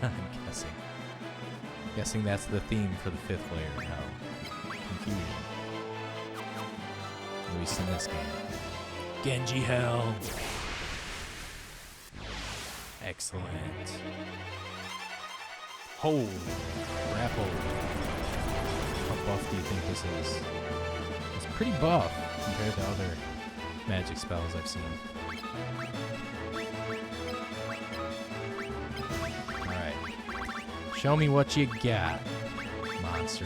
I'm guessing. Guessing that's the theme for the 5th layer of hell. Confusion. At least in this game. Genji Hell. Excellent. Holy grapple. How buff do you think this is? It's pretty buff compared to other magic spells I've seen. Alright. Show me what you got, monster.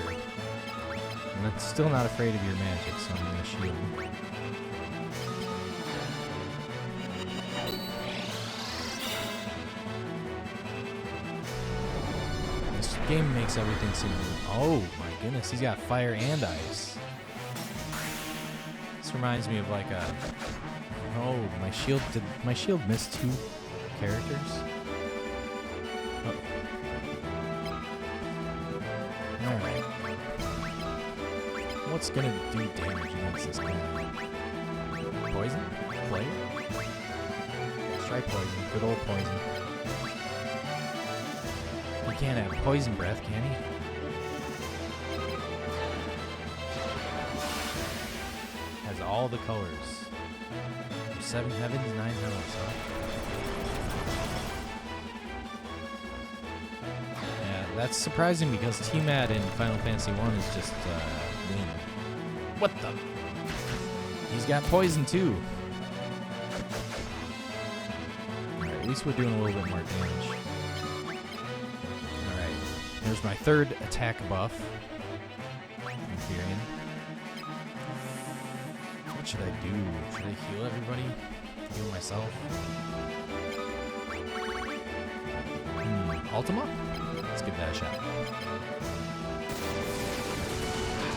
I'm still not afraid of your magic, so I'm gonna shield. This game makes everything seem... Oh my goodness, he's got fire and ice. This reminds me of like a... Oh, my shield... Did my shield miss 2 characters? Oh. Alright. What's gonna do damage against this guy? Poison? Flare? Let's try poison. Good old poison. He can't have poison breath, can he? Has all the colors. 7 heavens, 9 hells, huh? Yeah, that's surprising because T-Mat in Final Fantasy 1 is just, wind. What the? He's got poison too. Alright, at least we're doing a little bit more damage. Alright, there's my 3rd attack buff. Inferior. What should I do? Should I heal everybody? Heal myself? Ultima? Let's give that a shot.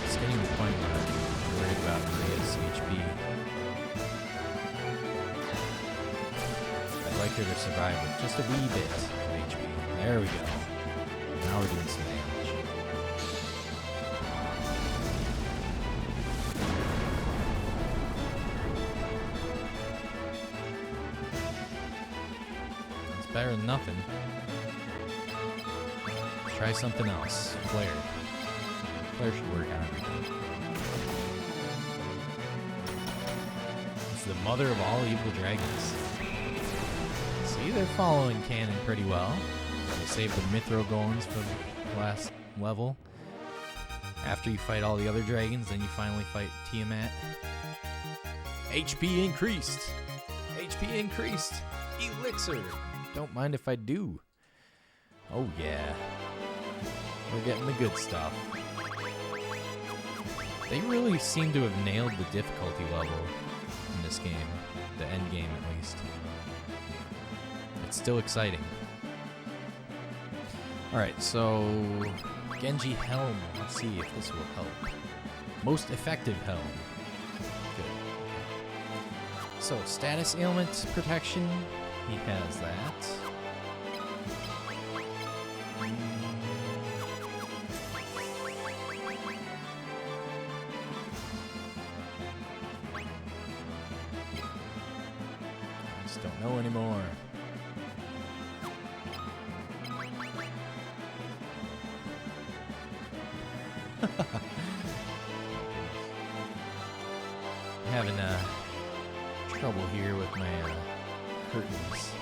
It's getting to the point where I'm worried about Maria's HP. I'd like her to survive with just a wee bit of HP. There we go. Now we're doing some damage. It's better than nothing. Let's try something else. Flare. Flare should work on everything. It's the mother of all evil dragons. See, they're following canon pretty well. They saved the Mithril Golems for the last level. After you fight all the other dragons, then you finally fight Tiamat. HP increased! HP increased! Elixir! Don't mind if I do. Oh yeah. We're getting the good stuff. They really seem to have nailed the difficulty level in this game. The end game, at least. It's still exciting. Alright, so... Genji Helm. Let's see if this will help. Most effective helm. Good. So, status ailment protection. He has that. Don't know anymore. Having trouble here with my curtains.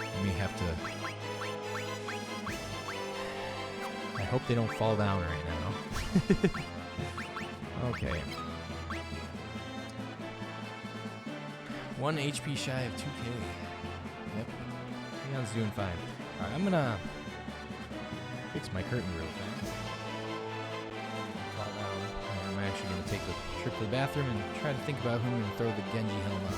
I may have to... I hope they don't fall down right now. Okay. 1 HP shy of 2k. Yep. Leon's doing fine. Alright, I'm gonna fix my curtain real fast. Fall down. I'm actually gonna take the trip to the bathroom and try to think about who I'm gonna throw the Genji helm on.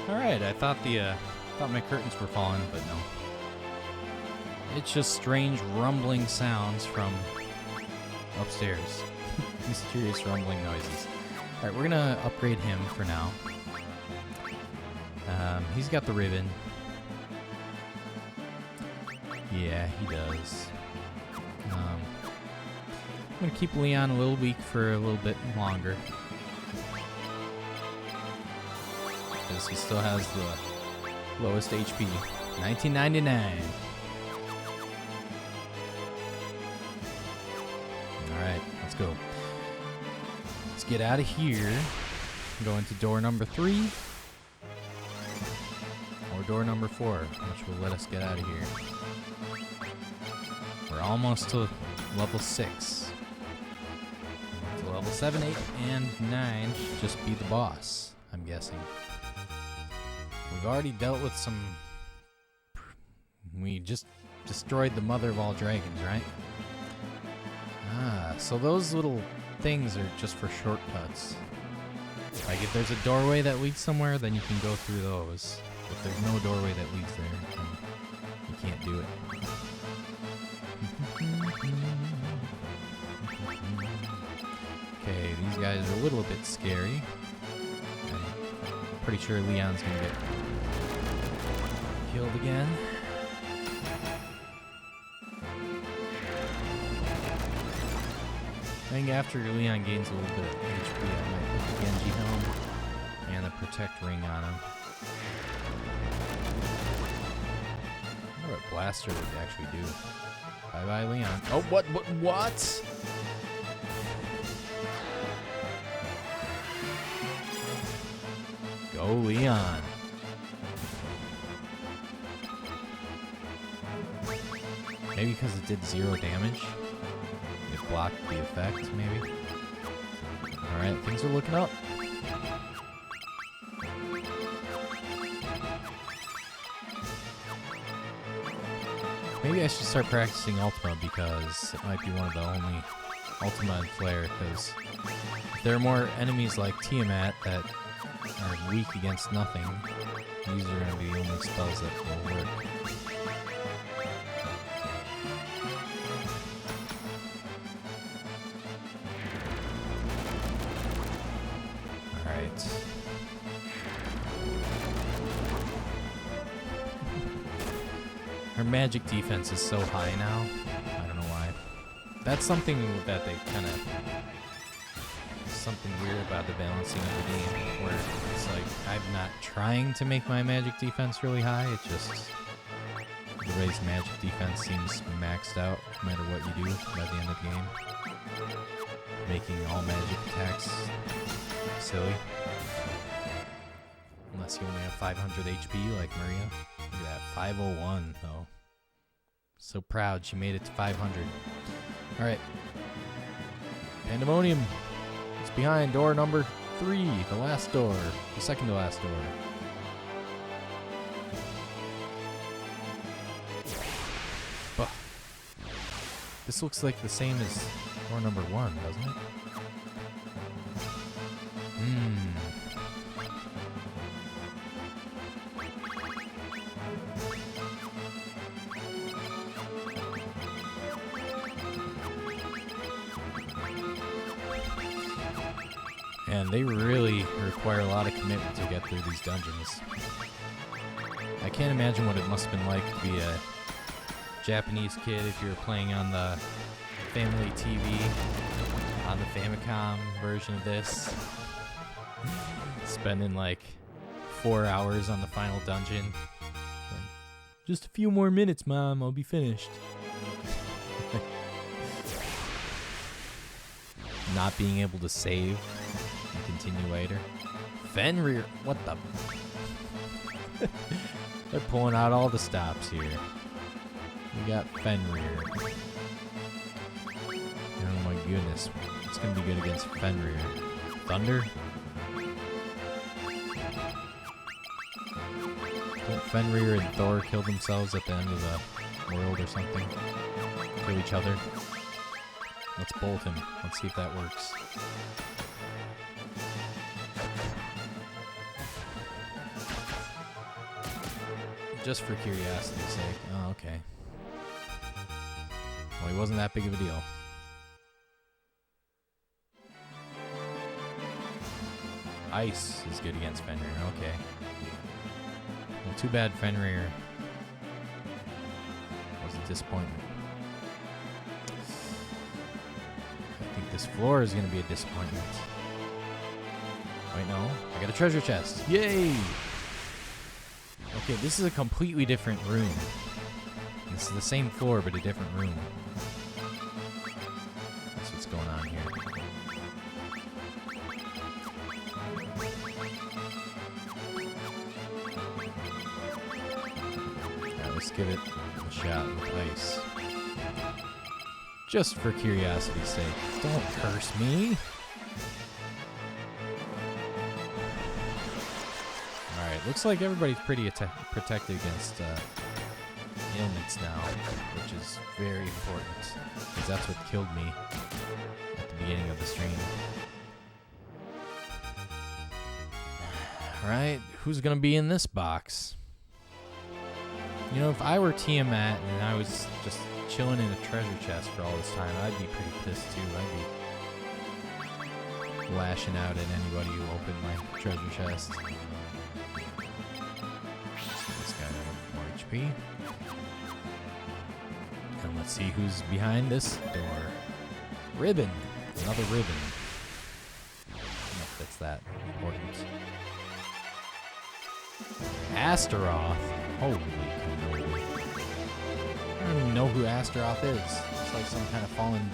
All right, I thought thought my curtains were falling, but no. It's just strange rumbling sounds from upstairs. Mysterious rumbling noises. All right, we're gonna upgrade him for now. He's got the ribbon. Yeah, he does. I'm gonna keep Leon a little weak for a little bit longer. Because he still has the lowest HP. 1999. Alright, let's go. Let's get out of here. Go into door number 3. Or door number 4, which will let us get out of here. We're almost to level 6. So level 7, 8, and 9 should just be the boss, I'm guessing. We've already dealt with some... We just destroyed the mother of all dragons, right? Ah, so those little things are just for shortcuts. Like if there's a doorway that leads somewhere, then you can go through those. If there's no doorway that leads there, then you can't do it. Okay, these guys are a little bit scary. I'm pretty sure Leon's gonna get killed again. I think after Leon gains a little bit of HP, I might put the Genji helm and the Protect ring on him. I wonder what Blaster would actually do. Bye-bye, Leon. Oh, what? Go, Leon. Maybe because it did 0 damage. It blocked the effect, maybe. Alright, things are looking up. Maybe I should start practicing Ultima because it might be one of the only Ultima in Flare, because if there are more enemies like Tiamat that are weak against nothing, these are going to be the only spells that will work. Alright. Her magic defense is so high now. I don't know why. That's something that they kind of... Something weird about the balancing of the game, where it's like, I'm not trying to make my magic defense really high, it just... The raised magic defense seems maxed out no matter what you do by the end of the game. Making all magic attacks silly. Unless you only have 500 HP like Maria. Look at that, 501 though. So proud she made it to 500. Alright. Pandemonium. It's behind door number 3, the last door. The second to last door. Bah. This looks like the same as door number 1, doesn't it? And they really require a lot of commitment to get through these dungeons. I can't imagine what it must have been like to be a Japanese kid if you were playing on the family TV, on the Famicom version of this. Spending like 4 hours on the final dungeon. Like, just a few more minutes, Mom, I'll be finished. Not being able to save and continue later. Fenrir, what the? They're pulling out all the stops here. We got Fenrir. Oh my goodness, it's gonna be good against Fenrir. Thunder? Don't Fenrir and Thor kill themselves at the end of the world or something? Kill each other? Let's bolt him. Let's see if that works. Just for curiosity's sake. Oh, okay. Well, he wasn't that big of a deal. Ice is good against Fenrir. Okay. Well, too bad Fenrir was a disappointment. I think this floor is going to be a disappointment. Wait, no. I got a treasure chest. Yay! Okay, this is a completely different room. This is the same floor, but a different room. That's what's going on here. Alright, let's give it a shot with ice. Just for curiosity's sake. Don't curse me! Alright, looks like everybody's pretty protected against ailments now, which is very important, because that's what killed me at the beginning of the stream. Alright, who's gonna be in this box? You know, if I were Tiamat and I was just chilling in a treasure chest for all this time, I'd be pretty pissed too. I'd be lashing out at anybody who opened my treasure chest. This guy has more HP. And let's see who's behind this door. Ribbon. Another ribbon. I don't know if that's that important. Astaroth. Holy cannoli. I don't even know who Astaroth is. It's like some kind of fallen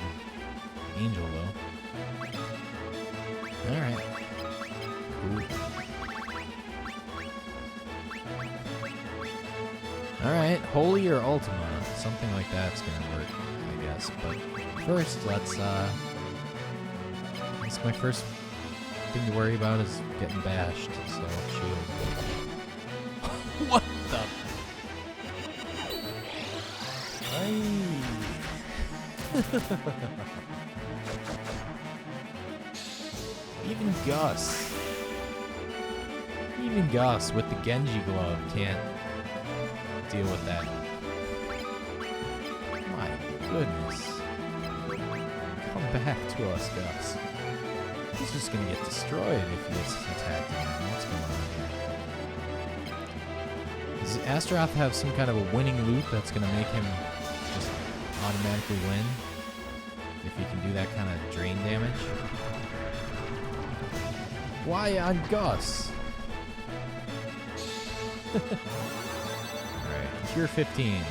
angel, though. Alright. Alright, Holy or Ultima. Something like that's gonna work, I guess. But first, let's, my first thing to worry about is getting bashed, so shield. What the? Even Gus with the Genji glove can't deal with that. My goodness. Come back to us, Gus. He's just gonna get destroyed if he gets attacked again. What's going on here? Does Astaroth have some kind of a winning loop that's gonna make him just automatically win? If he can do that kind of drain damage? Why on Gus? Alright, Cure 15.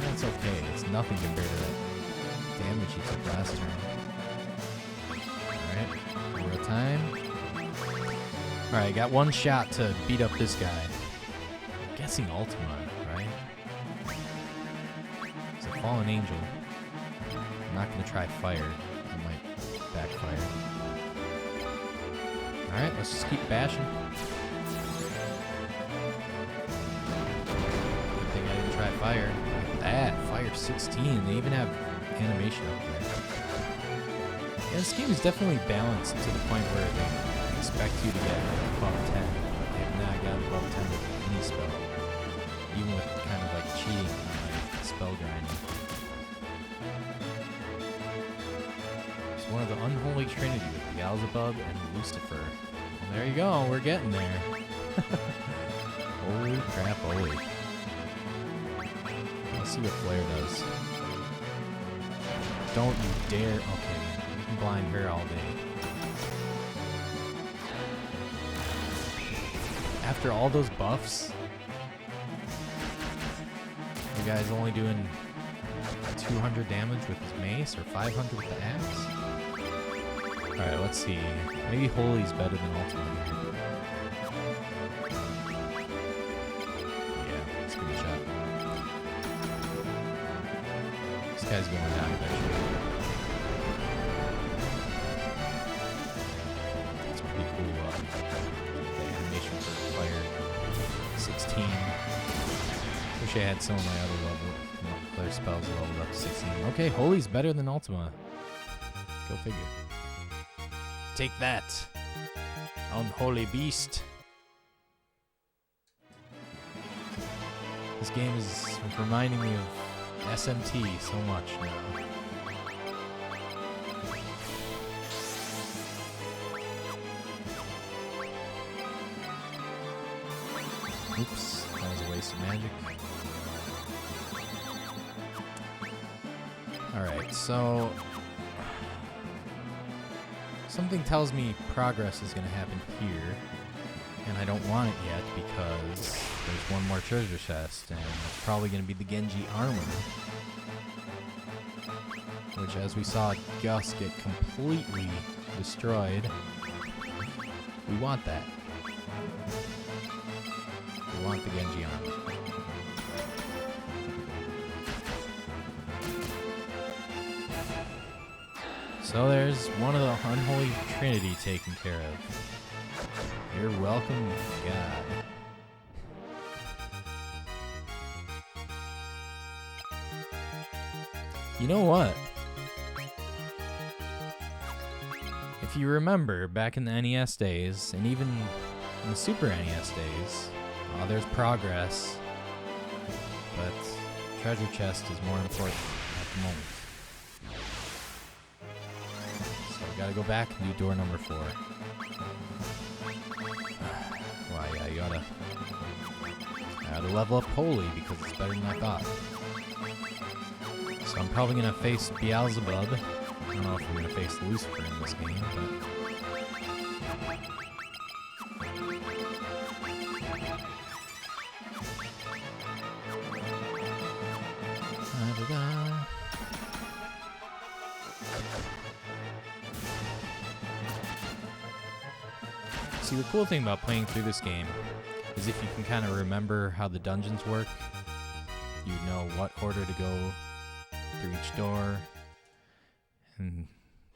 That's okay. It's nothing compared to that damage he took last turn. Alright, more time. Alright, got one shot to beat up this guy. I'm guessing Ultima, right? It's a fallen angel. I'm not going to try fire. It might backfire. Alright, let's just keep bashing. Good thing I didn't try fire. Look at that, fire 16. They even have animation up there. Yeah, this game is definitely balanced to the point where they expect you to get above 10. But they have not gotten above 10 with any spell. Even with kind of like cheating and like spell grinding. It's one of the unholy trinity with Beelzebub and Lucifer. Well, there you go, we're getting there. Holy crap, holy. Let's see what Flare does. Don't you dare. Okay, you can blind her all day. After all those buffs, the guy's only doing 200 damage with his mace or 500 with the axe? Alright, let's see. Maybe Holy's better than Ultima here. Yeah, let's give it a shot. This guy's going down eventually. That's pretty cool. The animation for fire 16. Wish I had some of my other spells leveled up to 16. Okay, Holy's better than Ultima. Go figure. Take that, unholy beast. This game is reminding me of SMT so much now. Oops, that was a waste of magic. Alright, so something tells me progress is going to happen here, and I don't want it yet because there's one more treasure chest, and it's probably going to be the Genji armor, which, as we saw Gus get completely destroyed, we want that. We want the Genji armor. So there's one of the unholy trinity taken care of. You're welcome, God. You know what? If you remember, back in the NES days, and even in the Super NES days, there's progress, but treasure chest is more important at the moment. So we gotta go back and do door number 4. Wow, yeah, you gotta level up Holy because it's better than I thought. So I'm probably gonna face Beelzebub. I don't know if I'm gonna face Lucifer in this game, but see, the cool thing about playing through this game is if you can kind of remember how the dungeons work, you know what order to go through each door, and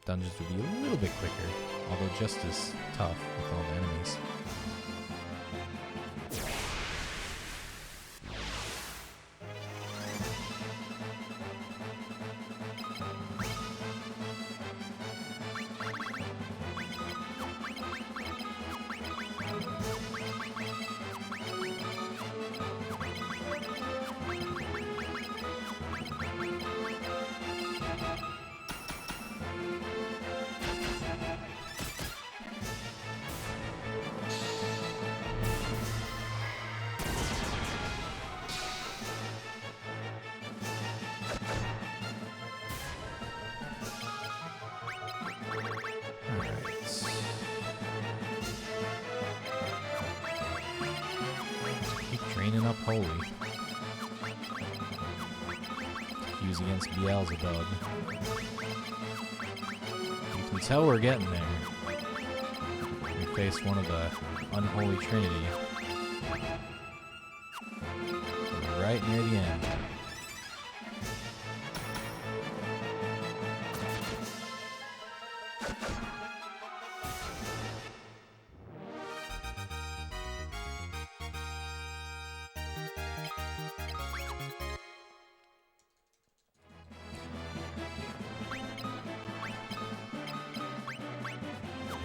dungeons would be a little bit quicker, although just as tough with all the enemies. Training up Holy. Use against Beelzebub. You can tell we're getting there. We face one of the unholy trinity. We're right near the end.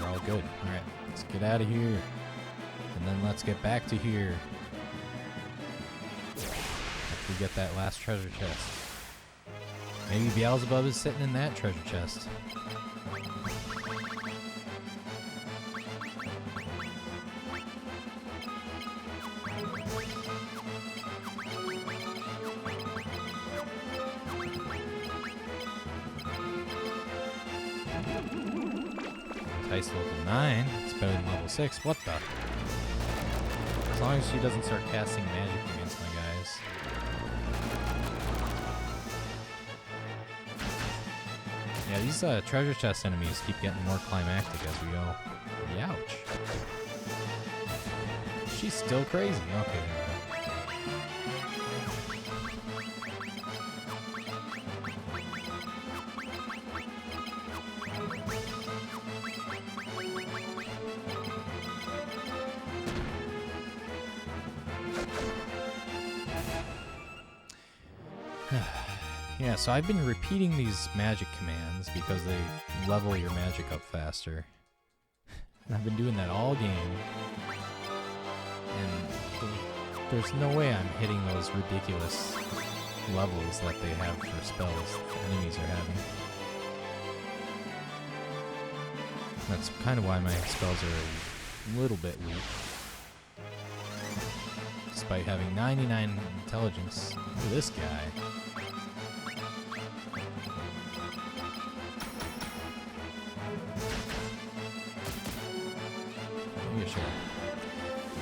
All good. Alright, let's get out of here. And then let's get back to here. After we get that last treasure chest. Maybe Beelzebub is sitting in that treasure chest. Dice level 9. It's better than level 6. What the? As long as she doesn't start casting magic against my guys. Yeah, these treasure chest enemies keep getting more climactic as we go. Youch. She's still crazy. Okay. Yeah, so I've been repeating these magic commands because they level your magic up faster. And I've been doing that all game. And there's no way I'm hitting those ridiculous levels that they have for spells the enemies are having. That's kind of why my spells are a little bit weak. Despite having 99 intelligence for this guy. Maybe I should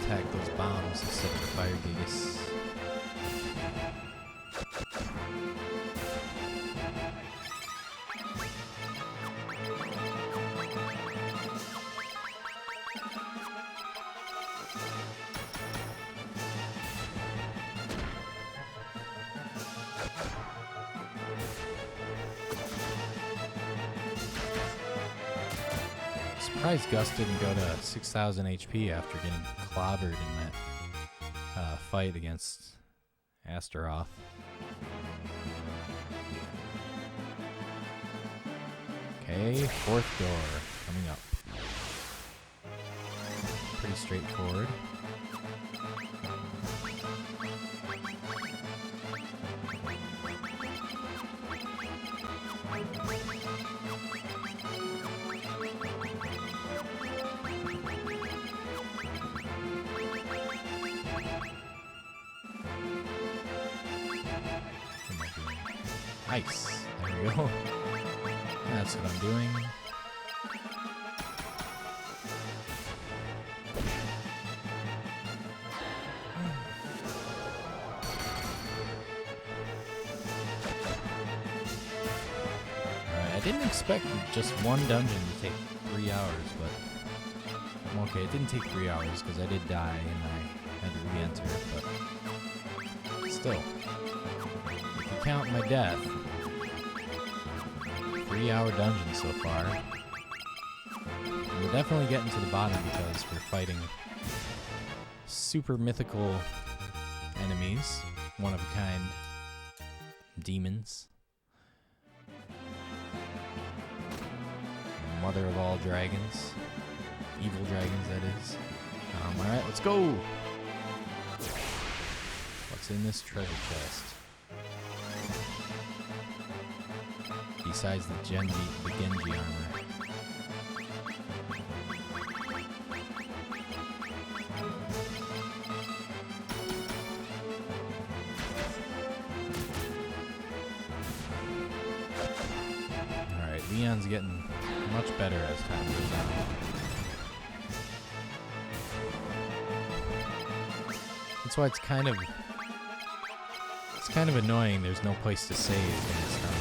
attack those bombs instead of the fire gigas. Surprised Gus didn't go to 6,000 HP after getting clobbered in that fight against Astaroth. Okay, fourth door coming up. Pretty straightforward. Nice. There we go. That's what I'm doing. Alright, I didn't expect just one dungeon to take 3 hours, but okay, it didn't take 3 hours because I did die and I had to re-enter, but still. If you count my death, 3-hour dungeon so far. We're definitely getting to the bottom because we're fighting super mythical enemies, one-of-a-kind demons. Mother of all dragons. Evil dragons, that is. Alright, let's go! What's in this treasure chest? Besides the Genji armor. Alright, Leon's getting much better as time goes on. That's why it's kind of annoying there's no place to save in this dungeon.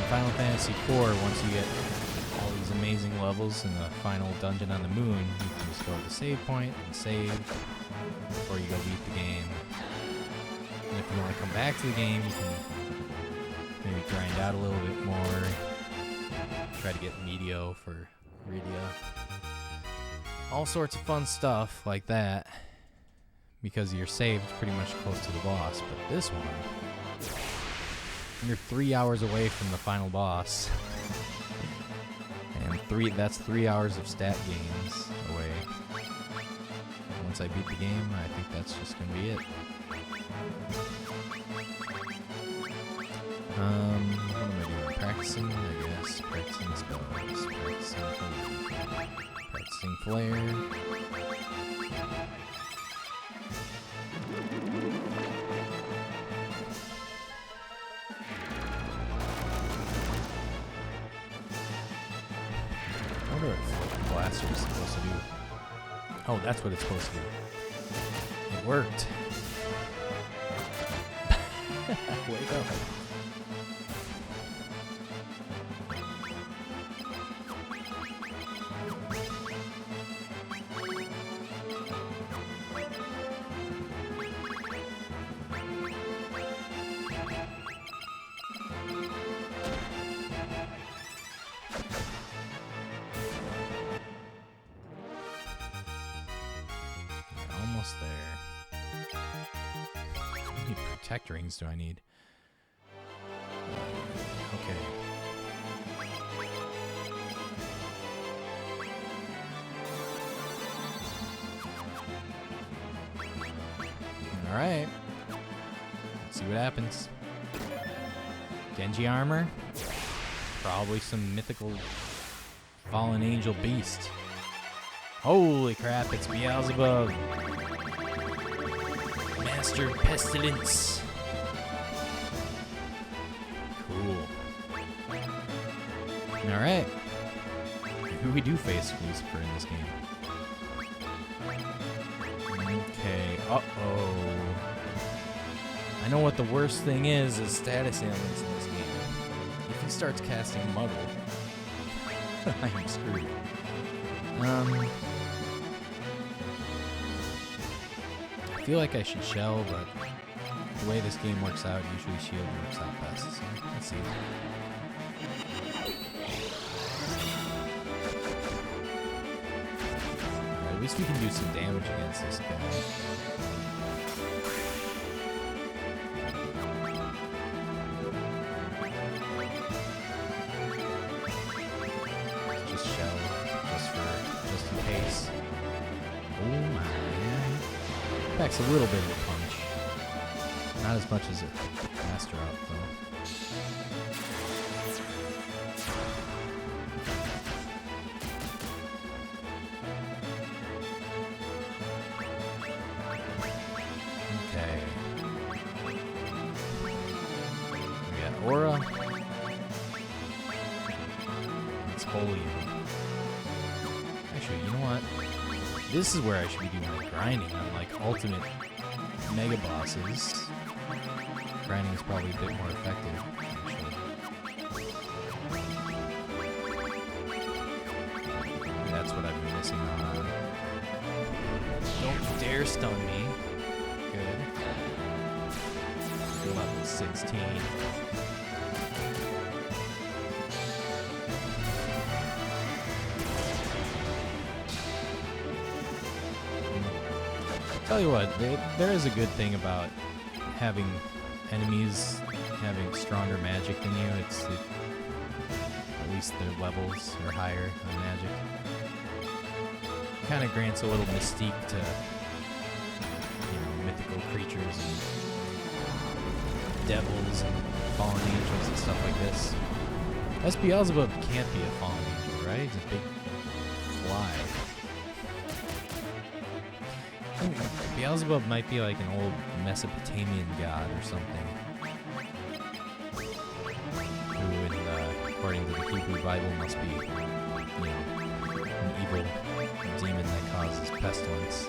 Final Fantasy IV, once you get all these amazing levels in the final dungeon on the moon, you can just go to the save point and save before you go beat the game. And if you want to come back to the game, you can maybe grind out a little bit more, try to get Medio for Rydia. All sorts of fun stuff like that, because you're saved pretty much close to the boss. But this one, you're 3 hours away from the final boss. And that's 3 hours of stat gains away. Once I beat the game, I think that's just gonna be it. What am I doing? Practicing, I guess. Practicing spells. Practicing flare. I wonder what Blaster is supposed to do. Oh, that's what it's supposed to do. It worked. Wake up. Almost there. How many protect rings do I need? Okay. Alright. Let's see what happens. Genji armor. Probably some mythical fallen angel beast. Holy crap, it's Beelzebub. Master Pestilence. Cool. Alright. Who we do face Lucifer in this game? Okay, uh-oh. I know what the worst thing is status ailments in this game. If he starts casting Muddle, I am screwed. I feel like I should shell, but the way this game works out, usually shield works out best, so let's see. Alright, at least we can do some damage against this guy. Just shell, just in case. Oh my. Packs a little bit of a punch. Not as much as it Master out, though. Okay. We got Aura. It's Holy. Actually, you know what? This is where I should be doing the grinding on like ultimate mega bosses. Grinding is probably a bit more effective, actually. That's what I've been missing on. Don't dare stun me. Good. Level 16. Tell you what, there is a good thing about having enemies having stronger magic than you. It's at least their levels are higher on magic. Kind of grants a little mystique to, you know, mythical creatures and devils and fallen angels and stuff like this. This Beelzebub can't be a fallen angel, right? He's a big fly. Beelzebub might be like an old Mesopotamian god or something. Who, according to the Hebrew Bible, must be, you know, an evil demon that causes pestilence.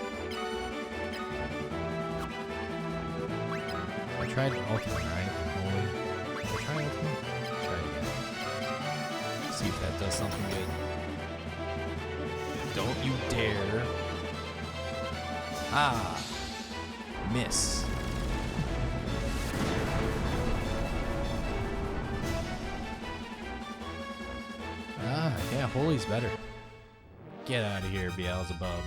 I tried Ultimate, right? Holy. Did I try Ultimate? Try it again. See if that does something good. Don't you dare. Ah, miss. Ah, yeah, Holy's better. Get out of here, Beelzebub.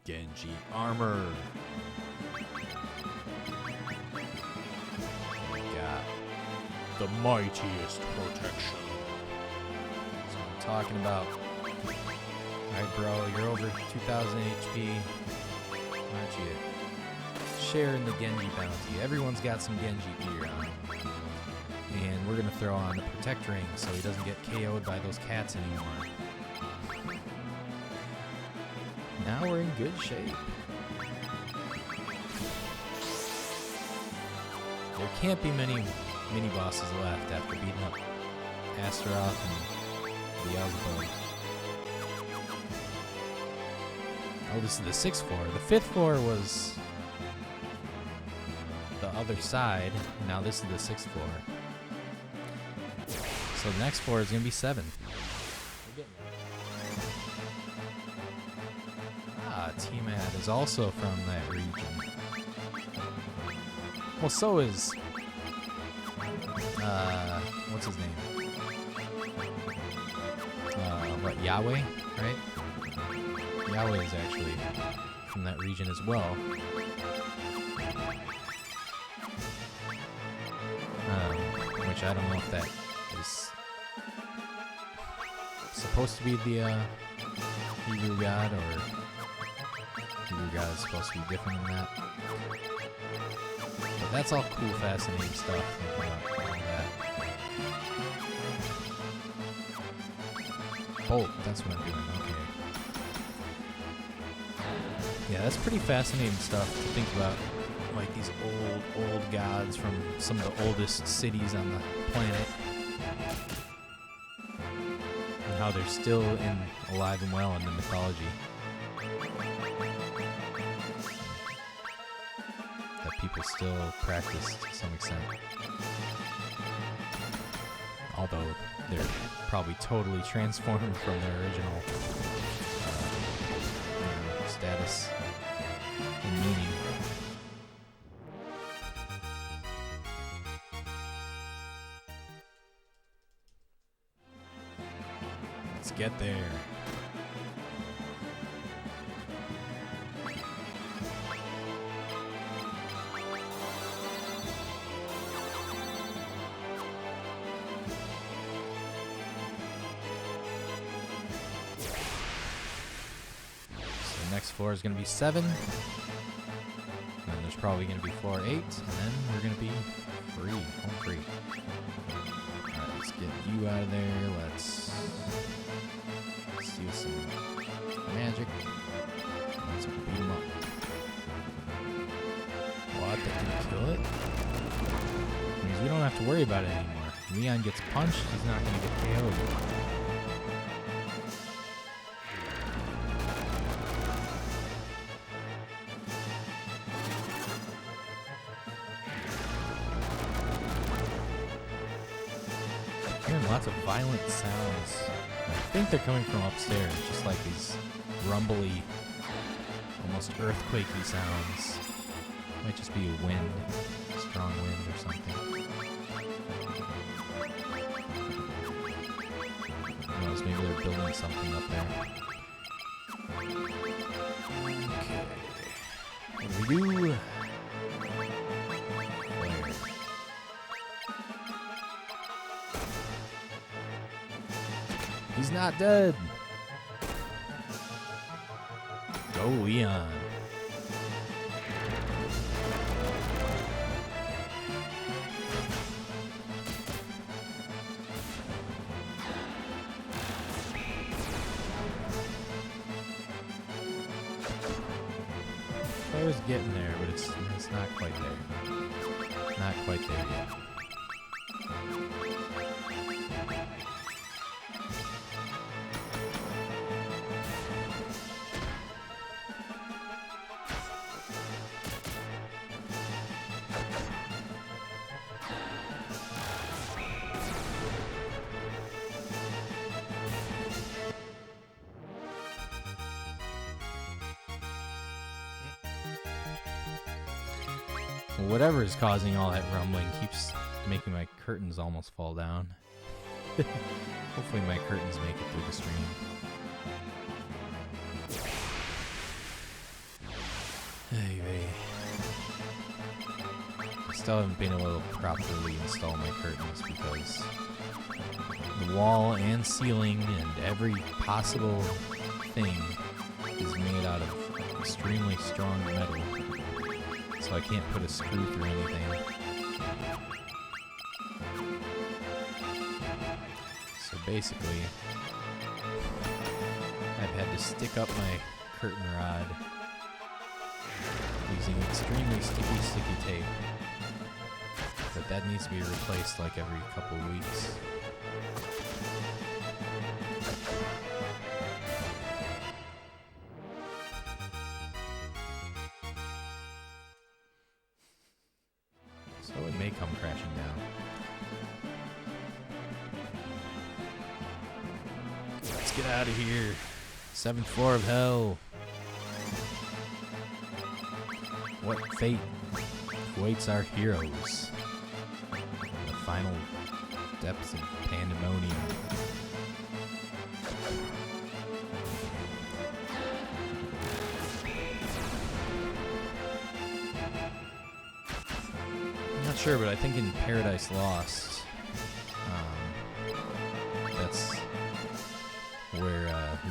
Genji armor. The mightiest protection. That's what I'm talking about. Alright, bro, you're over 2,000 HP. Why don't you share in the Genji bounty? Everyone's got some Genji gear on. And we're gonna throw on the Protect Ring so he doesn't get KO'd by those cats anymore. Now we're in good shape. There can't be many mini-bosses left after beating up Astaroth and Beelzebub. Oh, this is the 6th floor. The 5th floor was the other side. Now this is the 6th floor. So the next floor is going to be 7. Ah, T-Mad is also from that region. Well, so is... what's his name? What, Yahweh, right? Yahweh is actually from that region as well. Which I don't know if that is supposed to be the Hebrew God, or Hebrew God is supposed to be different than that. But that's all cool, fascinating stuff. Think about all that. Bolt, that's what I'm doing. Okay. Yeah, that's pretty fascinating stuff to think about. Like these old gods from some of the oldest cities on the planet, and how they're still alive and well in the mythology. That people still practice to some extent. Although they're probably totally transformed from their original status and meaning. Let's get there. So the next floor is going to be 7. And there's probably going to be floor 8. And then we're going to be free. Home free. Alright, let's get you out of there. Let's steal some magic. Let's beat him up. What? That didn't kill it? Means we don't have to worry about it anymore. Leon gets punched, he's not going to get KO'd. Hearing lots of violent sounds. I think they're coming from upstairs, just like these rumbly, almost earthquakey sounds. Might just be a wind, a strong wind or something. Who knows, maybe they're building something up there. Okay. What do we do? Where? He's not dead. Go, Leon. I was getting there, but it's not quite there. Not quite there yet. Whatever is causing all that rumbling keeps making my curtains almost fall down. Hopefully my curtains make it through the stream. Anyway. I still haven't been able to properly install my curtains because the wall and ceiling and every possible thing is made out of extremely strong metal. So I can't put a screw through anything. So basically, I've had to stick up my curtain rod using extremely sticky tape. But that needs to be replaced like every couple weeks. So it may come crashing down. Let's get out of here. 7th floor of hell. What fate awaits our heroes in the final depths of pandemonium? Sure, but I think in Paradise Lost,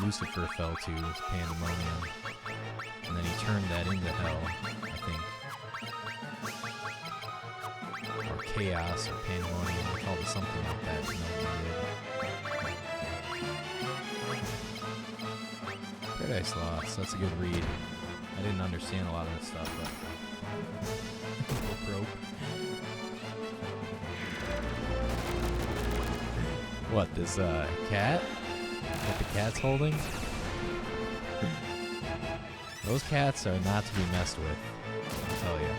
Lucifer fell to, was Pandemonium. And then he turned that into hell, I think. Or Chaos, or Pandemonium, they called it something like that. Paradise Lost, that's a good read. I didn't understand a lot of this stuff, but... broke. What, this cat? What the cat's holding? Those cats are not to be messed with, I'll tell you.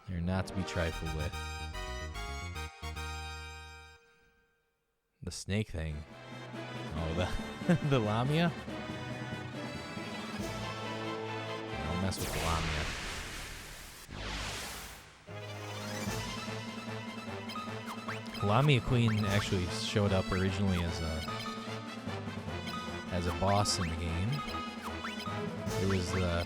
They're not to be trifled with. The snake thing. Oh, the Lamia? Don't mess with the Lamia. Lamia Queen actually showed up originally as a boss in the game. It was the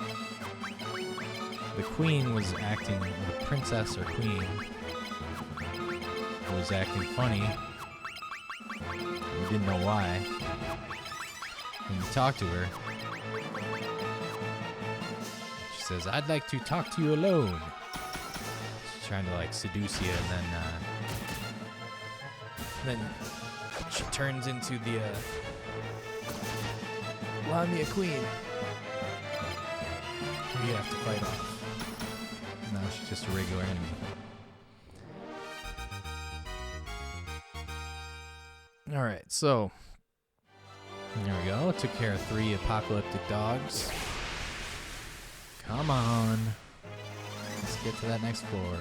queen was acting, the princess or queen was acting funny. We didn't know why. When you talk to her, she says, "I'd like to talk to you alone." She's trying to like seduce you, and then she turns into the Lamia Queen, who you have to fight off. Now she's just a regular enemy. Alright, so there we go. Took care of 3 apocalyptic dogs. Come on. Let's get to that next floor.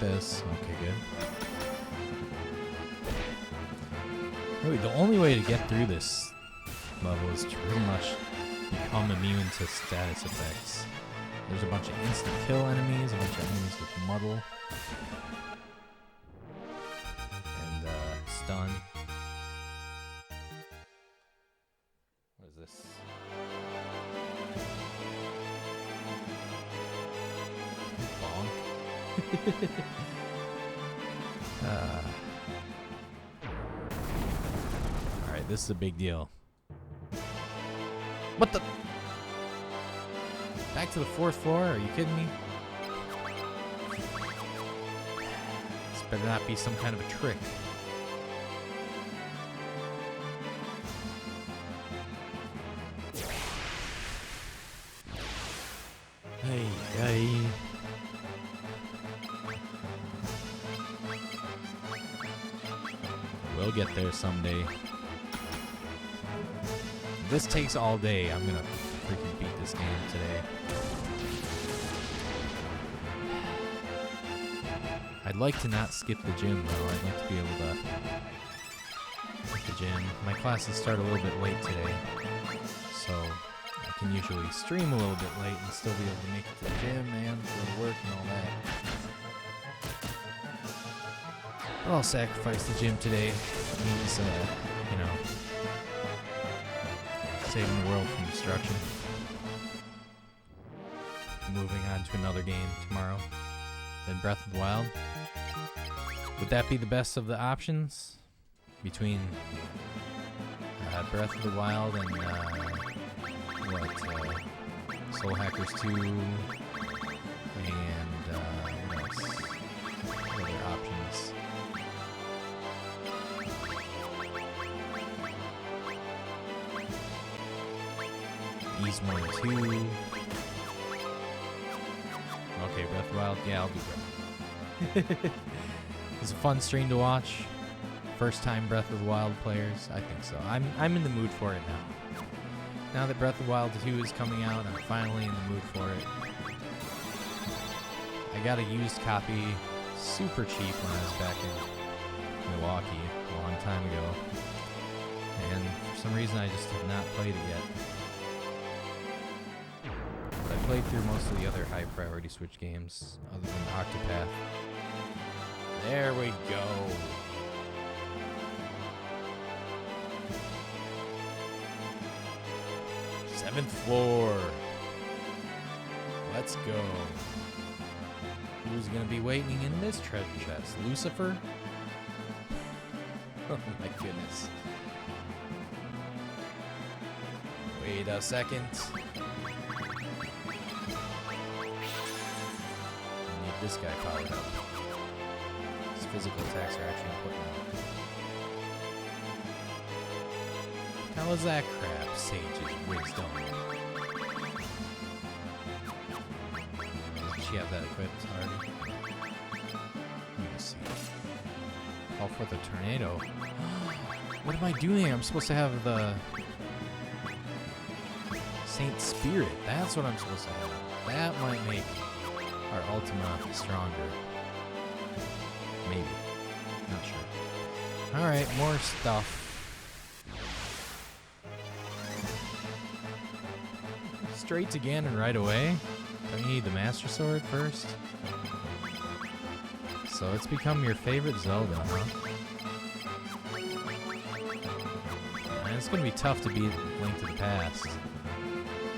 This. Okay, good. Really, the only way to get through this level is to pretty much become immune to status effects. There's a bunch of instant kill enemies, a bunch of enemies with muddle and stun. What is this? Bonk. Alright, this is a big deal. What the? Back to the 4th floor? Are you kidding me? This better not be some kind of a trick. Hey, hey. We'll get there someday. If this takes all day, I'm gonna freaking beat this game today. I'd like to not skip the gym though. I'd like to be able to hit the gym. My classes start a little bit late today, so I can usually stream a little bit late and still be able to make it to the gym and go to work and all that. But I'll sacrifice the gym today. It means, you know, saving the world from destruction. Moving on to another game tomorrow. Then Breath of the Wild. Would that be the best of the options? Between Breath of the Wild and Soul Hackers 2 and what else? What other options? Ys 1 and 2. Okay, Breath of the Wild. Yeah, I'll do Breath. It's a fun stream to watch. First time Breath of the Wild players. I think so. I'm in the mood for it now. Now that Breath of the Wild 2 is coming out, I'm finally in the mood for it. I got a used copy super cheap when I was back in Milwaukee a long time ago. And for some reason I just have not played it yet. But I played through most of the other high priority Switch games other than Octopath. There we go. 7th floor. Let's go. Who's gonna be waiting in this treasure chest? Lucifer? Oh my goodness. Wait a second. I need this guy powered up. His physical attacks are actually important. How was that crap? Sage's wisdom. Doesn't she have that equipped already? Let me see. Call for the tornado. What am I doing? I'm supposed to have the Saint Spirit. That's what I'm supposed to have. That might make our Ultima stronger. Maybe. Not sure. Alright, more stuff. Straight to Ganon right away? Don't you need the Master Sword first? So it's become your favorite Zelda, huh? And it's gonna be tough to beat Link to the Past.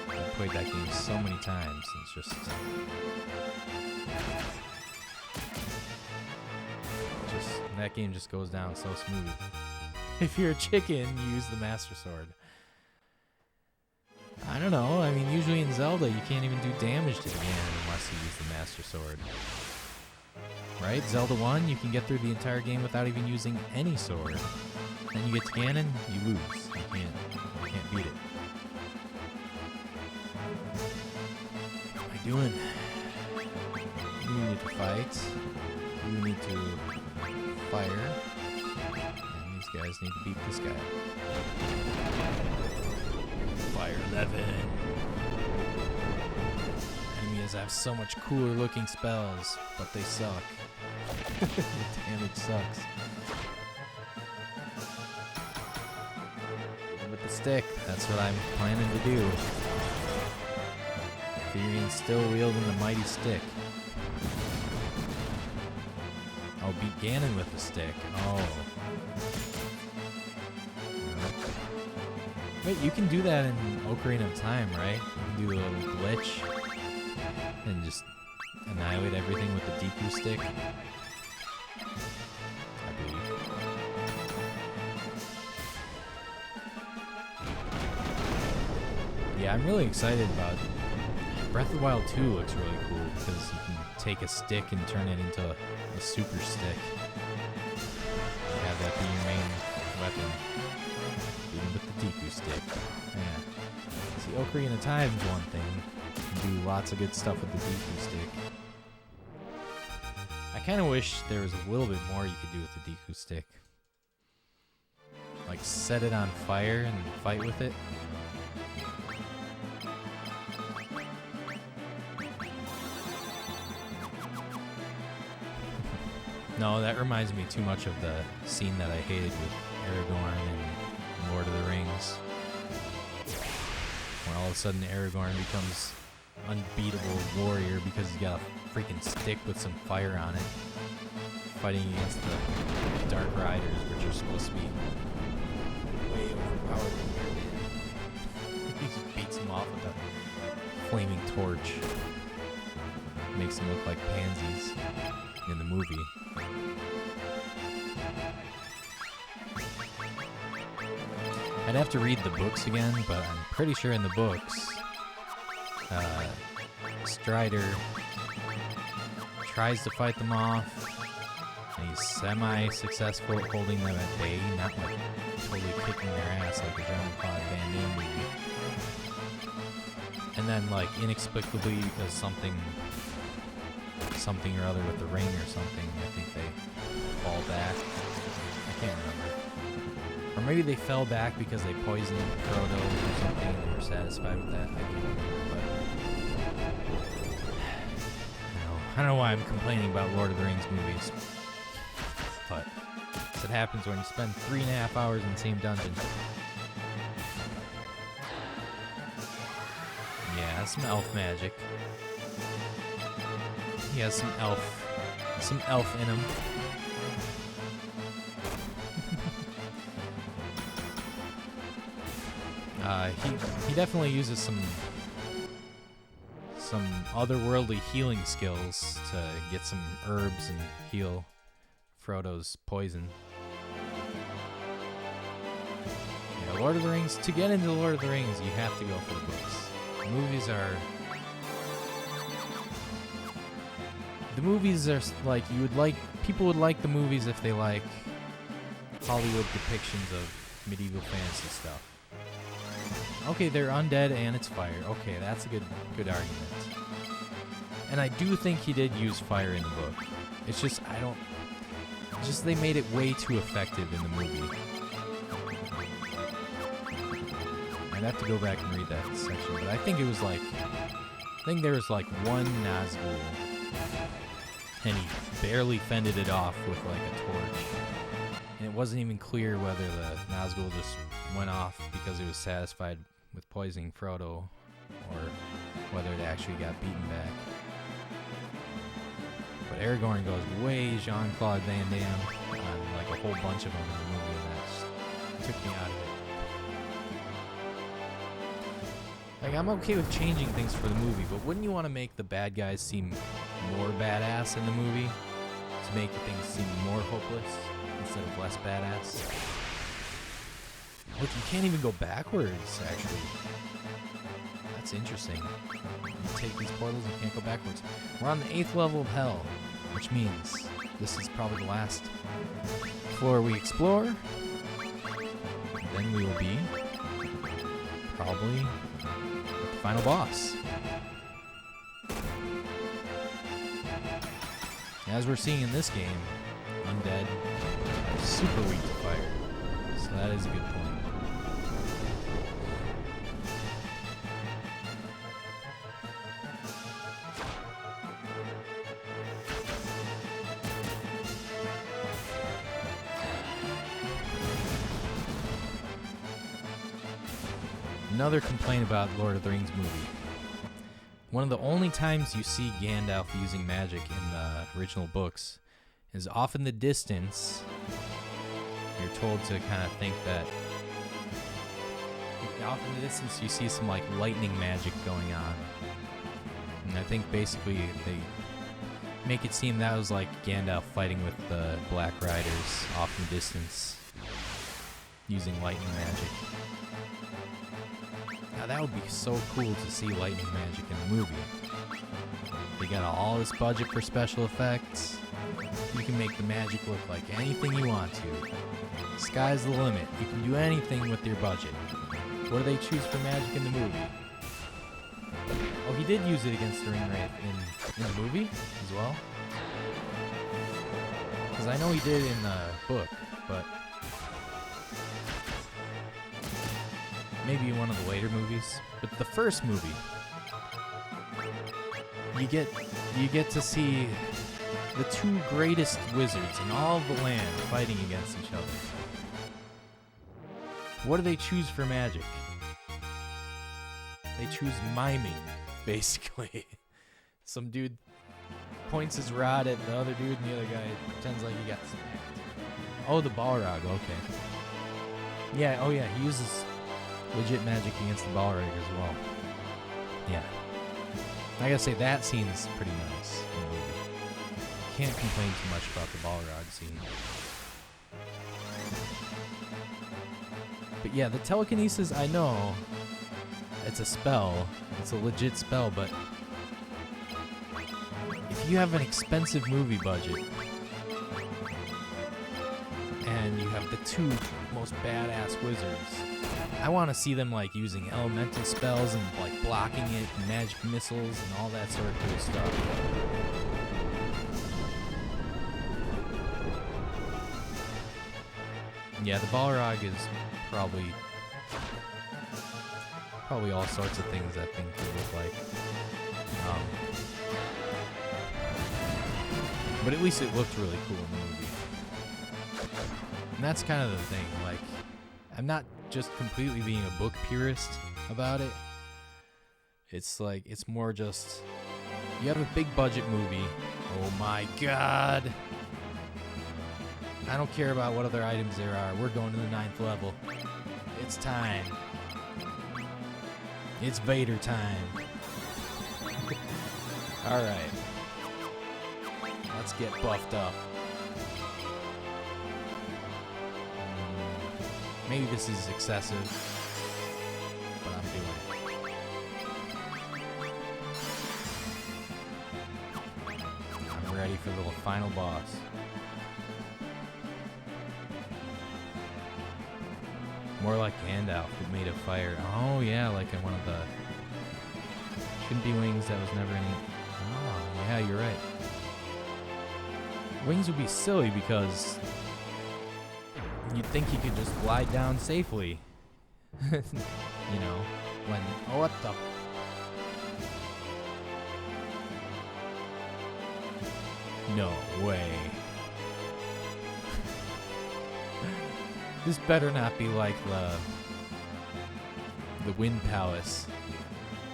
I've played that game so many times, it's just that game just goes down so smooth. If you're a chicken, you use the Master Sword. I don't know, I mean, usually in Zelda, you can't even do damage to Ganon unless you use the Master Sword. Right? Zelda 1, you can get through the entire game without even using any sword. Then you get to Ganon, you lose. You can't beat it. What am I doing? You need to fight. You need to fire. And these guys need to beat this guy. Fire 11. Enemies have so much cooler looking spells, but they suck. The damage sucks. With the stick, that's what I'm planning to do. Furion still wielding the mighty stick. I'll beat Ganon with the stick. Oh. Wait, you can do that in Ocarina of Time, right? You can do a little glitch and just annihilate everything with the Deku stick. I believe. Yeah, I'm really excited about it. Breath of the Wild 2 looks really cool because you can take a stick and turn it into a super stick. Have that be your main weapon. Even with the Deku stick. Yeah. See, Ocarina of Time is one thing. You can do lots of good stuff with the Deku stick. I kind of wish there was a little bit more you could do with the Deku stick. Like set it on fire and fight with it. No, that reminds me too much of the scene that I hated with Aragorn in Lord of the Rings. Where all of a sudden Aragorn becomes unbeatable warrior because he's got a freaking stick with some fire on it. Fighting against the Dark Riders, which are supposed to be way overpowered. He just beats them off with a flaming torch. Makes them look like pansies in the movie. I'd have to read the books again, but I'm pretty sure in the books, Strider tries to fight them off, and he's semi-successful at holding them at bay, not like totally kicking their ass like a Jean-Claude Van Damme movie. And then, like, inexplicably does something or other with the ring or something. I think they fall back. I can't remember. Or maybe they fell back because they poisoned Frodo or something and they were satisfied with that. I can't remember. But I don't know why I'm complaining about Lord of the Rings movies. But it happens when you spend 3.5 hours in the same dungeon. Yeah, some elf magic. He has some elf in him. He definitely uses some otherworldly healing skills to get some herbs and heal Frodo's poison. Yeah, Lord of the Rings. To get into Lord of the Rings, you have to go for the books. The movies are like people would like the movies if they like Hollywood depictions of medieval fantasy stuff. Okay, they're undead and it's fire. Okay, that's a good argument. And I do think he did use fire in the book. It's just they made it way too effective in the movie. I'd have to go back and read that section, but I think there was like one Nazgul, and he barely fended it off with like a torch. And it wasn't even clear whether the Nazgul just went off because it was satisfied with poisoning Frodo, or whether it actually got beaten back. But Aragorn goes way Jean-Claude Van Damme on like a whole bunch of them in the movie, and that just took me out of it. Like, I'm okay with changing things for the movie, but wouldn't you want to make the bad guys seem more badass in the movie to make things seem more hopeless instead of less badass? Look, you can't even go backwards, actually. That's interesting. You take these portals and you can't go backwards. We're on the 8th level of hell, which means this is probably the last floor we explore. Then we will be probably at the final boss. As we're seeing in this game, undead are super weak to fire. So that is a good point. Another complaint about Lord of the Rings movie. One of the only times you see Gandalf using magic in the original books is off in the distance. You're told to kind of think that off in the distance you see some like lightning magic going on. And I think basically they make it seem that was like Gandalf fighting with the Black Riders off in the distance using lightning magic. Now that would be so cool to see lightning magic in the movie. They got all this budget for special effects. You can make the magic look like anything you want to. Sky's the limit. You can do anything with your budget. What do they choose for magic in the movie? Oh, he did use it against the Ringwraith in the movie as well. Because I know he did in the book, but maybe one of the later movies. But the first movie, you get to see the two greatest wizards in all of the land fighting against each other. What do they choose for magic? They choose miming, basically. Some dude points his rod at the other dude, and the other guy pretends like he got smacked. Oh, the Balrog, okay. Yeah, oh yeah, he uses legit magic against the Balrog as well. Yeah. I gotta say, that scene's pretty nice in the movie. Can't complain too much about the Balrog scene. But yeah, the telekinesis, I know it's a spell. It's a legit spell, but if you have an expensive movie budget and you have the two most badass wizards, I want to see them like using elemental spells and like blocking it, and magic missiles and all that sort of cool stuff. Yeah, the Balrog is probably all sorts of things that thing could look like. But at least it looked really cool in the movie. And that's kind of the thing, like, I'm not just completely being a book purist about it. It's like, it's more just, you have a big budget movie. Oh my god. I don't care about what other items there are. We're going to the 9th level. It's time. It's Vader time. Alright. Let's get buffed up. Maybe this is excessive, but I'm doing it. I'm ready for the final boss. More like Gandalf, who made of fire. Oh yeah, like in one of the... Shouldn't be wings, that was never any... Oh, yeah, you're right. Wings would be silly because... You'd think he could just glide down safely. You know, when... Oh, what the... No way. This better not be like the Wind Palace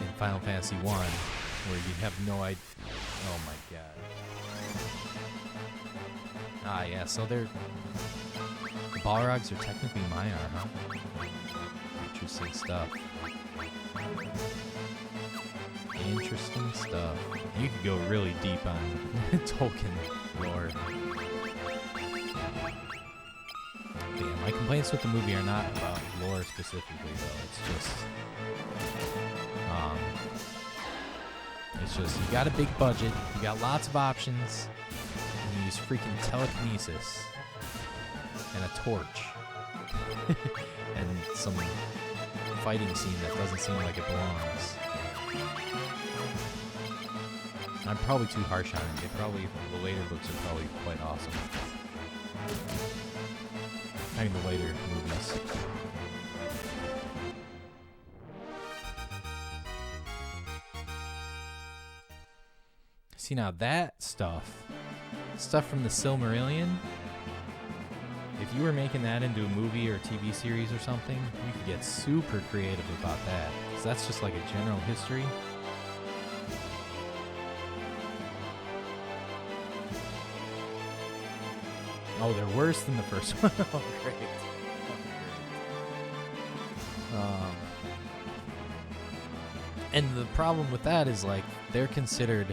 in Final Fantasy 1, where you have no idea. Oh my god. Ah, yeah, so they're... The Balrogs are technically Maiar, huh? Interesting stuff. Interesting stuff. You could go really deep on Tolkien lore. But yeah, my complaints with the movie are not about lore specifically, though. It's just you got a big budget, you got lots of options, and you use freaking telekinesis and a torch and some fighting scene that doesn't seem like it belongs. I'm probably too harsh on it. The later books are probably quite awesome. I mean, the later movies. See, now that stuff from the Silmarillion, if you were making that into a movie or a TV series or something, you could get super creative about that. Because that's just like a general history. Oh, they're worse than the first one. Oh, great. And the problem with that is, like, they're considered...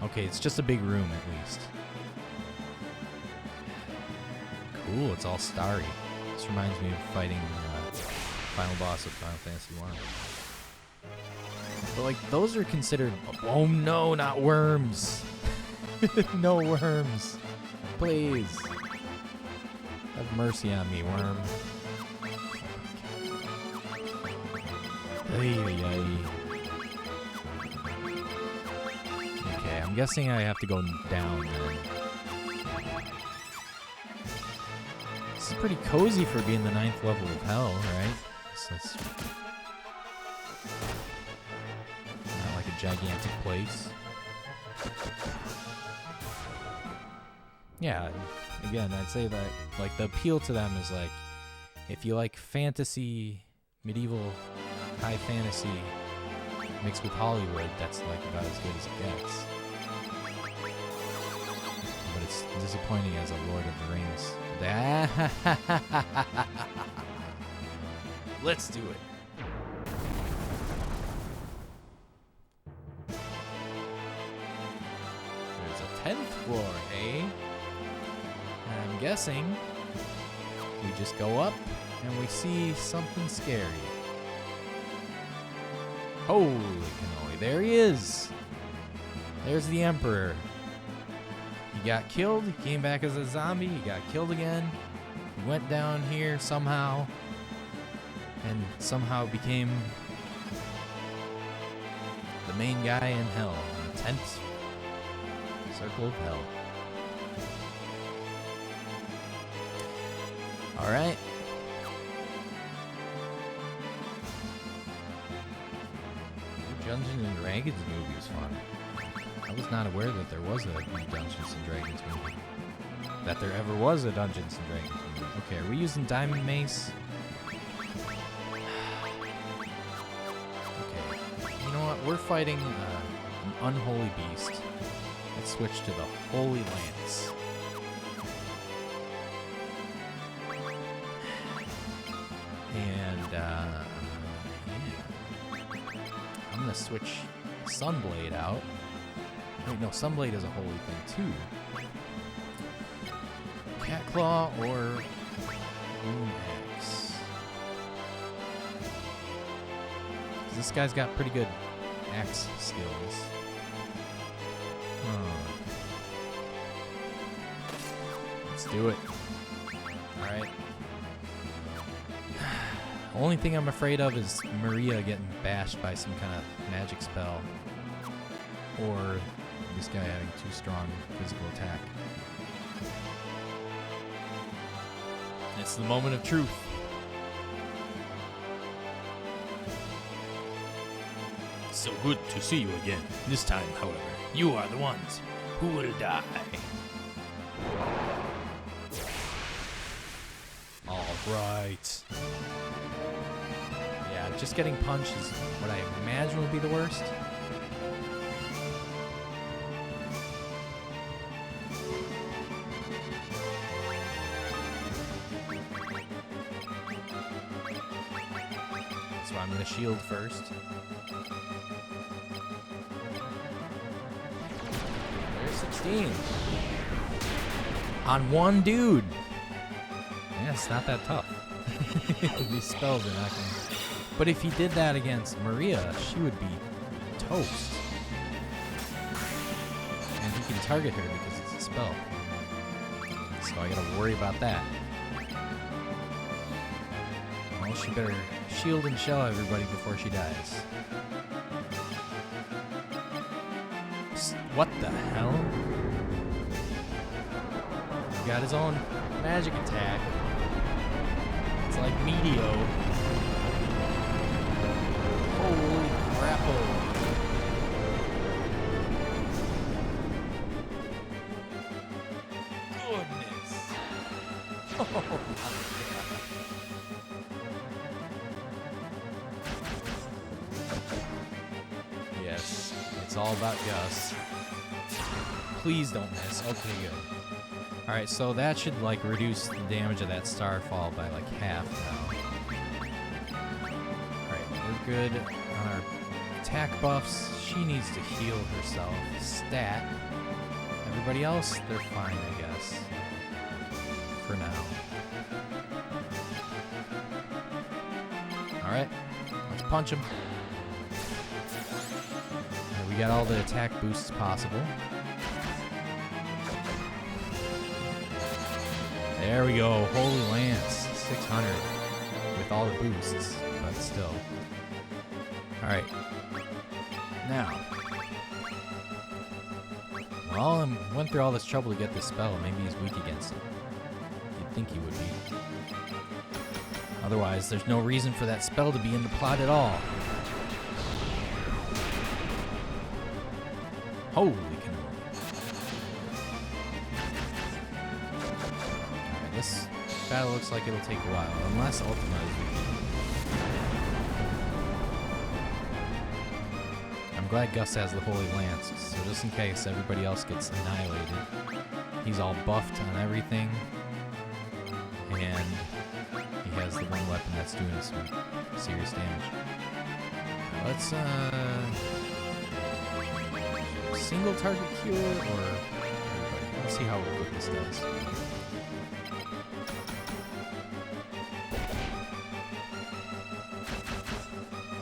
Okay, it's just a big room, at least. Cool, it's all starry. This reminds me of fighting final boss of Final Fantasy 1. But, like, those are considered... Oh, no, not worms! No worms. Please. Have mercy on me, worm. Ay, ay, ay. Okay, I'm guessing I have to go down then. This is pretty cozy for being the 9th level of hell, right? So it's not like a gigantic place. Yeah, again, I'd say that, like, the appeal to them is, like, if you like fantasy, medieval, high fantasy, mixed with Hollywood, that's, like, about as good as it gets. But it's disappointing as a Lord of the Rings. Let's do it. There's a 10th floor, eh? I'm guessing we just go up and we see something scary. Holy cannoli, there he is. There's the Emperor. He got killed, he came back as a zombie, he got killed again. He went down here somehow and somehow became the main guy in hell, in the 10th circle of hell. All right. The Dungeons and Dragons movie was fun. I was not aware that there was a Dungeons and Dragons movie. That there ever was a Dungeons and Dragons movie. Okay, are we using Diamond Mace? Okay. You know what? We're fighting an unholy beast. Let's switch to the Holy Lance. And, gonna switch Sunblade out. Wait, no, Sunblade is a holy thing too. Cat Claw or Boom Axe. This guy's got pretty good axe skills. Let's do it. Alright. Only thing I'm afraid of is Maria getting bashed by some kind of magic spell. Or this guy having too strong physical attack. It's the moment of truth. So good to see you again. This time, however, you are the ones who will die. Alright. Yeah, just getting punched is what I imagine would be the worst. So I'm gonna shield first. There's 16. On one dude. Yeah, it's not that tough. These spells are not gonna... But if he did that against Maria, she would be toast. And he can target her because it's a spell. So I gotta worry about that. Well, she better shield and shell everybody before she dies. What the hell? He got his own magic attack. It's like Meteor. Holy crapple. Goodness. Oh, yes, it's all about Gus. Please don't miss. Okay, good. Alright, so that should like reduce the damage of that Starfall by like half now. Alright, we're good on our attack buffs. She needs to heal herself. Stat. Everybody else, they're fine, I guess. For now. Alright, let's punch him. Alright, we got all the attack boosts possible. There we go. Holy Lance. 600. With all the boosts, but still. Alright. Now. Well, I went through all this trouble to get this spell. Maybe he's weak against it. You'd think he would be. Otherwise, there's no reason for that spell to be in the plot at all. Holy cannoli. This battle looks like it'll take a while, unless Ultima is weak. I'm glad Gus has the Holy Lance, so just in case everybody else gets annihilated, he's all buffed on everything, and he has the one weapon that's doing some serious damage. Let's, single target cure, or everybody? Let's see how good this does.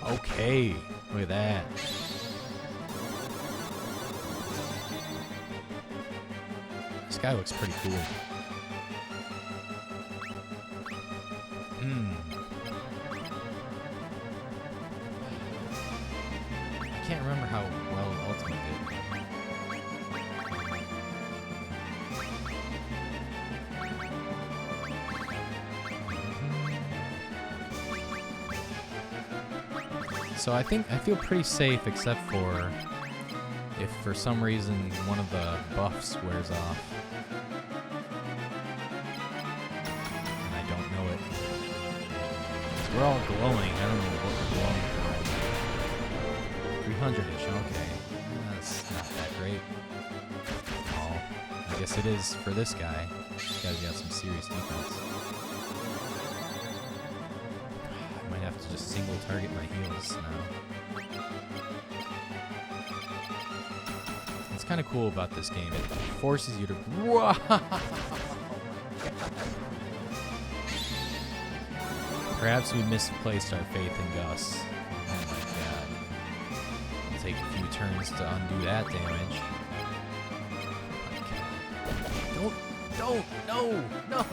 Okay, look at that. This guy looks pretty cool. I can't remember how well Ultimate did. So I feel pretty safe, except for if for some reason one of the buffs wears off. And I don't know it. We're all glowing. I don't know what we're glowing for. 300-ish, okay. That's not that great. Oh, I guess it is for this guy. This guy's got some serious defense. I might have to just single target my heals now. what's kind of cool about this game, it forces you to... Whoa! Perhaps we misplaced our faith in Gus. Oh my god. It'll take a few turns to undo that damage. Oh my god. No!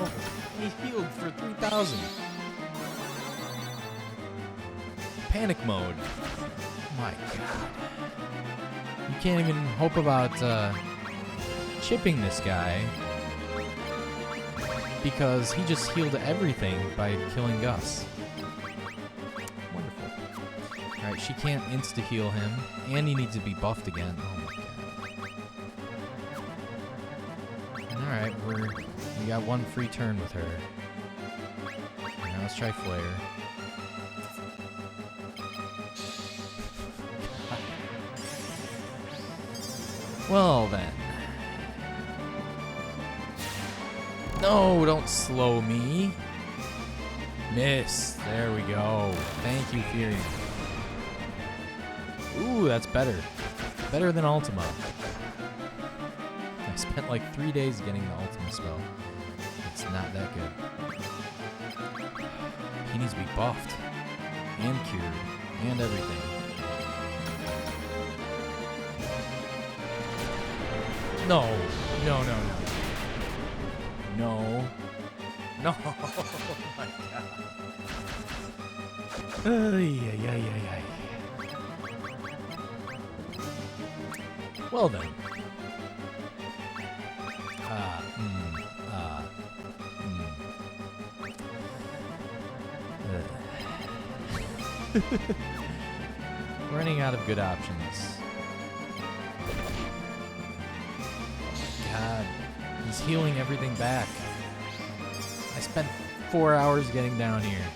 He healed for 3,000. Panic mode. Oh my god. You can't even hope about chipping this guy because he just healed everything by killing Gus. Wonderful. Alright, she can't insta-heal him, and he needs to be buffed again. Oh my god. Alright, we got one free turn with her. Now let's try Flare. Well then. No, don't slow me. Miss. There we go. Thank you, Fury. Ooh, that's better. Better than Ultima. I spent like 3 days getting the Ultima spell. It's not that good. He needs to be buffed. And cured. And everything. No. No. No. Oh my god. Ay. Well then. Running out of good options. God, he's healing everything back. I spent 4 hours getting down here.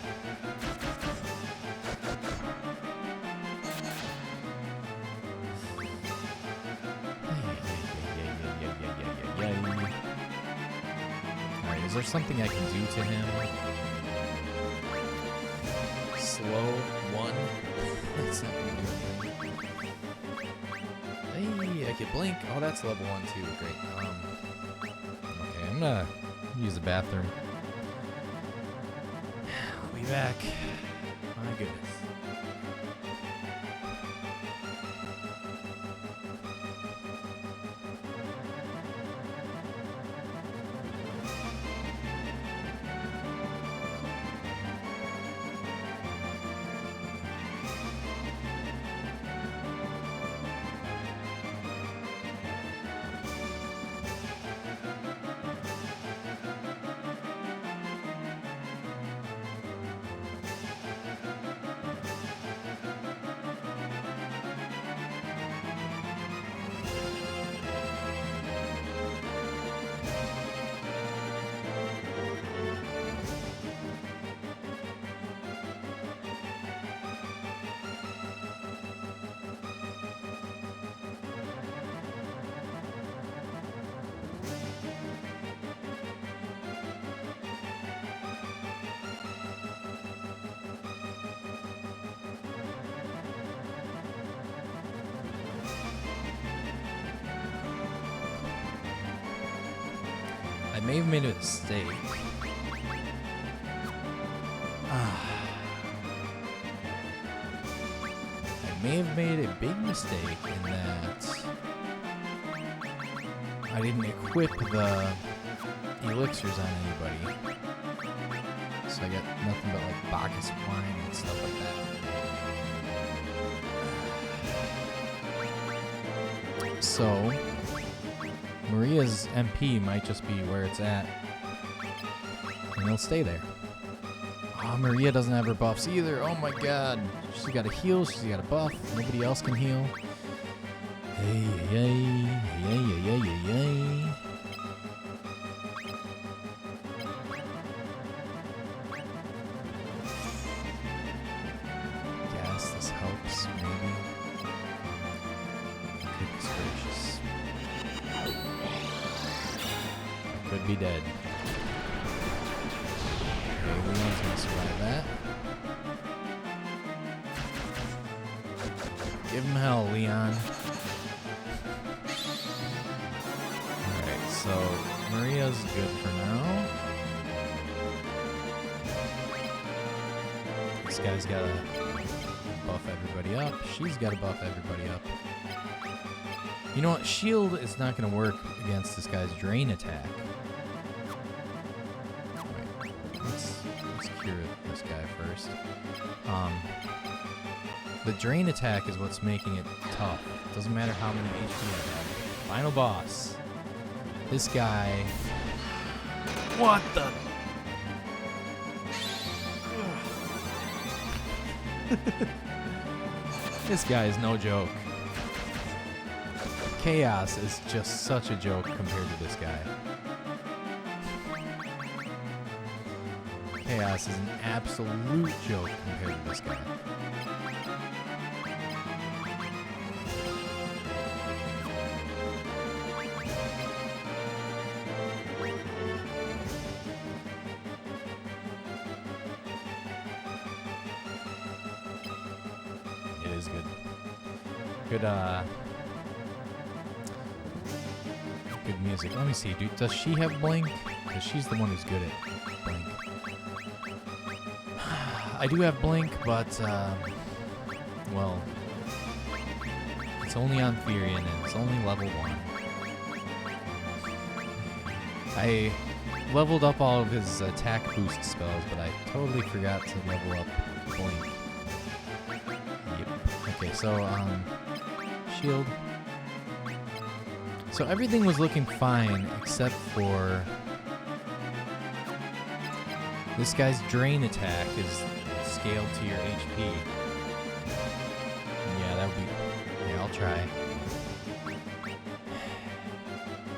Alright, is there something I can do to him? Slow one? That's not gonna do anything. Hey, I can blink. Oh, that's level 1 too. Great. Okay, I'm gonna use the bathroom. I'll be back. My goodness. I may have made a mistake. I may have made a big mistake in that I didn't equip the elixirs on anybody. So I got nothing but like Bacchus wine and stuff like that. So Maria's MP might just be where it's at, and it'll stay there. Oh, Maria doesn't have her buffs either. Oh my god. She's got a heal, she's got a buff. Nobody else can heal. Hey. Guess this helps, maybe. Goodness gracious. Could be dead. Okay, Leon's gonna survive that. Give him hell, Leon. So Maria's good for now. This guy's got to buff everybody up. She's got to buff everybody up. You know what? Shield is not going to work against this guy's drain attack. Wait, let's cure this guy first. The drain attack is what's making it tough. Doesn't matter how many HP I have. Final boss. This guy. What the? This guy is no joke. Chaos is just such a joke compared to this guy. Chaos is an absolute joke compared to this guy. It is good. Good music. Let me see, dude. Does she have Blink? Because she's the one who's good at Blink. I do have Blink, but, well, it's only on Furion, and it's only level 1. I leveled up all of his attack boost spells, but I totally forgot to level up Blink. Yep. Okay, so, shield. So everything was looking fine except for this guy's drain attack is scaled to your HP. Yeah, that would be... Yeah, I'll try.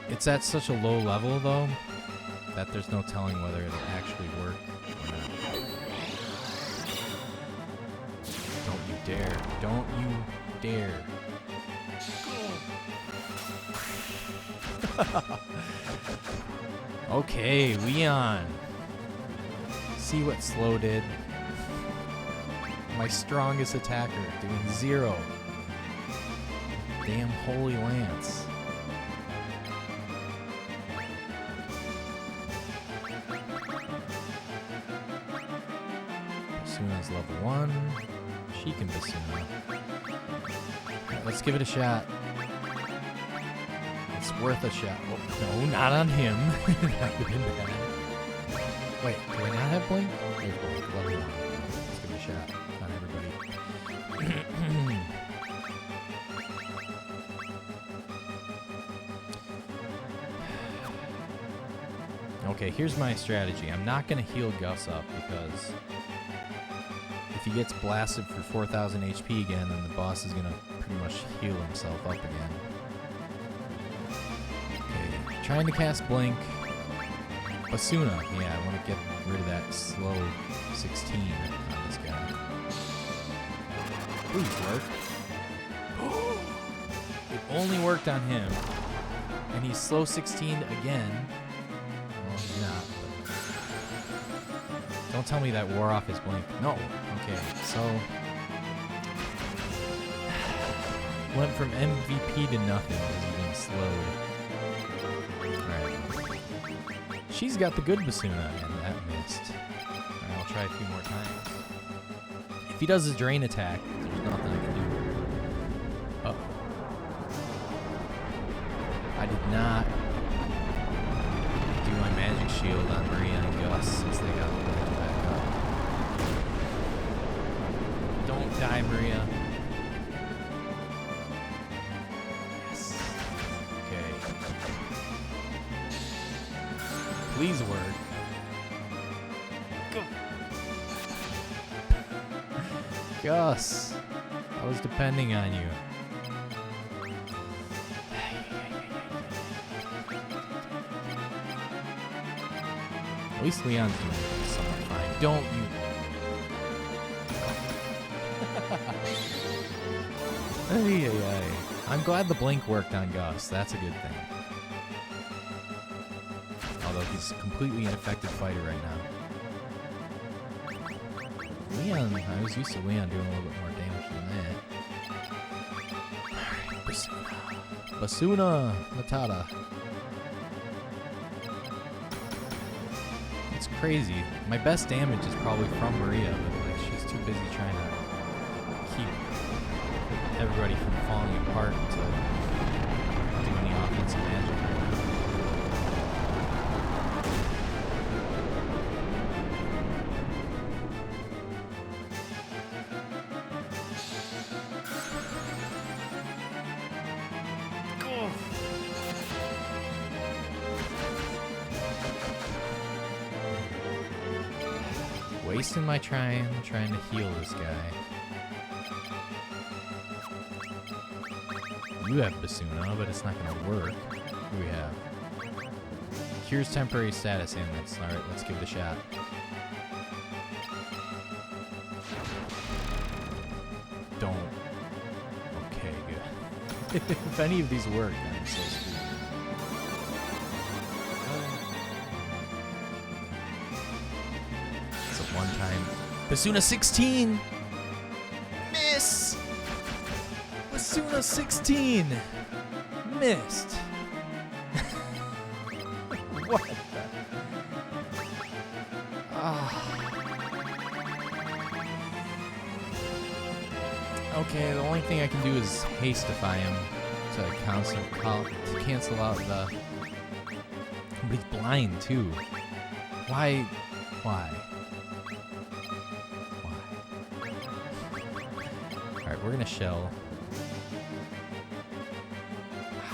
It's at such a low level, though, that there's no telling whether it'll actually work or not. Don't you dare. Don't you dare. Okay, Leon. See what Slow did. My strongest attacker doing 0. Damn Holy Lance. Basuna's level 1. She can Basuna. Right, let's give it a shot. It's worth a shot. Oh, no, not on him. That would have been bad. Wait, do I not have Blink? There's Blink. Level 1. Let's give it a shot. Not everybody. Okay, here's my strategy. I'm not going to heal Gus up because if he gets blasted for 4,000 HP again, then the boss is going to pretty much heal himself up again. Okay, trying to cast Blink. Basuna. Yeah, I want to get rid of that slow 16 on this guy. Please work. It only worked on him. And he's slow 16 again. Well, he's not. But don't tell me that wore off his Blink. No. Okay, so... went from MVP to nothing as he's been slowed. She's got the good Basuna, and that missed. Alright, I'll try a few more times. If he does his drain attack, there's nothing I can do. Uh-oh. I did not do my magic shield on Maria and Gus since they got the back up. Don't die, Maria. Please work. Gus, I was depending on you. At least Leon's doing something fine. Don't you? Ay, ay, ay. I'm glad the Blink worked on Gus. That's a good thing. Although he's a completely ineffective fighter right now. Leon, I was used to Leon doing a little bit more damage than that. Alright, Basuna. Basuna Matata. crazy. My best damage is probably from Maria, but like she's too busy trying to keep everybody from falling apart to do any offensive magic. Wasting my time trying to heal this guy. You have Basuna, but it's not gonna work. Who do we have? Cures temporary status ailments. Alright, let's give it a shot. Don't. Okay, good. If any of these work, I'm so screwed. One time. Basuna 16! Miss! Basuna 16! Missed! What the? Okay, the only thing I can do is hastify him to cancel out the... But he's blind, too. Why? Alright, we're gonna shell.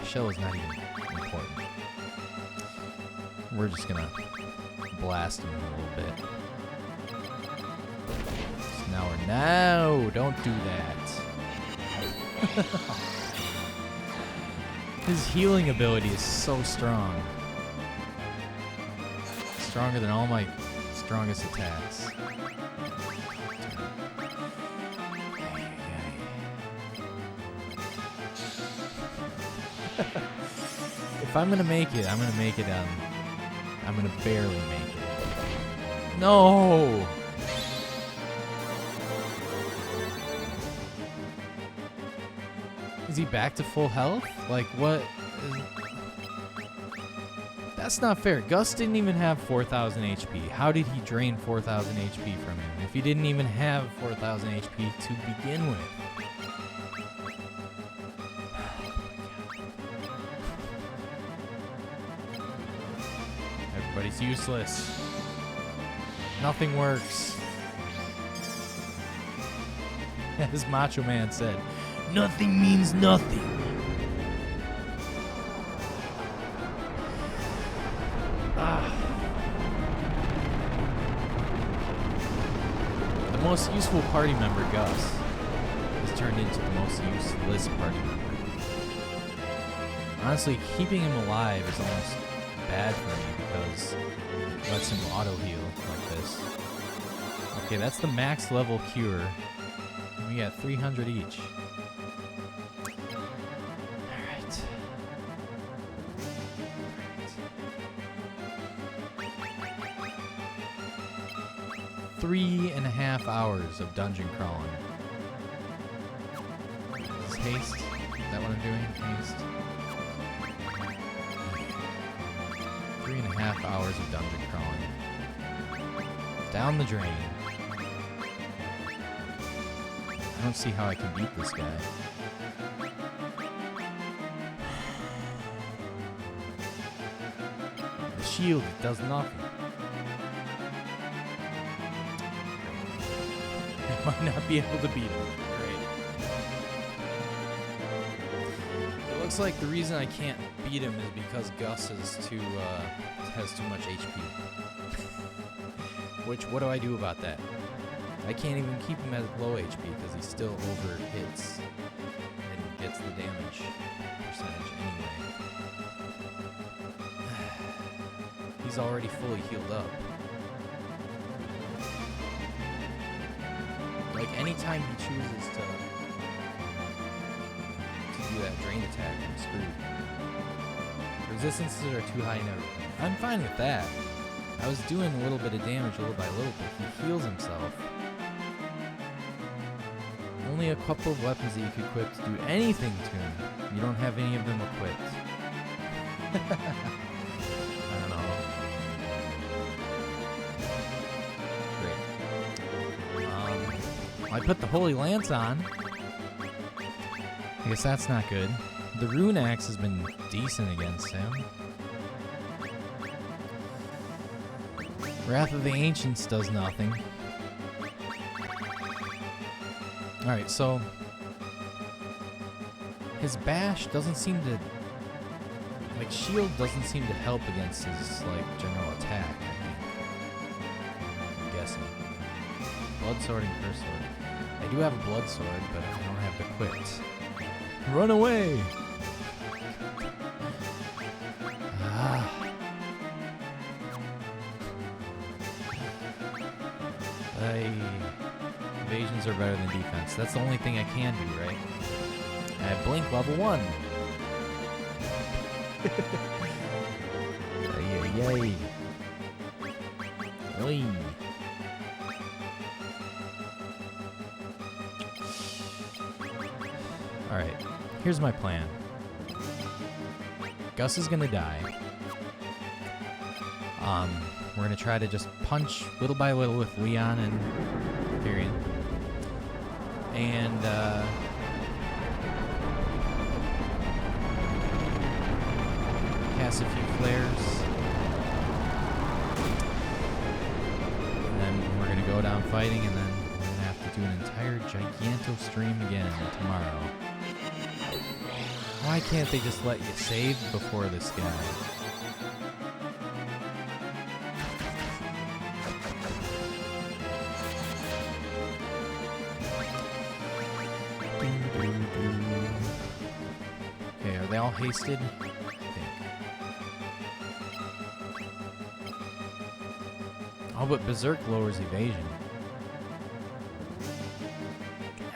Shell is not even important. We're just gonna blast him a little bit. So no, don't do that. His healing ability is so strong. Stronger than all my strongest attacks. If I'm gonna make it, I'm gonna make it on... I'm gonna barely make it. No! Is he back to full health? Like, what? That's not fair. Gus didn't even have 4,000 HP. How did he drain 4,000 HP from him if he didn't even have 4,000 HP to begin with? Everybody's useless. Nothing works. As Macho Man said, nothing means nothing. The most useful party member, Gus, has turned into the most useless party member. Honestly, keeping him alive is almost bad for me because it lets him auto-heal like this. Okay, that's the max level cure. And we got 300 each. Alright. 3.5 hours of dungeon crawling. Is haste? Is that what I'm doing? Haste? 3.5 hours of dungeon crawling. Down the drain. I don't see how I can beat this guy. The shield does nothing. I might not be able to beat him. Great. It looks like the reason I can't beat him is because Gus is has too much HP. Which, what do I do about that? I can't even keep him at low HP because he still over hits and gets the damage percentage anyway. He's already fully healed up. Like, anytime he chooses to do that drain attack, I'm screwed. Resistances are too high and everything. I'm fine with that. I was doing a little bit of damage little by little, but he heals himself. Only a couple of weapons that you can equip to do anything to him. You don't have any of them equipped. I don't know. I put the Holy Lance on. I guess that's not good. The Rune Axe has been decent against him. Wrath of the Ancients does nothing. Alright, so his bash doesn't seem to, like, shield doesn't seem to help against his, like, general attack, I think. I'm guessing. Blood Sword and Curse Sword. I do have a Blood Sword, but I don't have the quit. Run away! Evasions are better than defense. That's the only thing I can do, right? I have Blink level 1. Yay. Oi. Alright, here's my plan. Gus is gonna die. We're gonna try to just punch little by little with Leon and Tyrion. And, cast a few flares. And then we're gonna go down fighting, and then we're gonna have to do an entire Giganto stream again tomorrow. Why can't they just let you save before this guy? Okay, are they all hasted? I think. Oh, but Berserk lowers evasion.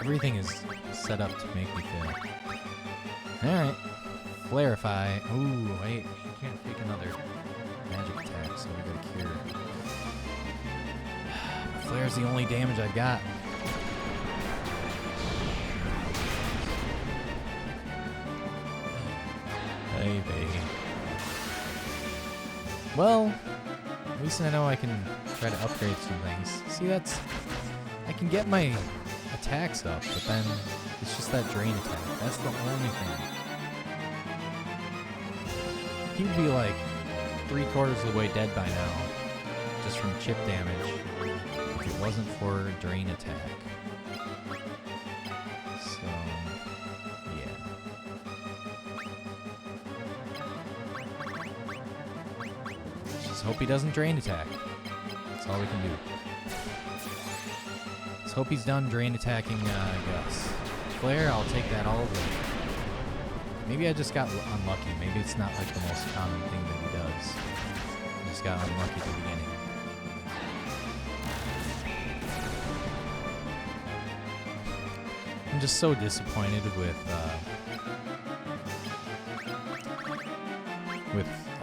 Everything is set up to make me fail. Alright. Flarify. Ooh, wait. You can't take another magic attack, so we gotta cure. Flare's the only damage I've got. Hey, baby. Well, at least I know I can try to upgrade some things. See, that's... I can get my attacks up, but then it's just that drain attack. That's the only thing. He'd be like 3/4 of the way dead by now, just from chip damage, if it wasn't for drain attack. So, yeah. Just hope he doesn't drain attack. That's all we can do. Let's hope he's done drain attacking Gus. Flare, I'll take that all day. Maybe I just got unlucky. Maybe it's not like the most common thing that he does. I just got unlucky at the beginning. I'm just so disappointed with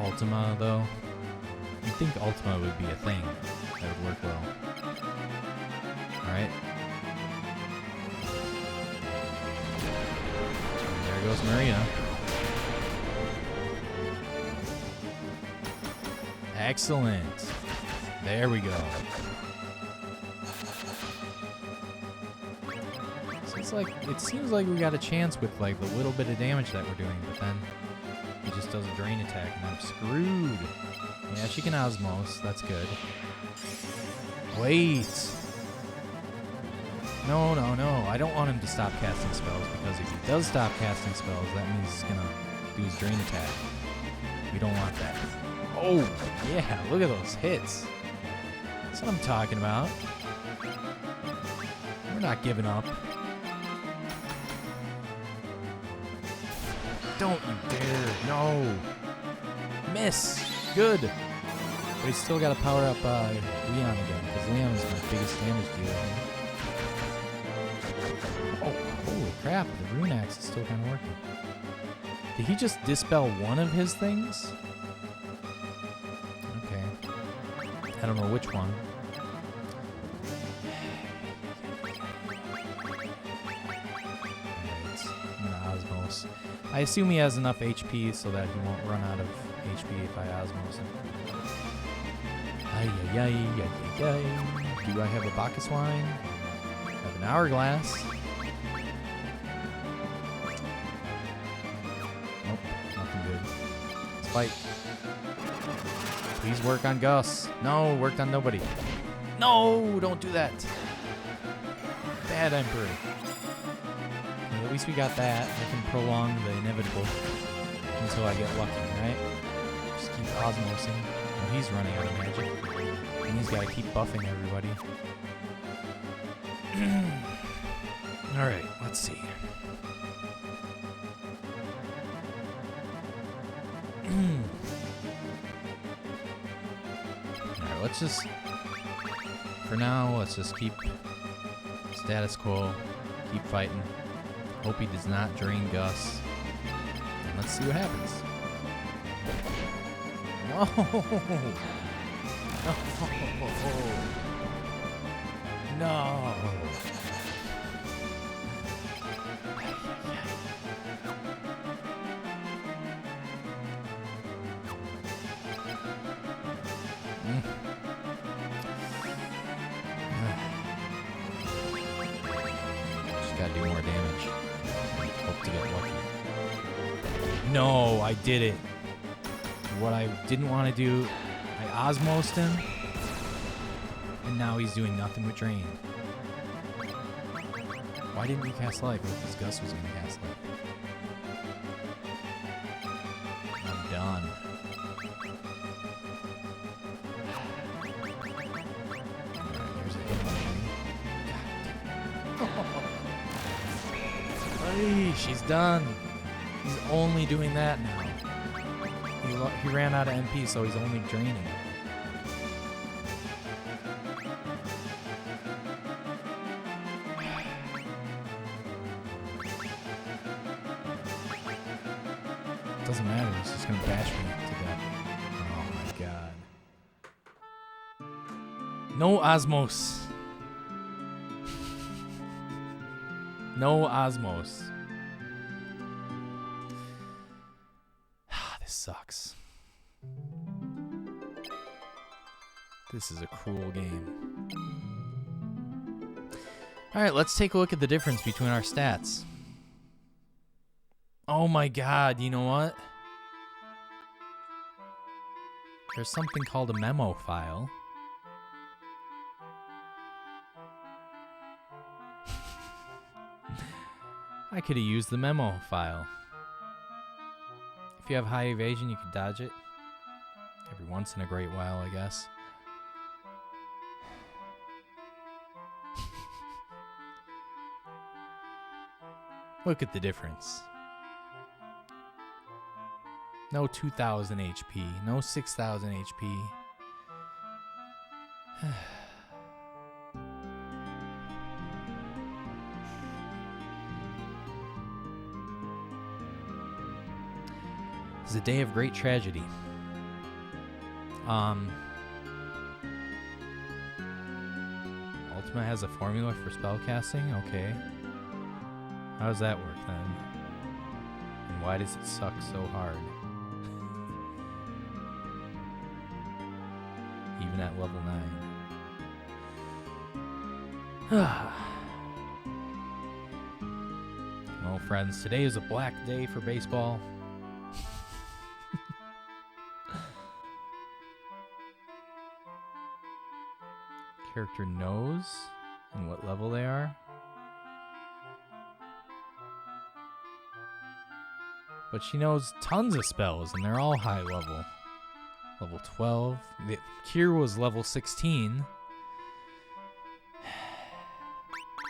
Ultima, though. You'd think Ultima would be a thing that would work well. Alright. There goes Maria. Excellent. There we go. So it's like, it seems like we got a chance with like the little bit of damage that we're doing, but then he just does a drain attack and I'm screwed. Yeah, she can Osmos. That's good. Wait. No, no, no. I don't want him to stop casting spells, because if he does stop casting spells, that means he's gonna do his drain attack. We don't want that. Oh, yeah. Look at those hits. That's what I'm talking about. We're not giving up. Don't you dare. No. Miss. Good. But he's still got to power up Leon again, because Leon is my biggest damage dealer. Oh, holy crap. The Rune Axe is still kind of working. Did he just dispel one of his things? Okay. I don't know which one. Alright, I'm gonna Osmos. I assume he has enough HP so that he won't run out of HP if I Osmos him. Ay, ay, ay, ay, ay, ay. Do I have a Bacchus Wine? Have an hourglass. Nope, nothing good. Let's fight. Please work on Gus. No, worked on nobody. No, don't do that. Bad Emperor. Okay, at least we got that. I can prolong the inevitable until I get lucky, right? Just keep osmosing. Oh, he's running out of magic. And he's got to keep buffing everybody. Alright, let's see. Alright, let's just... For now, let's just keep status quo. Keep fighting. Hope he does not drain Gus. And let's see what happens. No! No! Just gotta do more damage. Hope to get lucky. No, I did it. What I didn't want to do, I osmosed him, and now he's doing nothing with drain. Why didn't you cast life? Because Gus was going to cast life. I'm done. Alright, here's the game. Hey, she's done. He's only doing that now. He ran out of MP, so he's only draining. Doesn't matter, he's just gonna bash me to death. Oh my god. No Osmos. No Osmos. This sucks. This is a cruel game. Alright, let's take a look at the difference between our stats. Oh my god, you know what? There's something called a memo file. I could have used the memo file. If you have high evasion, you can dodge it. Every once in a great while, I guess. Look at the difference. No 2,000 HP. No 6,000 HP. It's a day of great tragedy. Ultima has a formula for spellcasting? Okay. How does that work then? And why does it suck so hard? Even at level 9. Well, friends, today is a black day for baseball. Character knows and what level they are. But she knows tons of spells, and they're all high level. Level 12. The Cure was level 16.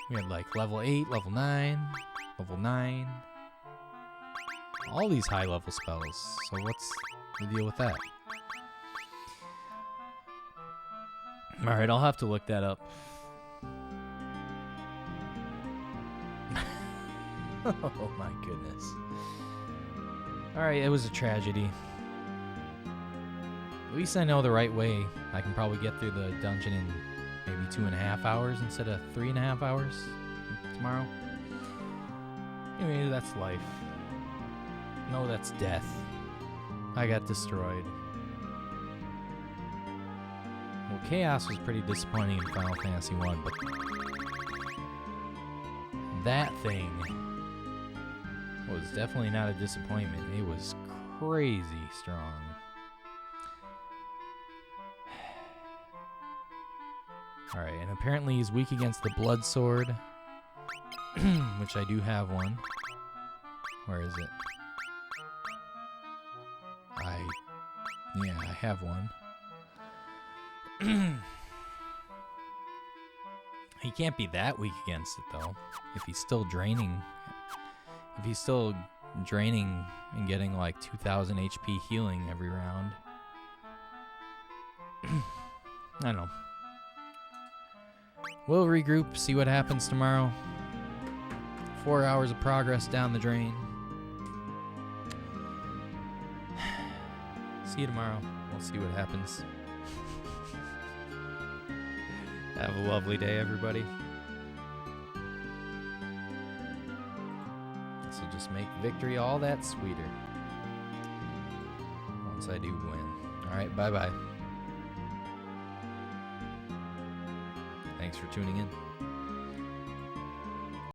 We had like level 8, level 9, level 9. All these high level spells. So what's the deal with that? Alright, I'll have to look that up. Oh my goodness. Alright, it was a tragedy. At least I know the right way. I can probably get through the dungeon in maybe 2.5 hours instead of 3.5 hours tomorrow. Anyway, that's life. No, that's death. I got destroyed. Well, Chaos was pretty disappointing in Final Fantasy 1, but that thing was definitely not a disappointment. It was crazy strong. Alright, and apparently he's weak against the Blood Sword, which I do have one. Where is it? Yeah, I have one. He can't be that weak against it, though. If he's still draining... If he's still draining and getting like 2,000 HP healing every round. I don't know. We'll regroup, see what happens tomorrow. 4 hours of progress down the drain. See you tomorrow. We'll see what happens. Have a lovely day, everybody. This will just make victory all that sweeter. Once I do win. Alright, bye-bye. Thanks for tuning in.